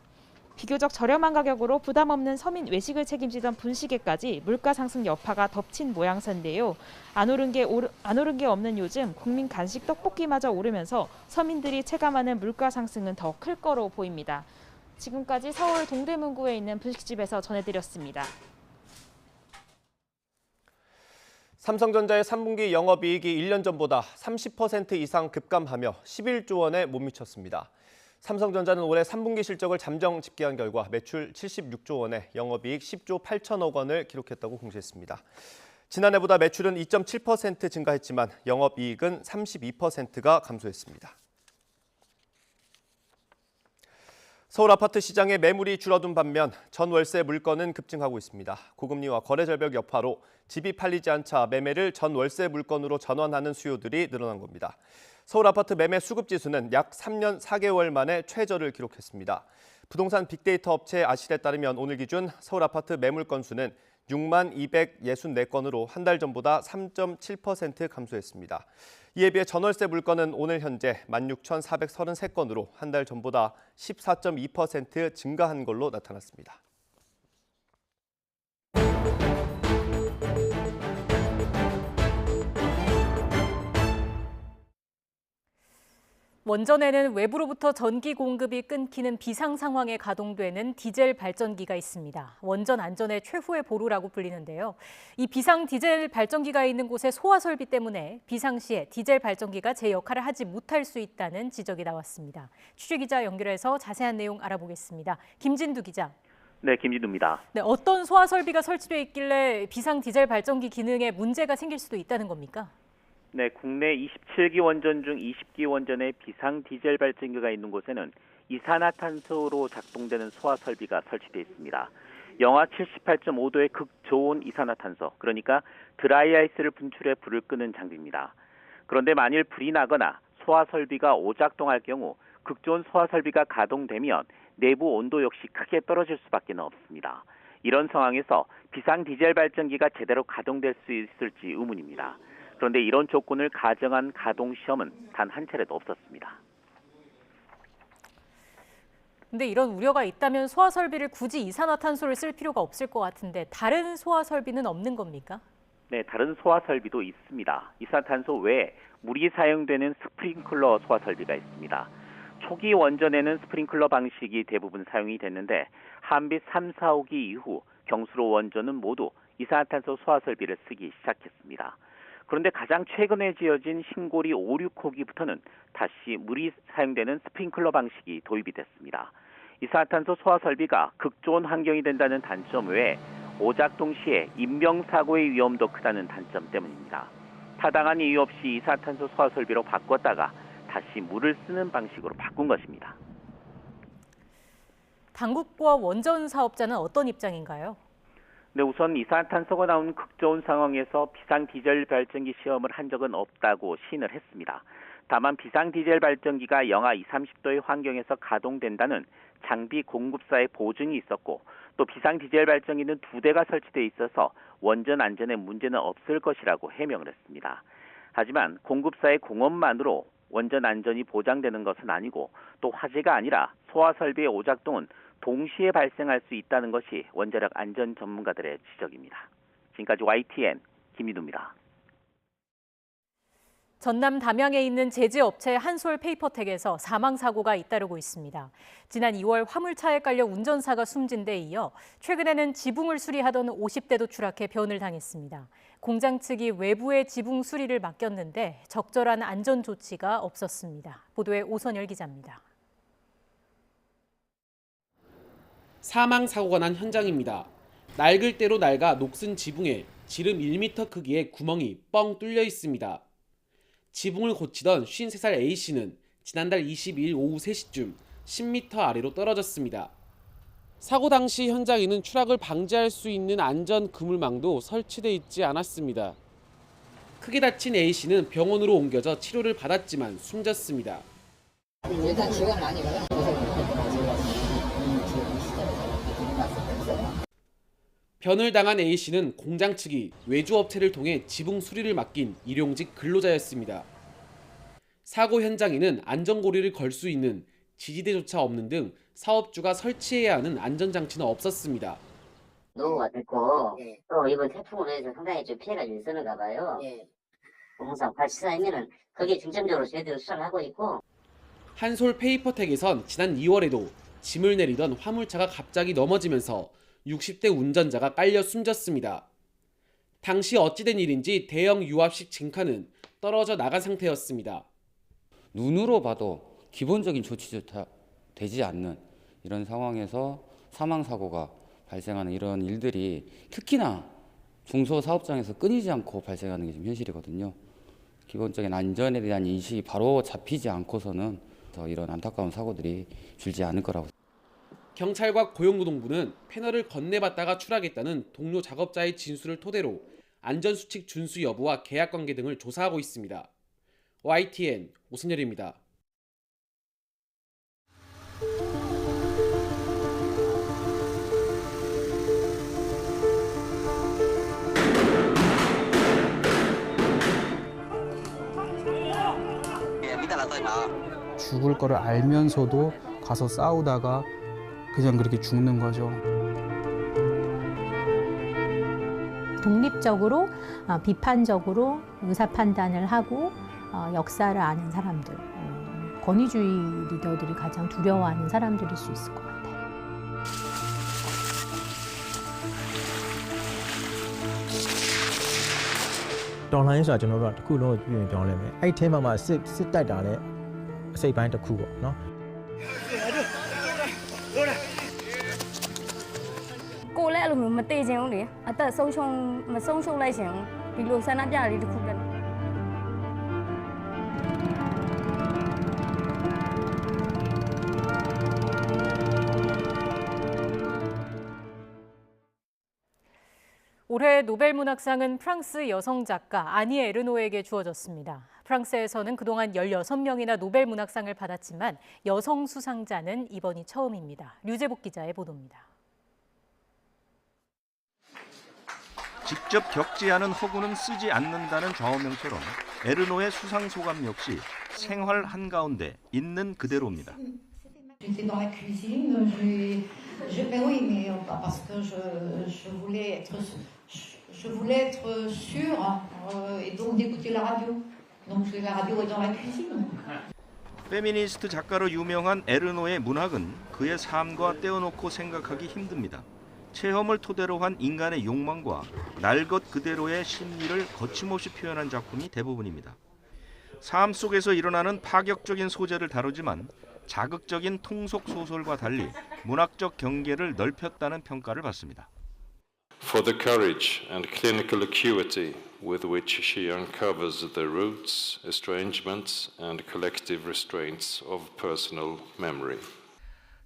비교적 저렴한 가격으로 부담 없는 서민 외식을 책임지던 분식에까지 물가 상승 여파가 덮친 모양새인데요. 안 오른 게 없는 요즘 국민 간식 떡볶이마저 오르면서 서민들이 체감하는 물가 상승은 더 클 거로 보입니다. 지금까지 서울 동대문구에 있는 분식집에서 전해드렸습니다. 삼성전자의 3분기 영업이익이 1년 전보다 30% 이상 급감하며 11조 원에 못 미쳤습니다. 삼성전자는 올해 3분기 실적을 잠정 집계한 결과 매출 76조 원에 영업이익 10조 8천억 원을 기록했다고 공시했습니다. 지난해보다 매출은 2.7% 증가했지만 영업이익은 32%가 감소했습니다. 서울 아파트 시장의 매물이 줄어든 반면 전월세 물건은 급증하고 있습니다. 고금리와 거래 절벽 여파로 집이 팔리지 않자 매매를 전월세 물건으로 전환하는 수요들이 늘어난 겁니다. 서울 아파트 매매 수급 지수는 약 3년 4개월 만에 최저를 기록했습니다. 부동산 빅데이터 업체 아실에 따르면 오늘 기준 서울 아파트 매물 건수는 6만 264건으로 한 달 전보다 3.7% 감소했습니다. 이에 비해 전월세 물건은 오늘 현재 16,433건으로 한 달 전보다 14.2% 증가한 걸로 나타났습니다. 원전에는 외부로부터 전기 공급이 끊기는 비상 상황에 가동되는 디젤 발전기가 있습니다. 원전 안전의 최후의 보루라고 불리는데요. 이 비상 디젤 발전기가 있는 곳의 소화 설비 때문에 비상시에 디젤 발전기가 제 역할을 하지 못할 수 있다는 지적이 나왔습니다. 취재기자 연결해서 자세한 내용 알아보겠습니다. 김진두 기자. 네, 김진두입니다. 네, 어떤 소화 설비가 설치돼 있길래 비상 디젤 발전기 기능에 문제가 생길 수도 있다는 겁니까? 네, 국내 27기 원전 중 20기 원전의 비상 디젤 발전기가 있는 곳에는 이산화탄소로 작동되는 소화 설비가 설치되어 있습니다. 영하 78.5도의 극저온 이산화탄소, 그러니까 드라이아이스를 분출해 불을 끄는 장비입니다. 그런데 만일 불이 나거나 소화 설비가 오작동할 경우 극저온 소화 설비가 가동되면 내부 온도 역시 크게 떨어질 수밖에 없습니다. 이런 상황에서 비상 디젤 발전기가 제대로 가동될 수 있을지 의문입니다. 그런데 이런 조건을 가정한 가동 시험은 단 한 차례도 없었습니다. 근데 이런 우려가 있다면 소화 설비를 굳이 이산화탄소를 쓸 필요가 없을 것 같은데 다른 소화 설비는 없는 겁니까? 네, 다른 소화 설비도 있습니다. 이산화탄소 외에 물이 사용되는 스프링클러 소화 설비가 있습니다. 초기 원전에는 스프링클러 방식이 대부분 사용이 됐는데 한빛 3, 4, 5기 이후 경수로 원전은 모두 이산화탄소 소화 설비를 쓰기 시작했습니다. 그런데 가장 최근에 지어진 신고리 5, 6호기부터는 다시 물이 사용되는 스프링클러 방식이 도입이 됐습니다. 이산화탄소 소화 설비가 극좋은 환경이 된다는 단점 외에 오작동 시에 인명사고의 위험도 크다는 단점 때문입니다. 타당한 이유 없이 이산화탄소 소화 설비로 바꿨다가 다시 물을 쓰는 방식으로 바꾼 것입니다. 당국과 원전 사업자는 어떤 입장인가요? 네, 우선 이산화탄소가 나온 극저온 상황에서 비상 디젤 발전기 시험을 한 적은 없다고 시인을 했습니다. 다만 비상 디젤 발전기가 영하 20, 30도의 환경에서 가동된다는 장비 공급사의 보증이 있었고 또 비상 디젤 발전기는 2대가 설치돼 있어서 원전 안전에 문제는 없을 것이라고 해명을 했습니다. 하지만 공급사의 공업만으로 원전 안전이 보장되는 것은 아니고 또 화재가 아니라 소화 설비의 오작동은 동시에 발생할 수 있다는 것이 원자력 안전 전문가들의 지적입니다. 지금까지 YTN 김민우입니다. 전남 담양에 있는 제지업체 한솔 페이퍼텍에서 사망 사고가 잇따르고 있습니다. 지난 2월 화물차에 깔려 운전사가 숨진 데 이어 최근에는 지붕을 수리하던 50대도 추락해 변을 당했습니다. 공장 측이 외부에 지붕 수리를 맡겼는데 적절한 안전 조치가 없었습니다. 보도에 오선열 기자입니다. 사망 사고가 난 현장입니다. 낡을 대로 낡아 녹슨 지붕에 지름 1m 크기의 구멍이 뻥 뚫려 있습니다. 지붕을 고치던 53살 A씨는 지난달 22일 오후 3시쯤 10m 아래로 떨어졌습니다. 사고 당시 현장에는 추락을 방지할 수 있는 안전 그물망도 설치돼 있지 않았습니다. 크게 다친 A씨는 병원으로 옮겨져 치료를 받았지만 숨졌습니다. 일단 지원 많이 받아. 변을 당한 A씨는 공장 측이 외주업체를 통해 지붕 수리를 맡긴 일용직 근로자였습니다. 사고 현장에는 안전고리를 걸 수 있는 지지대조차 없는 등 사업주가 설치해야 하는 안전장치는 없었습니다. 노후가 됐고 또 이번 태풍으로 해서 상당히 좀 피해가 있었는가 봐요. 공사 발치사이면은 거기에 중점적으로 저희들이 수사를 하고 있고. 한솔 페이퍼텍에선 지난 2월에도 짐을 내리던 화물차가 갑자기 넘어지면서 60대 운전자가 깔려 숨졌습니다. 당시 어찌된 일인지 대형 유압식 징카는 떨어져 나간 상태였습니다. 눈으로 봐도 기본적인 조치조차 되지 않는 이런 상황에서 사망사고가 발생하는 이런 일들이 특히나 중소사업장에서 끊이지 않고 발생하는 게 지금 현실이거든요. 기본적인 안전에 대한 인식이 바로 잡히지 않고서는 더 이런 안타까운 사고들이 줄지 않을 거라고. 경찰과 고용노동부는 패널을 건네받다가 추락했다는 동료 작업자의 진술을 토대로 안전수칙 준수 여부와 계약관계 등을 조사하고 있습니다. YTN 오선열입니다. 죽을 거를 알면서도 가서 싸우다가 그냥 그렇게 죽는 거죠. 독립적으로 비판적으로 의사 판단을 하고 역사를 아는 사람들, 권위주의 리더들이 가장 두려워하는 사람들일 수 있을 것 같아요.တော်လှန်ရေးဆိုတာကျွန်တော်တို့ကတစ်ခုလုံးကိုပြင်ပြောင်းလဲမယ်အဲ့ဒီထဲမှာစစ်တိုက်တာလည်းအစိတ်ပိုင်းတစ်ခုပေါ့နော် ကိုလည်းအဲ့လိုမျိုးမတည်ချင်ဘူးလေအသက်ဆုံးရှုံးမဆုံးရှုံးလိုက်ရှင်ဒီလိုဆန္ဒပြလေးတစ်ခုလည်း 올해 노벨문학상은 프랑스 여성 작가 아니 에르노에게 주어졌습니다. 프랑스에서는 그동안 16명이나 노벨문학상을 받았지만 여성 수상자는 이번이 처음입니다. 류재복 기자의 보도입니다. 직접 겪지 않은 허구는 쓰지 않는다는 좌우명처럼 에르노의 수상 소감 역시 생활 한가운데 있는 그대로입니다. J'étais dans la cuisine, oui, mais parce que je voulais être sûre et donc d'écouter la radio. Donc la radio est dans la cuisine. 페미니스트 작가로 유명한 에르노의 문학은 그의 삶과 떼어놓고 생각하기 힘듭니다. 체험을 토대로 한 인간의 욕망과 날 것 그대로의 심리를 거침없이 표현한 작품이 대부분입니다. 삶 속에서 일어나는 파격적인 소재를 다루지만 자극적인 통속 소설과 달리 문학적 경계를 넓혔다는 평가를 받습니다. For the courage and clinical acuity with which she uncovers the roots, estrangements and collective restraints of personal memory.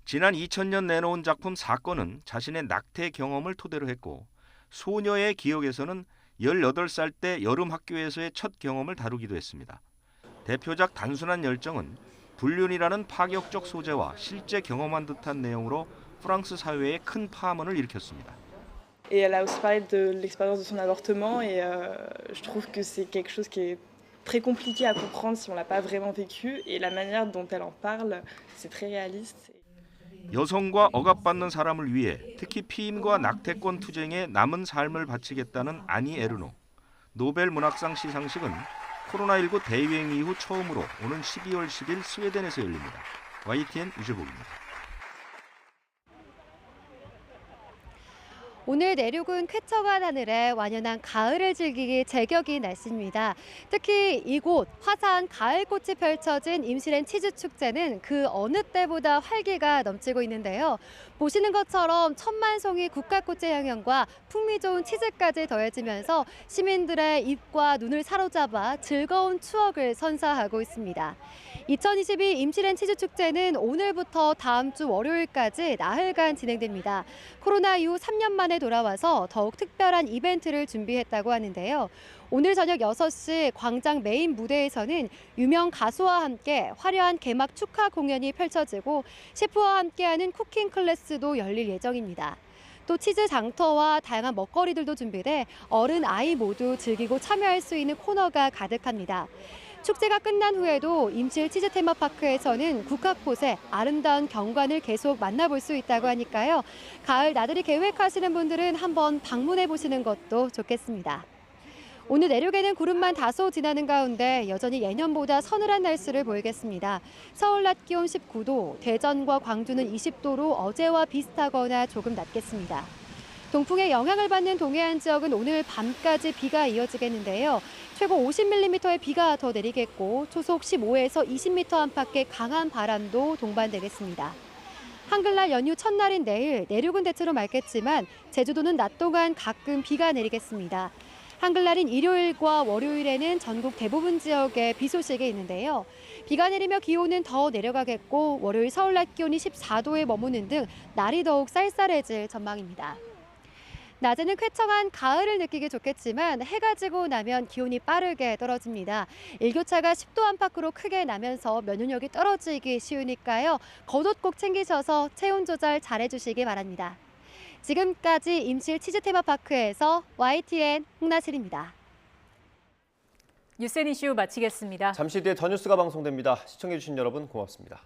지난 2000년 내놓은 작품 사건은 자신의 낙태 경험을 토대로 했고 소녀의 기억에서는 18살 때 여름 학교에서의 첫 경험을 다루기도 했습니다. 대표작 단순한 열정은 불륜이라는 파격적 소재와 실제 경험한 듯한 내용으로 프랑스 사회에 큰 파문을 일으켰습니다. Et elle a aussi parlé de l'expérience de son avortement et je trouve que c'est quelque chose qui est très compliqué à comprendre si on l'a pas vraiment vécu et la manière dont elle en parle, c'est très réaliste. 여성과 억압받는 사람을 위해 특히 피임과 낙태권 투쟁에 남은 삶을 바치겠다는 아니 에르노. 노벨 문학상 시상식은 코로나19 대유행 이후 처음으로 오는 12월 10일 스웨덴에서 열립니다. YTN 유재복입니다. 오늘 내륙은 쾌청한 하늘에 완연한 가을을 즐기기 제격인 날씨입니다. 특히 이곳 화사한 가을꽃이 펼쳐진 임실엔 치즈축제는 그 어느 때보다 활기가 넘치고 있는데요. 보시는 것처럼 천만송이 국화꽃의 향연과 풍미 좋은 치즈까지 더해지면서 시민들의 입과 눈을 사로잡아 즐거운 추억을 선사하고 있습니다. 2022 임실엔 치즈축제는 오늘부터 다음 주 월요일까지 나흘간 진행됩니다. 코로나 이후 3년 만에 돌아와서 더욱 특별한 이벤트를 준비했다고 하는데요. 오늘 저녁 6시 광장 메인 무대에서는 유명 가수와 함께 화려한 개막 축하 공연이 펼쳐지고 셰프와 함께하는 쿠킹 클래스도 열릴 예정입니다. 또 치즈 장터와 다양한 먹거리들도 준비돼 어른, 아이 모두 즐기고 참여할 수 있는 코너가 가득합니다. 축제가 끝난 후에도 임실 치즈 테마파크에서는 국화꽃의 아름다운 경관을 계속 만나볼 수 있다고 하니까요. 가을 나들이 계획하시는 분들은 한번 방문해 보시는 것도 좋겠습니다. 오늘 내륙에는 구름만 다소 지나는 가운데 여전히 예년보다 서늘한 날씨를 보이겠습니다. 서울 낮 기온 19도, 대전과 광주는 20도로 어제와 비슷하거나 조금 낮겠습니다. 동풍의 영향을 받는 동해안 지역은 오늘 밤까지 비가 이어지겠는데요. 최고 50mm의 비가 더 내리겠고 초속 15에서 20m 안팎의 강한 바람도 동반되겠습니다. 한글날 연휴 첫날인 내일 내륙은 대체로 맑겠지만 제주도는 낮 동안 가끔 비가 내리겠습니다. 한글날인 일요일과 월요일에는 전국 대부분 지역에 비 소식이 있는데요. 비가 내리며 기온은 더 내려가겠고 월요일 서울 낮 기온이 14도에 머무는 등 날이 더욱 쌀쌀해질 전망입니다. 낮에는 쾌청한 가을을 느끼기 좋겠지만 해가 지고 나면 기온이 빠르게 떨어집니다. 일교차가 10도 안팎으로 크게 나면서 면역력이 떨어지기 쉬우니까요. 겉옷 꼭 챙기셔서 체온 조절 잘해주시기 바랍니다. 지금까지 임실 치즈 테마파크에서 YTN 홍나슬입니다. 뉴스앤 이슈 마치겠습니다. 잠시 뒤에 더 뉴스가 방송됩니다. 시청해주신 여러분 고맙습니다.